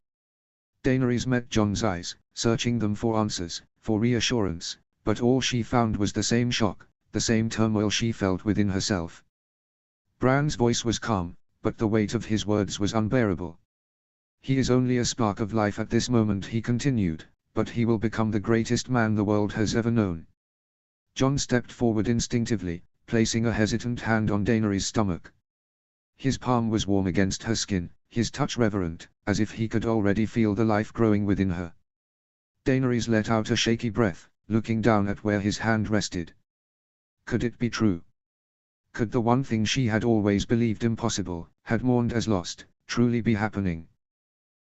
Daenerys met Jon's eyes, searching them for answers, for reassurance, but all she found was the same shock, the same turmoil she felt within herself. Bran's voice was calm, but the weight of his words was unbearable. He is only a spark of life at this moment, he continued, but he will become the greatest man the world has ever known. Jon stepped forward instinctively, placing a hesitant hand on Daenerys' stomach. His palm was warm against her skin, his touch reverent, as if he could already feel the life growing within her. Daenerys let out a shaky breath, looking down at where his hand rested. Could it be true? Could the one thing she had always believed impossible, had mourned as lost, truly be happening?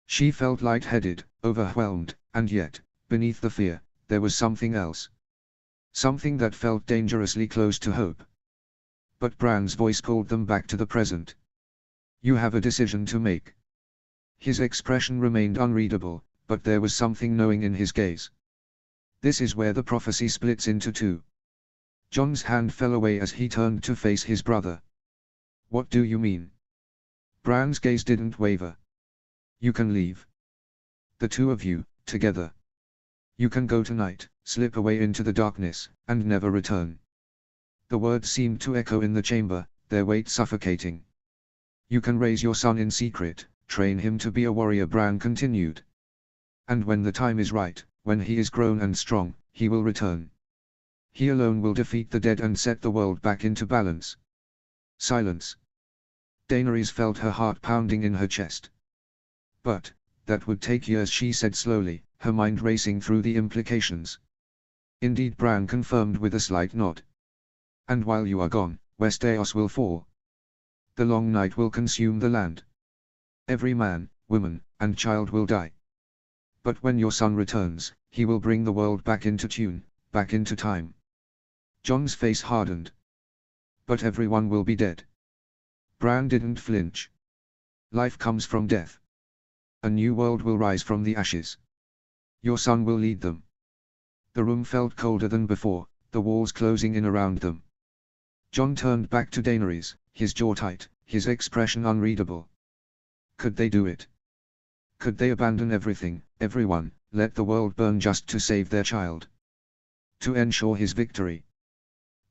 She felt light-headed, overwhelmed, and yet, beneath the fear, there was something else. Something that felt dangerously close to hope. But Bran's voice called them back to the present. You have a decision to make. His expression remained unreadable, but there was something knowing in his gaze. This is where the prophecy splits into two. Jon's hand fell away as he turned to face his brother. What do you mean? Bran's gaze didn't waver. You can leave. The two of you, together. You can go tonight, slip away into the darkness, and never return. The words seemed to echo in the chamber, their weight suffocating. You can raise your son in secret, train him to be a warrior, Bran continued. And when the time is right, when he is grown and strong, he will return. He alone will defeat the dead and set the world back into balance. Silence. Daenerys felt her heart pounding in her chest. But, that would take years, she said slowly, her mind racing through the implications. Indeed, Bran confirmed with a slight nod. And while you are gone, Westeros will fall. The long night will consume the land. Every man, woman, and child will die. But when your son returns, he will bring the world back into tune, back into time. Jon's face hardened. But everyone will be dead. Bran didn't flinch. Life comes from death. A new world will rise from the ashes. Your son will lead them. The room felt colder than before, the walls closing in around them. Jon turned back to Daenerys, his jaw tight, his expression unreadable. Could they do it? Could they abandon everything, everyone, let the world burn just to save their child? To ensure his victory?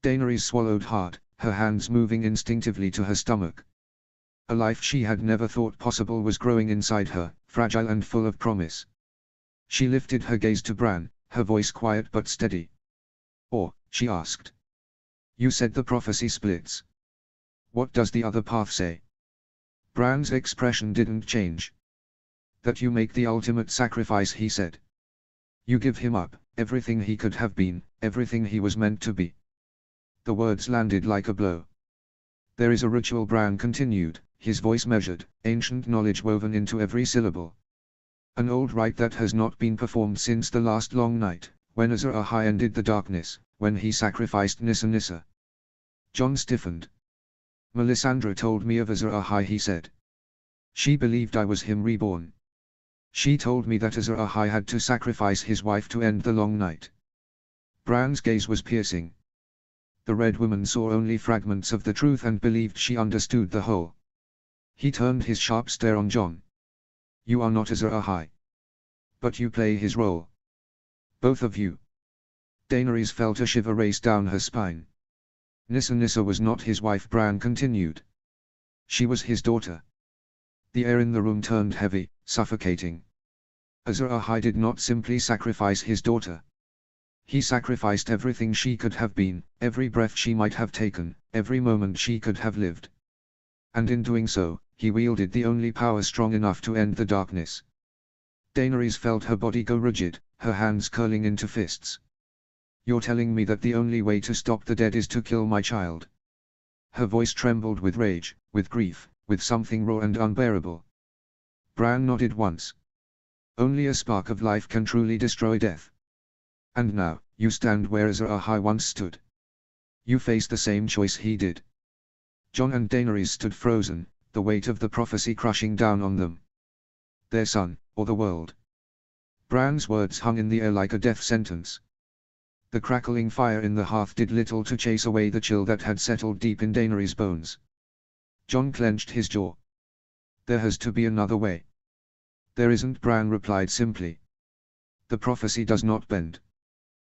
Daenerys swallowed hard, her hands moving instinctively to her stomach. A life she had never thought possible was growing inside her, fragile and full of promise. She lifted her gaze to Bran, her voice quiet but steady. "Or," she asked. "You said the prophecy splits. What does the other path say?" Bran's expression didn't change. "That you make the ultimate sacrifice," he said. "You give him up, everything he could have been, everything he was meant to be." The words landed like a blow. "There is a ritual," Bran continued, his voice measured, ancient knowledge woven into every syllable. "An old rite that has not been performed since the last long night, when Azor Ahai ended the darkness, when he sacrificed Nissa Nissa." Jon stiffened. "Melisandre told me of Azor Ahai," he said. "She believed I was him reborn. She told me that Azor Ahai had to sacrifice his wife to end the long night." Bran's gaze was piercing. The Red Woman saw only fragments of the truth and believed she understood the whole. He turned his sharp stare on Jon. "You are not Azor Ahai. But you play his role. Both of you." Daenerys felt a shiver race down her spine. "Nissa Nissa was not his wife," Bran continued. "She was his daughter." The air in the room turned heavy, suffocating. Azor Ahai did not simply sacrifice his daughter. He sacrificed everything she could have been, every breath she might have taken, every moment she could have lived. And in doing so, he wielded the only power strong enough to end the darkness. Daenerys felt her body go rigid, her hands curling into fists. "You're telling me that the only way to stop the dead is to kill my child?" Her voice trembled with rage, with grief, with something raw and unbearable. Bran nodded once. "Only a spark of life can truly destroy death. And now, you stand where Azor Ahai once stood. You face the same choice he did." Jon and Daenerys stood frozen, the weight of the prophecy crushing down on them. Their son, or the world. Bran's words hung in the air like a death sentence. The crackling fire in the hearth did little to chase away the chill that had settled deep in Daenerys' bones. Jon clenched his jaw. "There has to be another way." "There isn't," Bran replied simply. "The prophecy does not bend.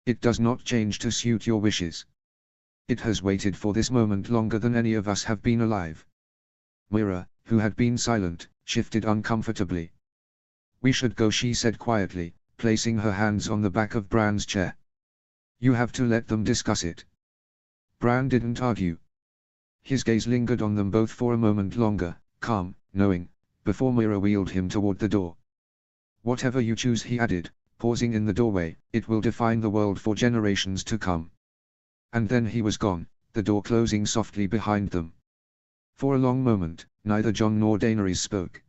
It does not change to suit your wishes. It has waited for this moment longer than any of us have been alive." Meera, who had been silent, shifted uncomfortably. "We should go," she said quietly, placing her hands on the back of Bran's chair. "You have to let them discuss it." Bran didn't argue. His gaze lingered on them both for a moment longer, calm, knowing, before Meera wheeled him toward the door. "Whatever you choose," he added, pausing in the doorway, "it will define the world for generations to come." And then he was gone, the door closing softly behind them. For a long moment, neither Jon nor Daenerys spoke.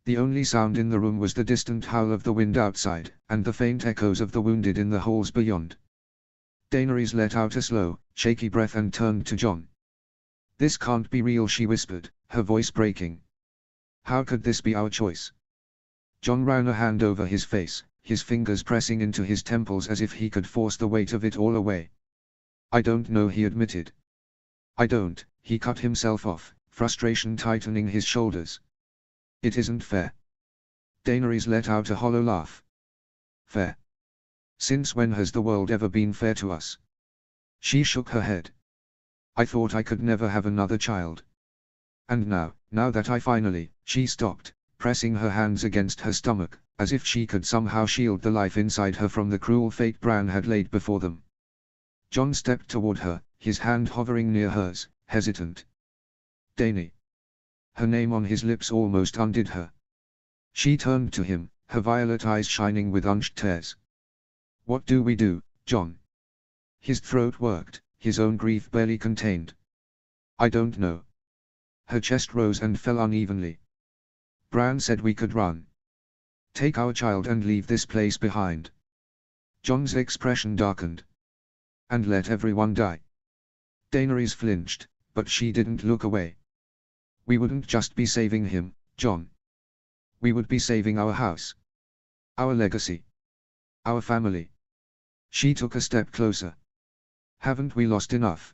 The only sound in the room was the distant howl of the wind outside, and the faint echoes of the wounded in the halls beyond. Daenerys let out a slow, shaky breath and turned to Jon. "This can't be real," she whispered, her voice breaking. "How could this be our choice?" Jon ran a hand over his face, his fingers pressing into his temples as if he could force the weight of it all away. "I don't know," he admitted. "I don't," he cut himself off, frustration tightening his shoulders. "It isn't fair." Daenerys let out a hollow laugh. "Fair? Since when has the world ever been fair to us?" She shook her head. "I thought I could never have another child. And now that I finally," she stopped, pressing her hands against her stomach, as if she could somehow shield the life inside her from the cruel fate Bran had laid before them. Jon stepped toward her, his hand hovering near hers, hesitant. "Dany." Her name on his lips almost undid her. She turned to him, her violet eyes shining with unshed tears. "What do we do, Jon?" His throat worked, his own grief barely contained. "I don't know." Her chest rose and fell unevenly. "Bran said we could run. Take our child and leave this place behind." Jon's expression darkened. "And let everyone die." Daenerys flinched, but she didn't look away. "We wouldn't just be saving him, Jon. We would be saving our house. Our legacy. Our family." She took a step closer. "Haven't we lost enough?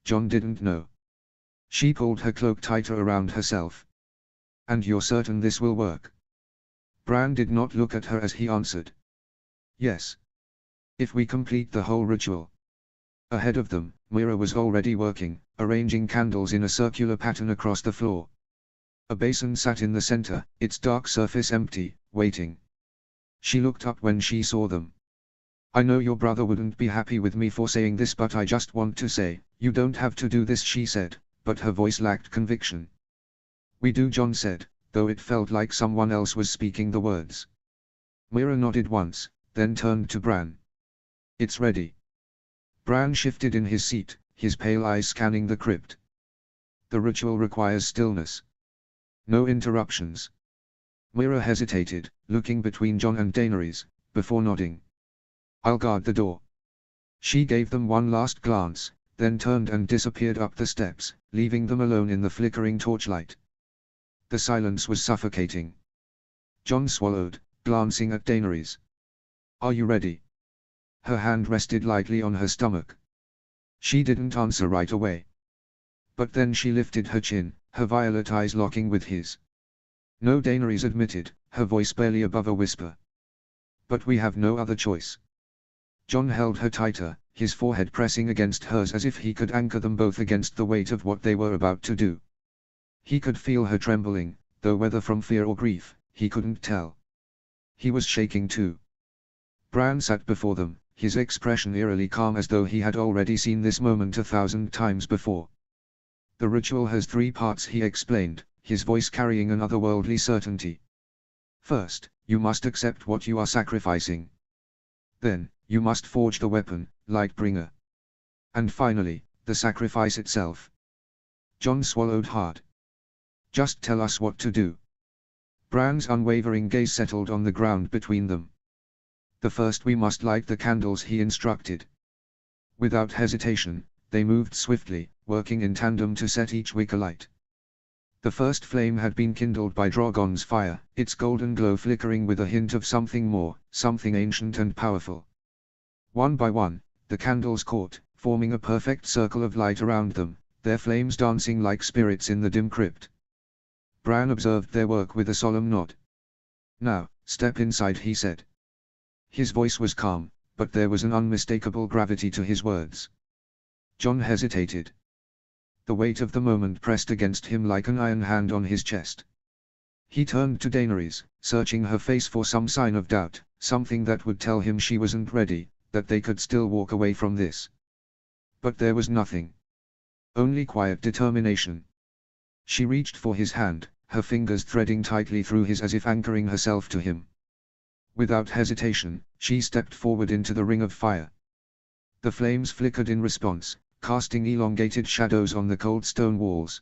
John didn't know. She pulled her cloak tighter around herself. And you're certain this will work? Bran did not look at her as he answered. Yes. If we complete the whole ritual. Ahead of them, Mira was already working, arranging candles in a circular pattern across the floor. A basin sat in the center, its dark surface empty, waiting. She looked up when she saw them. I know your brother wouldn't be happy with me for saying this, but I just want to say, you don't have to do this, she said, but her voice lacked conviction. We do, John said, though it felt like someone else was speaking the words. Mira nodded once, then turned to Bran. It's ready. Bran shifted in his seat, his pale eyes scanning the crypt. The ritual requires stillness. No interruptions. Mira hesitated, looking between John and Daenerys, before nodding. I'll guard the door. She gave them one last glance, then turned and disappeared up the steps, leaving them alone in the flickering torchlight. The silence was suffocating. John swallowed, glancing at Daenerys. Are you ready? Her hand rested lightly on her stomach. She didn't answer right away. But then she lifted her chin, her violet eyes locking with his. No, Daenerys admitted, her voice barely above a whisper. But we have no other choice. John held her tighter, his forehead pressing against hers as if he could anchor them both against the weight of what they were about to do. He could feel her trembling, though whether from fear or grief, he couldn't tell. He was shaking too. Bran sat before them, his expression eerily calm as though he had already seen this moment 1,000 times before. The ritual has 3 parts, he explained, his voice carrying an otherworldly certainty. First, you must accept what you are sacrificing. Then, you must forge the weapon, Lightbringer. And finally, the sacrifice itself. John swallowed hard. Just tell us what to do. Bran's unwavering gaze settled on the ground between them. The first, we must light the candles, he instructed. Without hesitation, they moved swiftly, working in tandem to set each wick alight. The first flame had been kindled by Drogon's fire, its golden glow flickering with a hint of something more, something ancient and powerful. One by one, the candles caught, forming a perfect circle of light around them, their flames dancing like spirits in the dim crypt. Bran observed their work with a solemn nod. Now, step inside, he said. His voice was calm, but there was an unmistakable gravity to his words. John hesitated. The weight of the moment pressed against him like an iron hand on his chest. He turned to Daenerys, searching her face for some sign of doubt, something that would tell him she wasn't ready, that they could still walk away from this. But there was nothing. Only quiet determination. She reached for his hand, her fingers threading tightly through his as if anchoring herself to him. Without hesitation, she stepped forward into the ring of fire. The flames flickered in response, casting elongated shadows on the cold stone walls.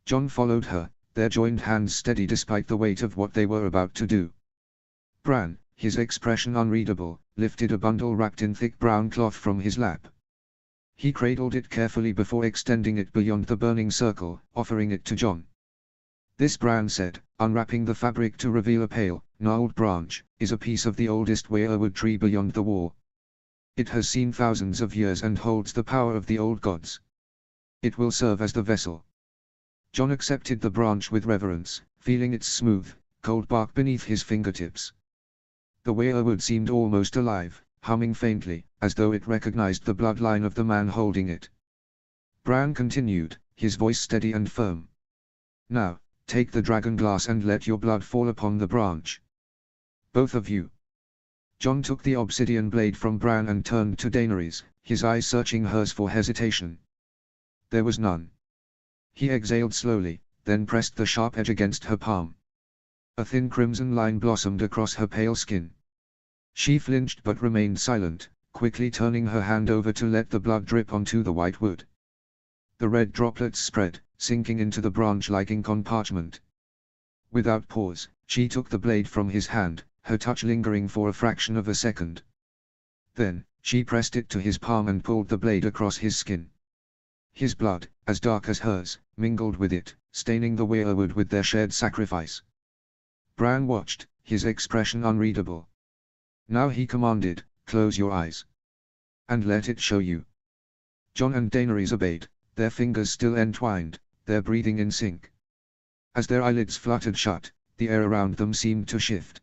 John followed her, their joined hands steady despite the weight of what they were about to do. Bran, his expression unreadable, lifted a bundle wrapped in thick brown cloth from his lap. He cradled it carefully before extending it beyond the burning circle, offering it to John. This, Bran said, unwrapping the fabric to reveal a pale, gnarled branch, is a piece of the oldest weirwood tree beyond the wall. It has seen thousands of years and holds the power of the old gods. It will serve as the vessel. John accepted the branch with reverence, feeling its smooth, cold bark beneath his fingertips. The weirwood seemed almost alive, humming faintly, as though it recognized the bloodline of the man holding it. Bran continued, his voice steady and firm. Now, take the dragon glass and let your blood fall upon the branch. Both of you. John took the obsidian blade from Bran and turned to Daenerys, his eyes searching hers for hesitation. There was none. He exhaled slowly, then pressed the sharp edge against her palm. A thin crimson line blossomed across her pale skin. She flinched but remained silent, quickly turning her hand over to let the blood drip onto the white wood. The red droplets spread, sinking into the branch like ink on parchment. Without pause, she took the blade from his hand, her touch lingering for a fraction of a second. Then, she pressed it to his palm and pulled the blade across his skin. His blood, as dark as hers, mingled with it, staining the weirwood with their shared sacrifice. Bran watched, his expression unreadable. Now he commanded, close your eyes. And let it show you. Jon and Daenerys obeyed, their fingers still entwined, their breathing in sync. As their eyelids fluttered shut, the air around them seemed to shift.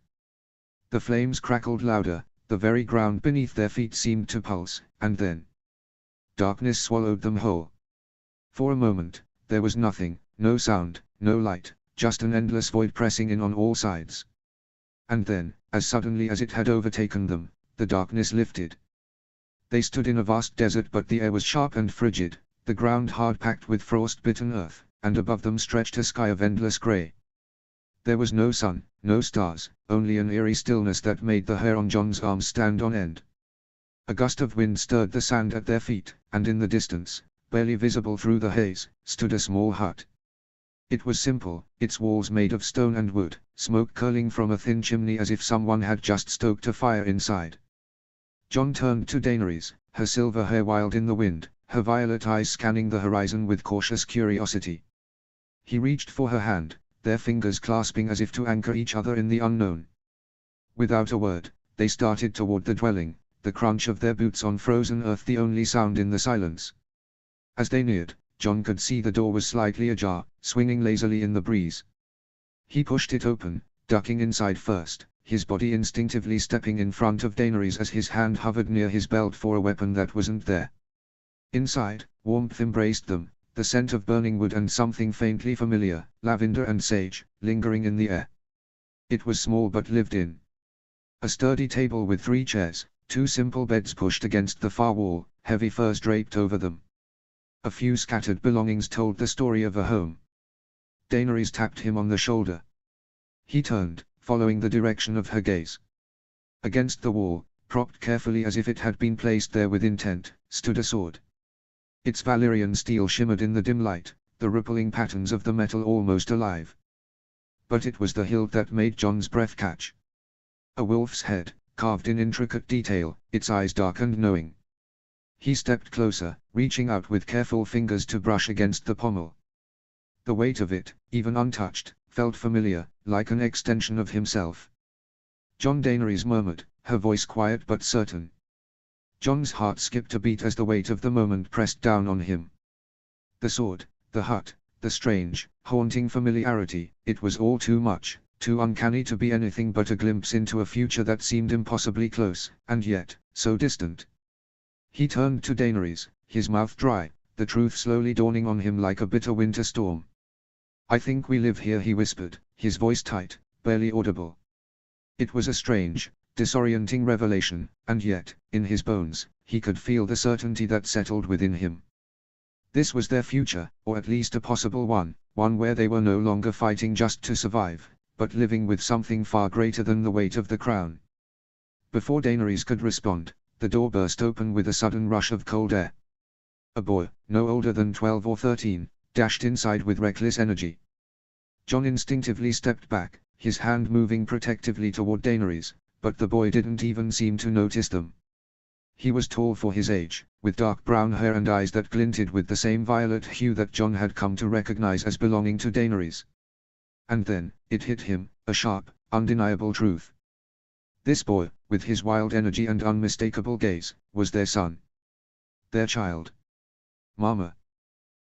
The flames crackled louder, the very ground beneath their feet seemed to pulse, and then darkness swallowed them whole. For a moment, there was nothing, no sound, no light, just an endless void pressing in on all sides. And then, as suddenly as it had overtaken them, the darkness lifted. They stood in a vast desert, but the air was sharp and frigid, the ground hard packed with frost-bitten earth, and above them stretched a sky of endless grey. There was no sun, no stars, only an eerie stillness that made the hair on Jon's arms stand on end. A gust of wind stirred the sand at their feet, and in the distance, barely visible through the haze, stood a small hut. It was simple, its walls made of stone and wood, smoke curling from a thin chimney as if someone had just stoked a fire inside. Jon turned to Daenerys, her silver hair wild in the wind, her violet eyes scanning the horizon with cautious curiosity. He reached for her hand, their fingers clasping as if to anchor each other in the unknown. Without a word, they started toward the dwelling, the crunch of their boots on frozen earth the only sound in the silence. As they neared, Jon could see the door was slightly ajar, swinging lazily in the breeze. He pushed it open, ducking inside first, his body instinctively stepping in front of Daenerys as his hand hovered near his belt for a weapon that wasn't there. Inside, warmth embraced them, the scent of burning wood and something faintly familiar, lavender and sage, lingering in the air. It was small but lived in. A sturdy table with 3 chairs, 2 simple beds pushed against the far wall, heavy furs draped over them. A few scattered belongings told the story of a home. Daenerys tapped him on the shoulder. He turned, following the direction of her gaze. Against the wall, propped carefully as if it had been placed there with intent, stood a sword. Its Valyrian steel shimmered in the dim light, the rippling patterns of the metal almost alive. But it was the hilt that made Jon's breath catch. A wolf's head, carved in intricate detail, its eyes dark and knowing. He stepped closer, reaching out with careful fingers to brush against the pommel. The weight of it, even untouched, felt familiar, like an extension of himself. Jon, Daenerys murmured, her voice quiet but certain. Jon's heart skipped a beat as the weight of the moment pressed down on him. The sword, the hut, the strange, haunting familiarity, it was all too much, too uncanny to be anything but a glimpse into a future that seemed impossibly close, and yet, so distant. He turned to Daenerys, his mouth dry, the truth slowly dawning on him like a bitter winter storm. "I think we live here," he whispered, his voice tight, barely audible. It was a strange, disorienting revelation, and yet, in his bones, he could feel the certainty that settled within him. This was their future, or at least a possible one where they were no longer fighting just to survive, but living with something far greater than the weight of the crown. Before Daenerys could respond, the door burst open with a sudden rush of cold air. A boy, no older than 12 or 13, dashed inside with reckless energy. Jon instinctively stepped back, his hand moving protectively toward Daenerys, but the boy didn't even seem to notice them. He was tall for his age, with dark brown hair and eyes that glinted with the same violet hue that Jon had come to recognize as belonging to Daenerys. And then, it hit him, a sharp, undeniable truth. This boy, with his wild energy and unmistakable gaze, was their son. Their child. "Mama!"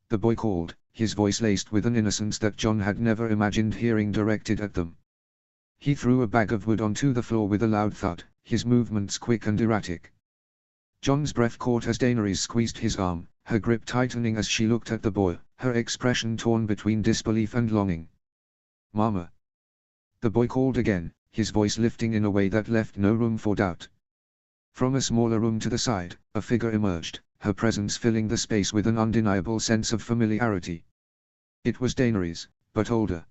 The boy called, his voice laced with an innocence that Jon had never imagined hearing directed at them. He threw a bag of wood onto the floor with a loud thud, his movements quick and erratic. Jon's breath caught as Daenerys squeezed his arm, her grip tightening as she looked at the boy, her expression torn between disbelief and longing. "Mama!" The boy called again, his voice lifting in a way that left no room for doubt. From a smaller room to the side, a figure emerged, her presence filling the space with an undeniable sense of familiarity. It was Daenerys, but older.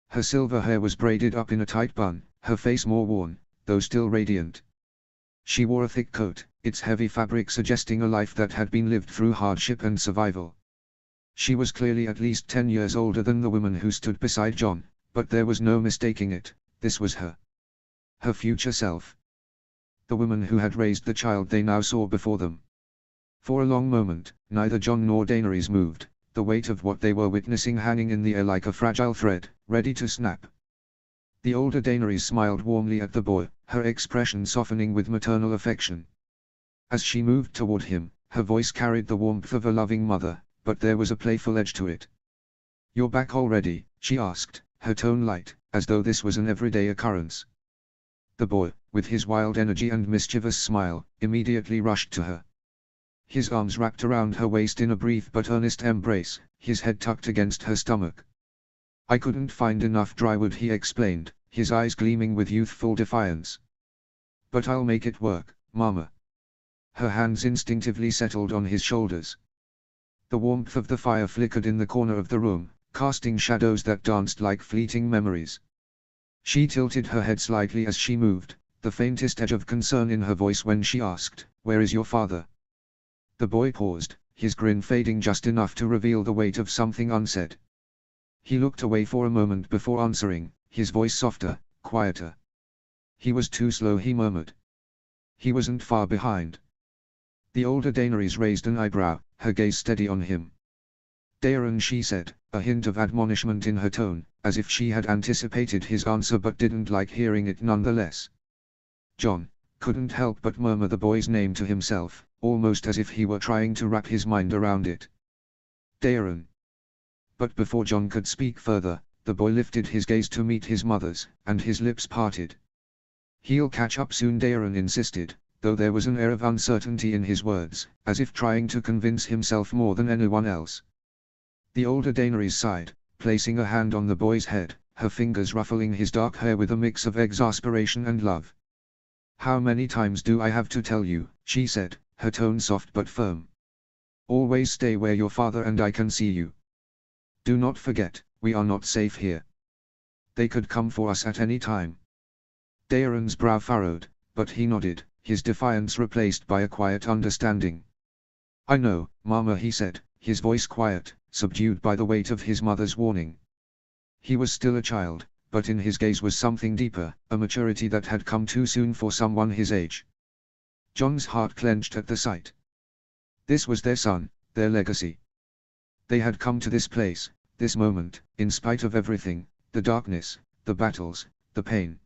Her silver hair was braided up in a tight bun, her face more worn, though still radiant. She wore a thick coat, its heavy fabric suggesting a life that had been lived through hardship and survival. She was clearly at least 10 years older than the woman who stood beside Jon, but there was no mistaking it, this was her. Her future self. The woman who had raised the child they now saw before them. For a long moment, neither Jon nor Daenerys moved, the weight of what they were witnessing hanging in the air like a fragile thread, ready to snap. The older Daenerys smiled warmly at the boy, her expression softening with maternal affection. As she moved toward him, Her voice carried the warmth of a loving mother, but there was a playful edge to it. "You're back already?" she asked, her tone light, as though this was an everyday occurrence. The boy, with his wild energy and mischievous smile, immediately rushed to her. His arms wrapped around her waist in a brief but earnest embrace, his head tucked against her stomach. "I couldn't find enough drywood," he explained, his eyes gleaming with youthful defiance. "But I'll make it work, Mama." Her hands instinctively settled on his shoulders. The warmth of the fire flickered in the corner of the room, casting shadows that danced like fleeting memories. She tilted her head slightly as she moved, the faintest edge of concern in her voice when she asked, "Where is your father?" The boy paused, his grin fading just enough to reveal the weight of something unsaid. He looked away for a moment before answering, his voice softer, quieter. "He was too slow," he murmured. "He wasn't far behind." The older Daenerys raised an eyebrow, her gaze steady on him. "Daeron," she said, a hint of admonishment in her tone, as if she had anticipated his answer but didn't like hearing it nonetheless. Jon couldn't help but murmur the boy's name to himself, almost as if he were trying to wrap his mind around it. "Daeron." But before Jon could speak further, the boy lifted his gaze to meet his mother's, and his lips parted. "He'll catch up soon," Daeron insisted, though there was an air of uncertainty in his words, as if trying to convince himself more than anyone else. The older Daenerys sighed, placing a hand on the boy's head, her fingers ruffling his dark hair with a mix of exasperation and love. "How many times do I have to tell you?" she said, her tone soft but firm. "Always stay where your father and I can see you. Do not forget, we are not safe here. They could come for us at any time." Daeron's brow furrowed, but he nodded, his defiance replaced by a quiet understanding. "I know, Mama," he said, his voice quiet, subdued by the weight of his mother's warning. He was still a child, but in his gaze was something deeper, a maturity that had come too soon for someone his age. Jon's heart clenched at the sight. This was their son, their legacy. They had come to this place, this moment, in spite of everything, the darkness, the battles, the pain.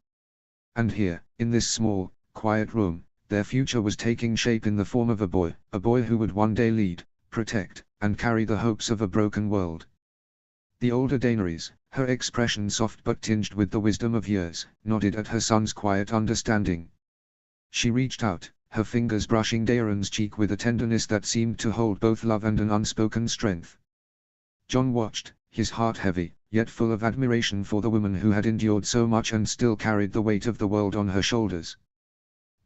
And here, in this small, quiet room, their future was taking shape in the form of a boy who would one day lead, protect, and carry the hopes of a broken world. The older Daenerys, her expression soft but tinged with the wisdom of years, nodded at her son's quiet understanding. She reached out, her fingers brushing Daeron's cheek with a tenderness that seemed to hold both love and an unspoken strength. Jon watched, his heart heavy, yet full of admiration for the woman who had endured so much and still carried the weight of the world on her shoulders.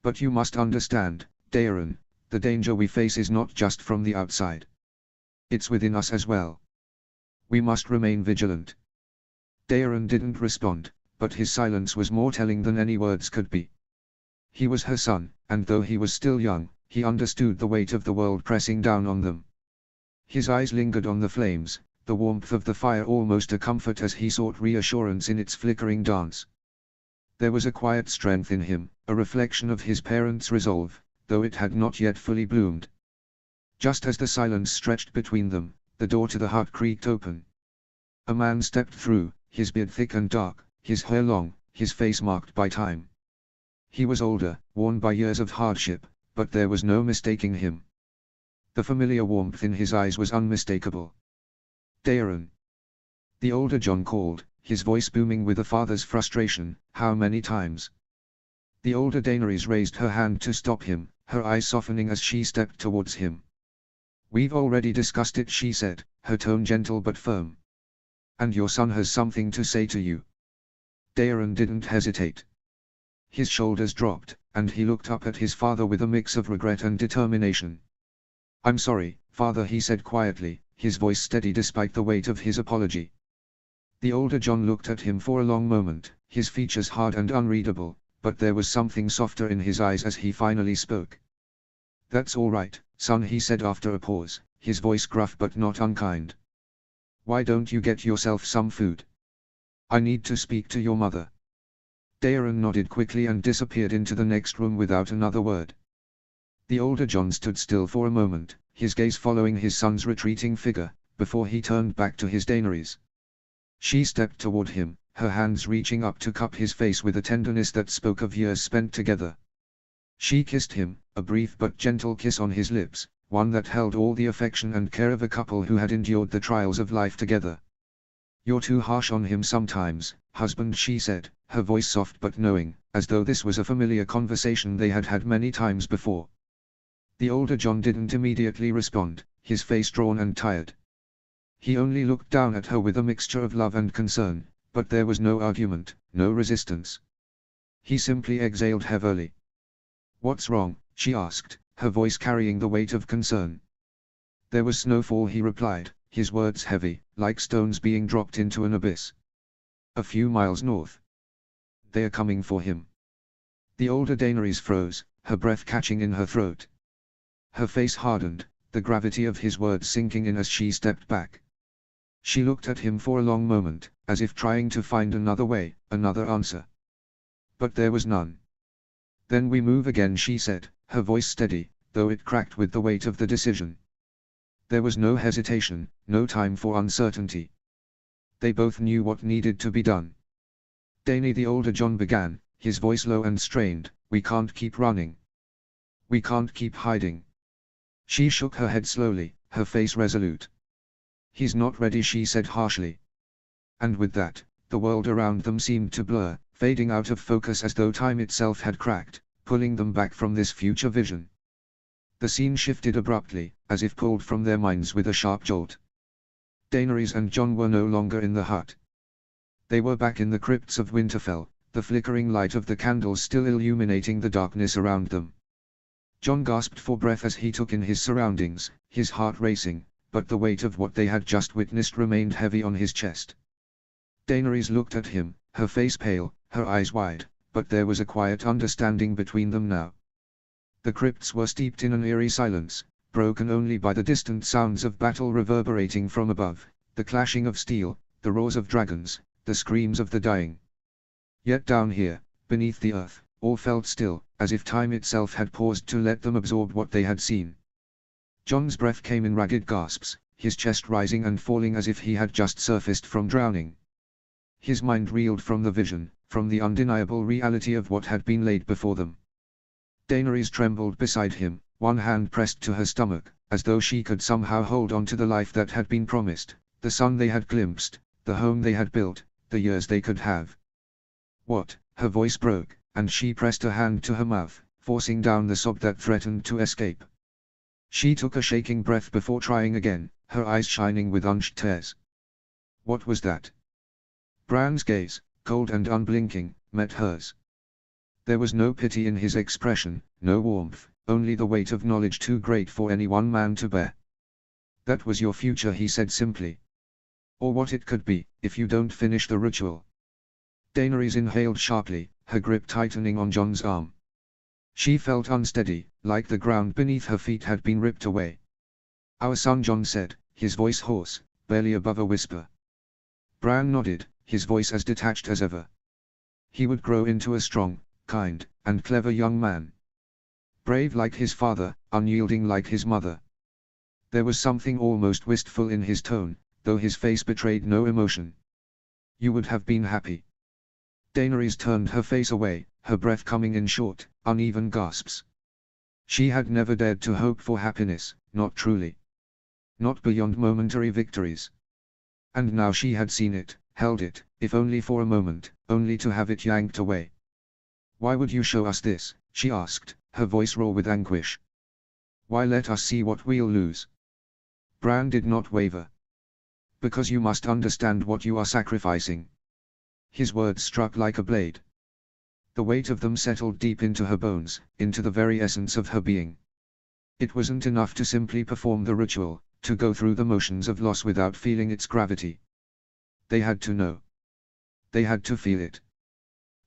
"But you must understand, Daeron, the danger we face is not just from the outside. It's within us as well. We must remain vigilant." Daeron didn't respond, but his silence was more telling than any words could be. He was her son, and though he was still young, he understood the weight of the world pressing down on them. His eyes lingered on the flames, the warmth of the fire almost a comfort as he sought reassurance in its flickering dance. There was a quiet strength in him, a reflection of his parents' resolve, though it had not yet fully bloomed. Just as the silence stretched between them, the door to the hut creaked open. A man stepped through, his beard thick and dark, his hair long, his face marked by time. He was older, worn by years of hardship, but there was no mistaking him. The familiar warmth in his eyes was unmistakable. "Daeron." The older Jon called, his voice booming with a father's frustration. "How many times?" The older Daenerys raised her hand to stop him, her eyes softening as she stepped towards him. "We've already discussed it," she said, her tone gentle but firm. "And your son has something to say to you." Daeron didn't hesitate. His shoulders dropped, and he looked up at his father with a mix of regret and determination. "I'm sorry, Father," he said quietly, his voice steady despite the weight of his apology. The older Jon looked at him for a long moment, his features hard and unreadable, but there was something softer in his eyes as he finally spoke. "That's all right, son," he said after a pause, his voice gruff but not unkind. "Why don't you get yourself some food? I need to speak to your mother." Daeron nodded quickly and disappeared into the next room without another word. The older Jon stood still for a moment, his gaze following his son's retreating figure, before he turned back to his Daenerys. She stepped toward him, her hands reaching up to cup his face with a tenderness that spoke of years spent together. She kissed him, a brief but gentle kiss on his lips, one that held all the affection and care of a couple who had endured the trials of life together. "You're too harsh on him sometimes, husband," she said, her voice soft but knowing, as though this was a familiar conversation they had had many times before. The older John didn't immediately respond, his face drawn and tired. He only looked down at her with a mixture of love and concern, but there was no argument, no resistance. He simply exhaled heavily. "What's wrong?" she asked, her voice carrying the weight of concern. "There was snowfall," he replied, his words heavy, like stones being dropped into an abyss. "A few miles north. They are coming for him." The older Daenerys froze, her breath catching in her throat. Her face hardened, the gravity of his words sinking in as she stepped back. She looked at him for a long moment, as if trying to find another way, another answer. But there was none. "Then we move again," she said, her voice steady, though it cracked with the weight of the decision. There was no hesitation, no time for uncertainty. They both knew what needed to be done. "Dany," the older John began, his voice low and strained, "we can't keep running. We can't keep hiding." She shook her head slowly, her face resolute. "He's not ready," she said harshly. And with that, the world around them seemed to blur, fading out of focus as though time itself had cracked, pulling them back from this future vision. The scene shifted abruptly, as if pulled from their minds with a sharp jolt. Daenerys and Jon were no longer in the hut. They were back in the crypts of Winterfell, the flickering light of the candles still illuminating the darkness around them. Jon gasped for breath as he took in his surroundings, his heart racing, but the weight of what they had just witnessed remained heavy on his chest. Daenerys looked at him, her face pale, her eyes wide, but there was a quiet understanding between them now. The crypts were steeped in an eerie silence, broken only by the distant sounds of battle reverberating from above, the clashing of steel, the roars of dragons, the screams of the dying. Yet down here, beneath the earth, all felt still, as if time itself had paused to let them absorb what they had seen. Jon's breath came in ragged gasps, his chest rising and falling as if he had just surfaced from drowning. His mind reeled from the vision, from the undeniable reality of what had been laid before them. Daenerys trembled beside him, one hand pressed to her stomach, as though she could somehow hold on to the life that had been promised, the sun they had glimpsed, the home they had built, the years they could have. "What?" Her voice broke, and she pressed her hand to her mouth, forcing down the sob that threatened to escape. She took a shaking breath before trying again, her eyes shining with unshed tears. "What was that?" Bran's gaze, cold and unblinking, met hers. There was no pity in his expression, no warmth, only the weight of knowledge too great for any one man to bear. "That was your future," he said simply. "Or what it could be, if you don't finish the ritual." Daenerys inhaled sharply, her grip tightening on Jon's arm. She felt unsteady, like the ground beneath her feet had been ripped away. "Our son," Jon said, his voice hoarse, barely above a whisper. Bran nodded, his voice as detached as ever. "He would grow into a strong, kind, and clever young man. Brave like his father, unyielding like his mother." There was something almost wistful in his tone, though his face betrayed no emotion. "You would have been happy." Daenerys turned her face away, her breath coming in short, uneven gasps. She had never dared to hope for happiness, not truly. Not beyond momentary victories. And now she had seen it, held it, if only for a moment, only to have it yanked away. "Why would you show us this?" she asked, her voice raw with anguish. "Why let us see what we'll lose?" Bran did not waver. "Because you must understand what you are sacrificing." His words struck like a blade. The weight of them settled deep into her bones, into the very essence of her being. It wasn't enough to simply perform the ritual, to go through the motions of loss without feeling its gravity. They had to know. They had to feel it.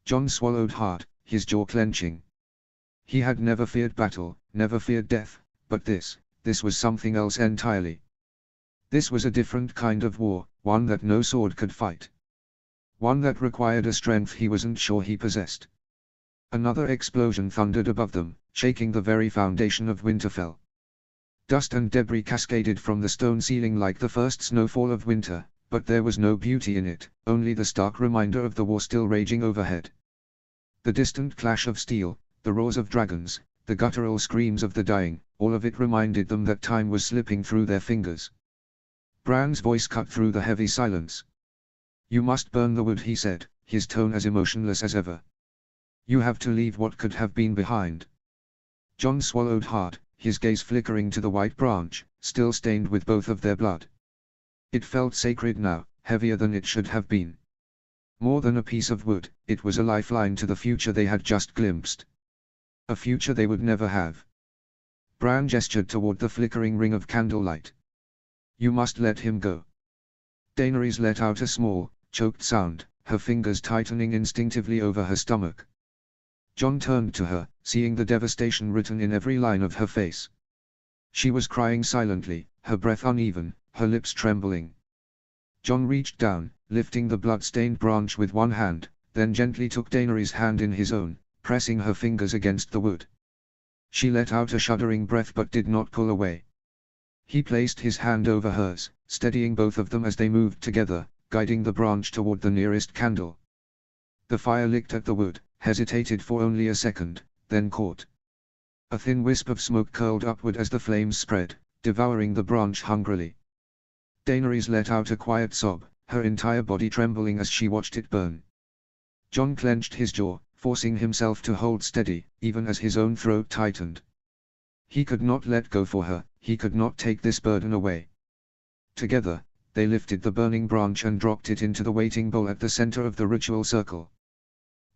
Jon swallowed hard, his jaw clenching. He had never feared battle, never feared death, but this was something else entirely. This was a different kind of war, one that no sword could fight. One that required a strength he wasn't sure he possessed. Another explosion thundered above them, shaking the very foundation of Winterfell. Dust and debris cascaded from the stone ceiling like the first snowfall of winter, but there was no beauty in it, only the stark reminder of the war still raging overhead. The distant clash of steel, the roars of dragons, the guttural screams of the dying, all of it reminded them that time was slipping through their fingers. Bran's voice cut through the heavy silence. "You must burn the wood," he said, his tone as emotionless as ever. "You have to leave what could have been behind." Jon swallowed hard, his gaze flickering to the white branch, still stained with both of their blood. It felt sacred now, heavier than it should have been. More than a piece of wood, it was a lifeline to the future they had just glimpsed. A future they would never have. Bran gestured toward the flickering ring of candlelight. "You must let him go." Daenerys let out a small, choked sound, her fingers tightening instinctively over her stomach. Jon turned to her, seeing the devastation written in every line of her face. She was crying silently, her breath uneven, her lips trembling. Jon reached down, lifting the blood-stained branch with one hand, then gently took Daenerys' hand in his own, pressing her fingers against the wood. She let out a shuddering breath but did not pull away. He placed his hand over hers, steadying both of them as they moved together, guiding the branch toward the nearest candle. The fire licked at the wood, hesitated for only a second, then caught. A thin wisp of smoke curled upward as the flames spread, devouring the branch hungrily. Daenerys let out a quiet sob, her entire body trembling as she watched it burn. Jon clenched his jaw, forcing himself to hold steady, even as his own throat tightened. He could not let go for her, he could not take this burden away. Together, they lifted the burning branch and dropped it into the waiting bowl at the center of the ritual circle.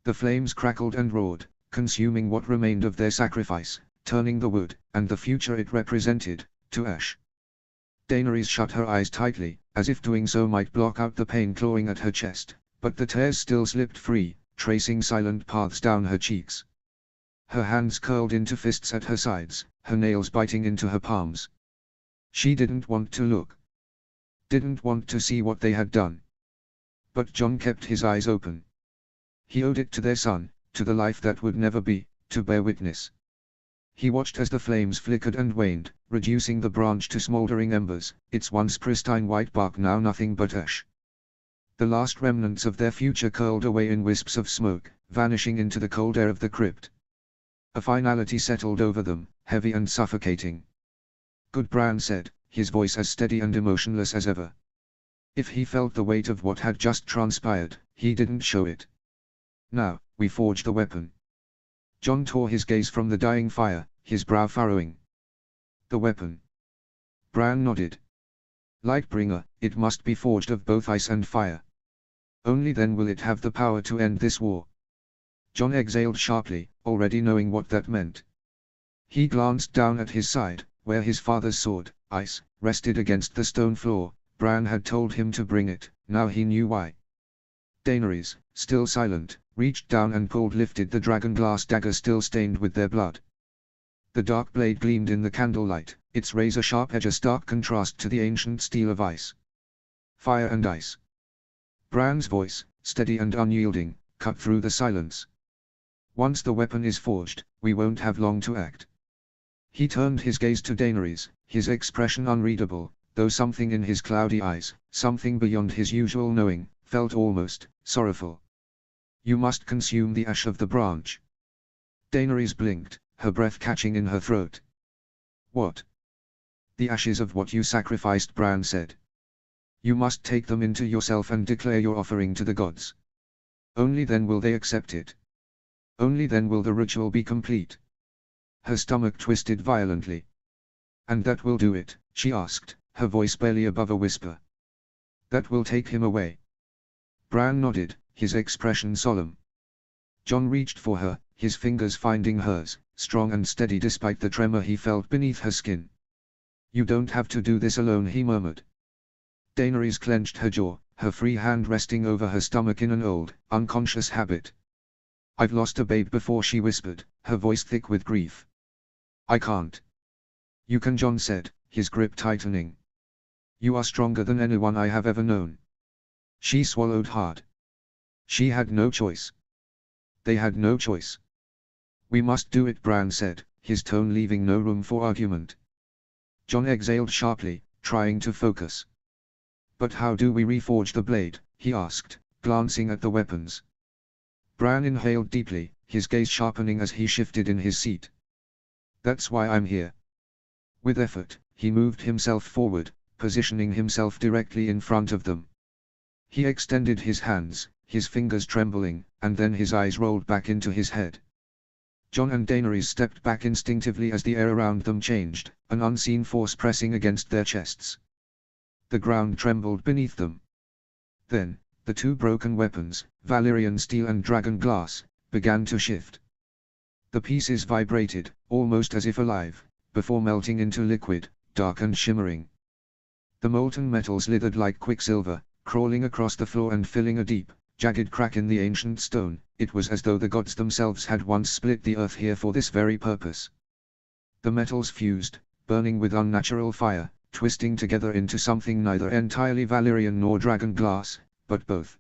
The flames crackled and roared, consuming what remained of their sacrifice, turning the wood, and the future it represented, to ash. Daenerys shut her eyes tightly, as if doing so might block out the pain clawing at her chest, but the tears still slipped free, tracing silent paths down her cheeks. Her hands curled into fists at her sides, her nails biting into her palms. She didn't want to look. Didn't want to see what they had done. But Jon kept his eyes open. He owed it to their son, to the life that would never be, to bear witness. He watched as the flames flickered and waned, reducing the branch to smoldering embers, its once pristine white bark now nothing but ash. The last remnants of their future curled away in wisps of smoke, vanishing into the cold air of the crypt. A finality settled over them, heavy and suffocating. "Good," Bran said, his voice as steady and emotionless as ever. If he felt the weight of what had just transpired, he didn't show it. "Now, we forge the weapon." Jon tore his gaze from the dying fire, his brow furrowing. "The weapon?" Bran nodded. "Lightbringer, it must be forged of both ice and fire. Only then will it have the power to end this war." Jon exhaled sharply, already knowing what that meant. He glanced down at his side, where his father's sword, ice, rested against the stone floor. Bran had told him to bring it, now he knew why. Daenerys, still silent, reached down and lifted the dragonglass dagger still stained with their blood. The dark blade gleamed in the candlelight, its razor-sharp edge a stark contrast to the ancient steel of ice. "Fire and ice." Bran's voice, steady and unyielding, cut through the silence. "Once the weapon is forged, we won't have long to act." He turned his gaze to Daenerys, his expression unreadable, though something in his cloudy eyes, something beyond his usual knowing, felt almost sorrowful. "You must consume the ash of the branch." Daenerys blinked, her breath catching in her throat. "What?" "The ashes of what you sacrificed," Bran said. "You must take them into yourself and declare your offering to the gods. Only then will they accept it. Only then will the ritual be complete." Her stomach twisted violently. "And that will do it?" she asked, her voice barely above a whisper. "That will take him away?" Bran nodded, his expression solemn. Jon reached for her, his fingers finding hers, strong and steady despite the tremor he felt beneath her skin. "You don't have to do this alone," he murmured. Daenerys clenched her jaw, her free hand resting over her stomach in an old, unconscious habit. "I've lost a babe before," she whispered, her voice thick with grief. "I can't." "You can," Jon said, his grip tightening. "You are stronger than anyone I have ever known." She swallowed hard. She had no choice. They had no choice. "We must do it," Bran said, his tone leaving no room for argument. Jon exhaled sharply, trying to focus. "But how do we reforge the blade?" he asked, glancing at the weapons. Bran inhaled deeply, his gaze sharpening as he shifted in his seat. "That's why I'm here. With effort, he moved himself forward, positioning himself directly in front of them. He extended his hands, his fingers trembling, and then his eyes rolled back into his head. Jon and Daenerys stepped back instinctively as the air around them changed, an unseen force pressing against their chests. The ground trembled beneath them. Then, the two broken weapons, Valyrian steel and dragon glass, began to shift. The pieces vibrated, almost as if alive, before melting into liquid, dark and shimmering. The molten metal slithered like quicksilver, crawling across the floor and filling a deep, jagged crack in the ancient stone. It was as though the gods themselves had once split the earth here for this very purpose. The metals fused, burning with unnatural fire, twisting together into something neither entirely Valyrian nor dragon glass, but both.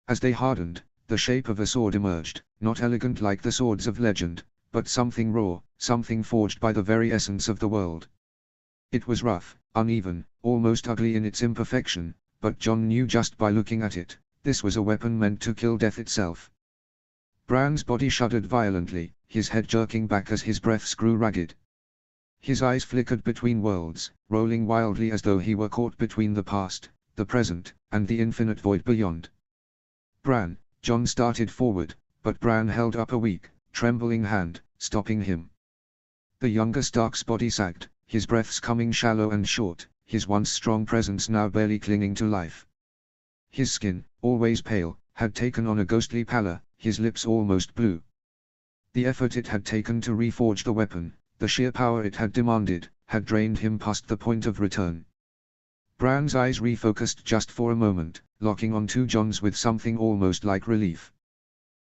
As they hardened, the shape of a sword emerged, not elegant like the swords of legend, but something raw, something forged by the very essence of the world. It was rough, uneven, almost ugly in its imperfection, but Jon knew just by looking at it, this was a weapon meant to kill death itself. Bran's body shuddered violently, his head jerking back as his breaths grew ragged. His eyes flickered between worlds, rolling wildly as though he were caught between the past, the present, and the infinite void beyond. Bran, Jon started forward, but Bran held up a weak, trembling hand, stopping him. The younger Stark's body sagged, his breaths coming shallow and short, his once strong presence now barely clinging to life. His skin, always pale, had taken on a ghostly pallor, his lips almost blue. The effort it had taken to reforge the weapon, the sheer power it had demanded, had drained him past the point of return. Bran's eyes refocused just for a moment, locking onto Jon's with something almost like relief.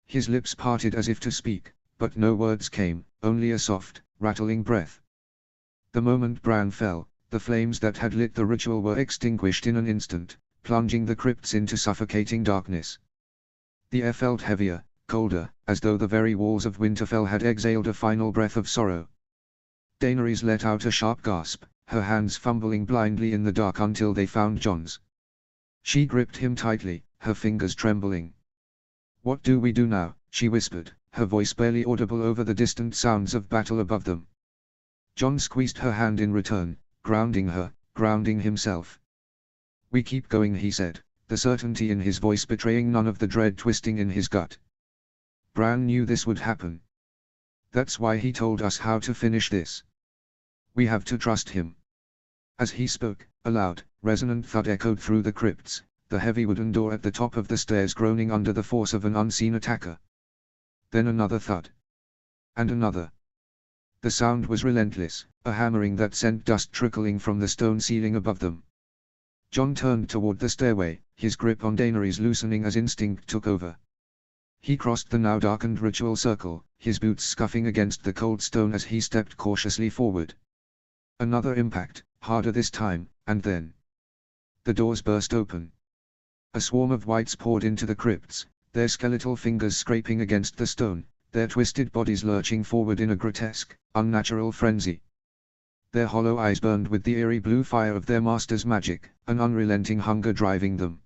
His lips parted as if to speak, but no words came, only a soft, rattling breath. The moment Bran fell, the flames that had lit the ritual were extinguished in an instant, plunging the crypts into suffocating darkness. The air felt heavier, colder, as though the very walls of Winterfell had exhaled a final breath of sorrow. Daenerys let out a sharp gasp, her hands fumbling blindly in the dark until they found Jon's. She gripped him tightly, her fingers trembling. "What do we do now?" she whispered, her voice barely audible over the distant sounds of battle above them. Jon squeezed her hand in return, grounding her, grounding himself. "We keep going," he said, the certainty in his voice betraying none of the dread twisting in his gut. Bran knew this would happen. That's why he told us how to finish this. We have to trust him. As he spoke, a loud, resonant thud echoed through the crypts, the heavy wooden door at the top of the stairs groaning under the force of an unseen attacker. Then another thud. And another. The sound was relentless, a hammering that sent dust trickling from the stone ceiling above them. Jon turned toward the stairway, his grip on Daenerys loosening as instinct took over. He crossed the now darkened ritual circle, his boots scuffing against the cold stone as he stepped cautiously forward. Another impact, harder this time, and then the doors burst open. A swarm of wights poured into the crypts, their skeletal fingers scraping against the stone, their twisted bodies lurching forward in a grotesque, unnatural frenzy. Their hollow eyes burned with the eerie blue fire of their master's magic, an unrelenting hunger driving them.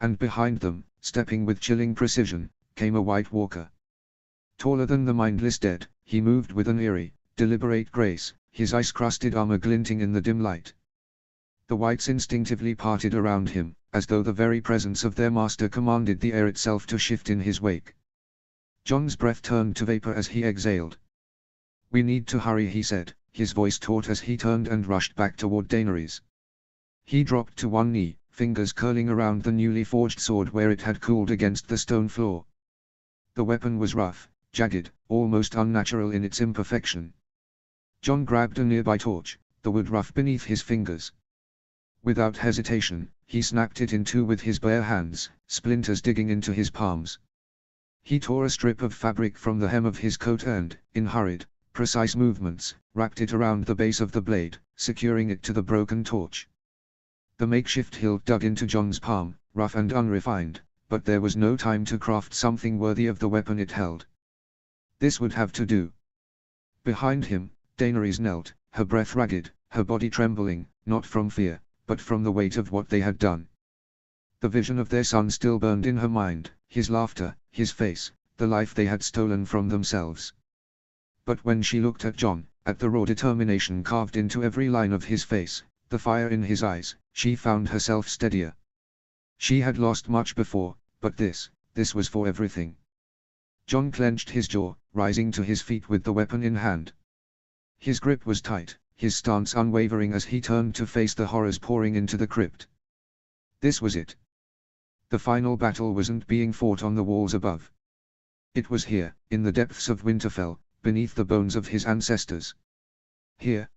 And behind them, stepping with chilling precision, came a White Walker. Taller than the mindless dead, he moved with an eerie, deliberate grace, his ice-crusted armor glinting in the dim light. The wights instinctively parted around him, as though the very presence of their master commanded the air itself to shift in his wake. Jon's breath turned to vapor as he exhaled. "We need to hurry," he said, his voice taut as he turned and rushed back toward Daenerys. He dropped to one knee, fingers curling around the newly forged sword where it had cooled against the stone floor. The weapon was rough, jagged, almost unnatural in its imperfection. Jon grabbed a nearby torch, the wood rough beneath his fingers. Without hesitation, he snapped it in two with his bare hands, splinters digging into his palms. He tore a strip of fabric from the hem of his coat and, in hurried, precise movements, wrapped it around the base of the blade, securing it to the broken torch. The makeshift hilt dug into Jon's palm, rough and unrefined, but there was no time to craft something worthy of the weapon it held. This would have to do. Behind him, Daenerys knelt, her breath ragged, her body trembling, not from fear, but from the weight of what they had done. The vision of their son still burned in her mind, his laughter, his face, the life they had stolen from themselves. But when she looked at Jon, At the raw determination carved into every line of his face, the fire in his eyes, she found herself steadier. She had lost much before, but this was for everything. John clenched his jaw, rising to his feet with the weapon in hand. His grip was tight, his stance unwavering as he turned to face the horrors pouring into the crypt. This was it. The final battle wasn't being fought on the walls above. It was here, in the depths of Winterfell, beneath the bones of his ancestors. Here,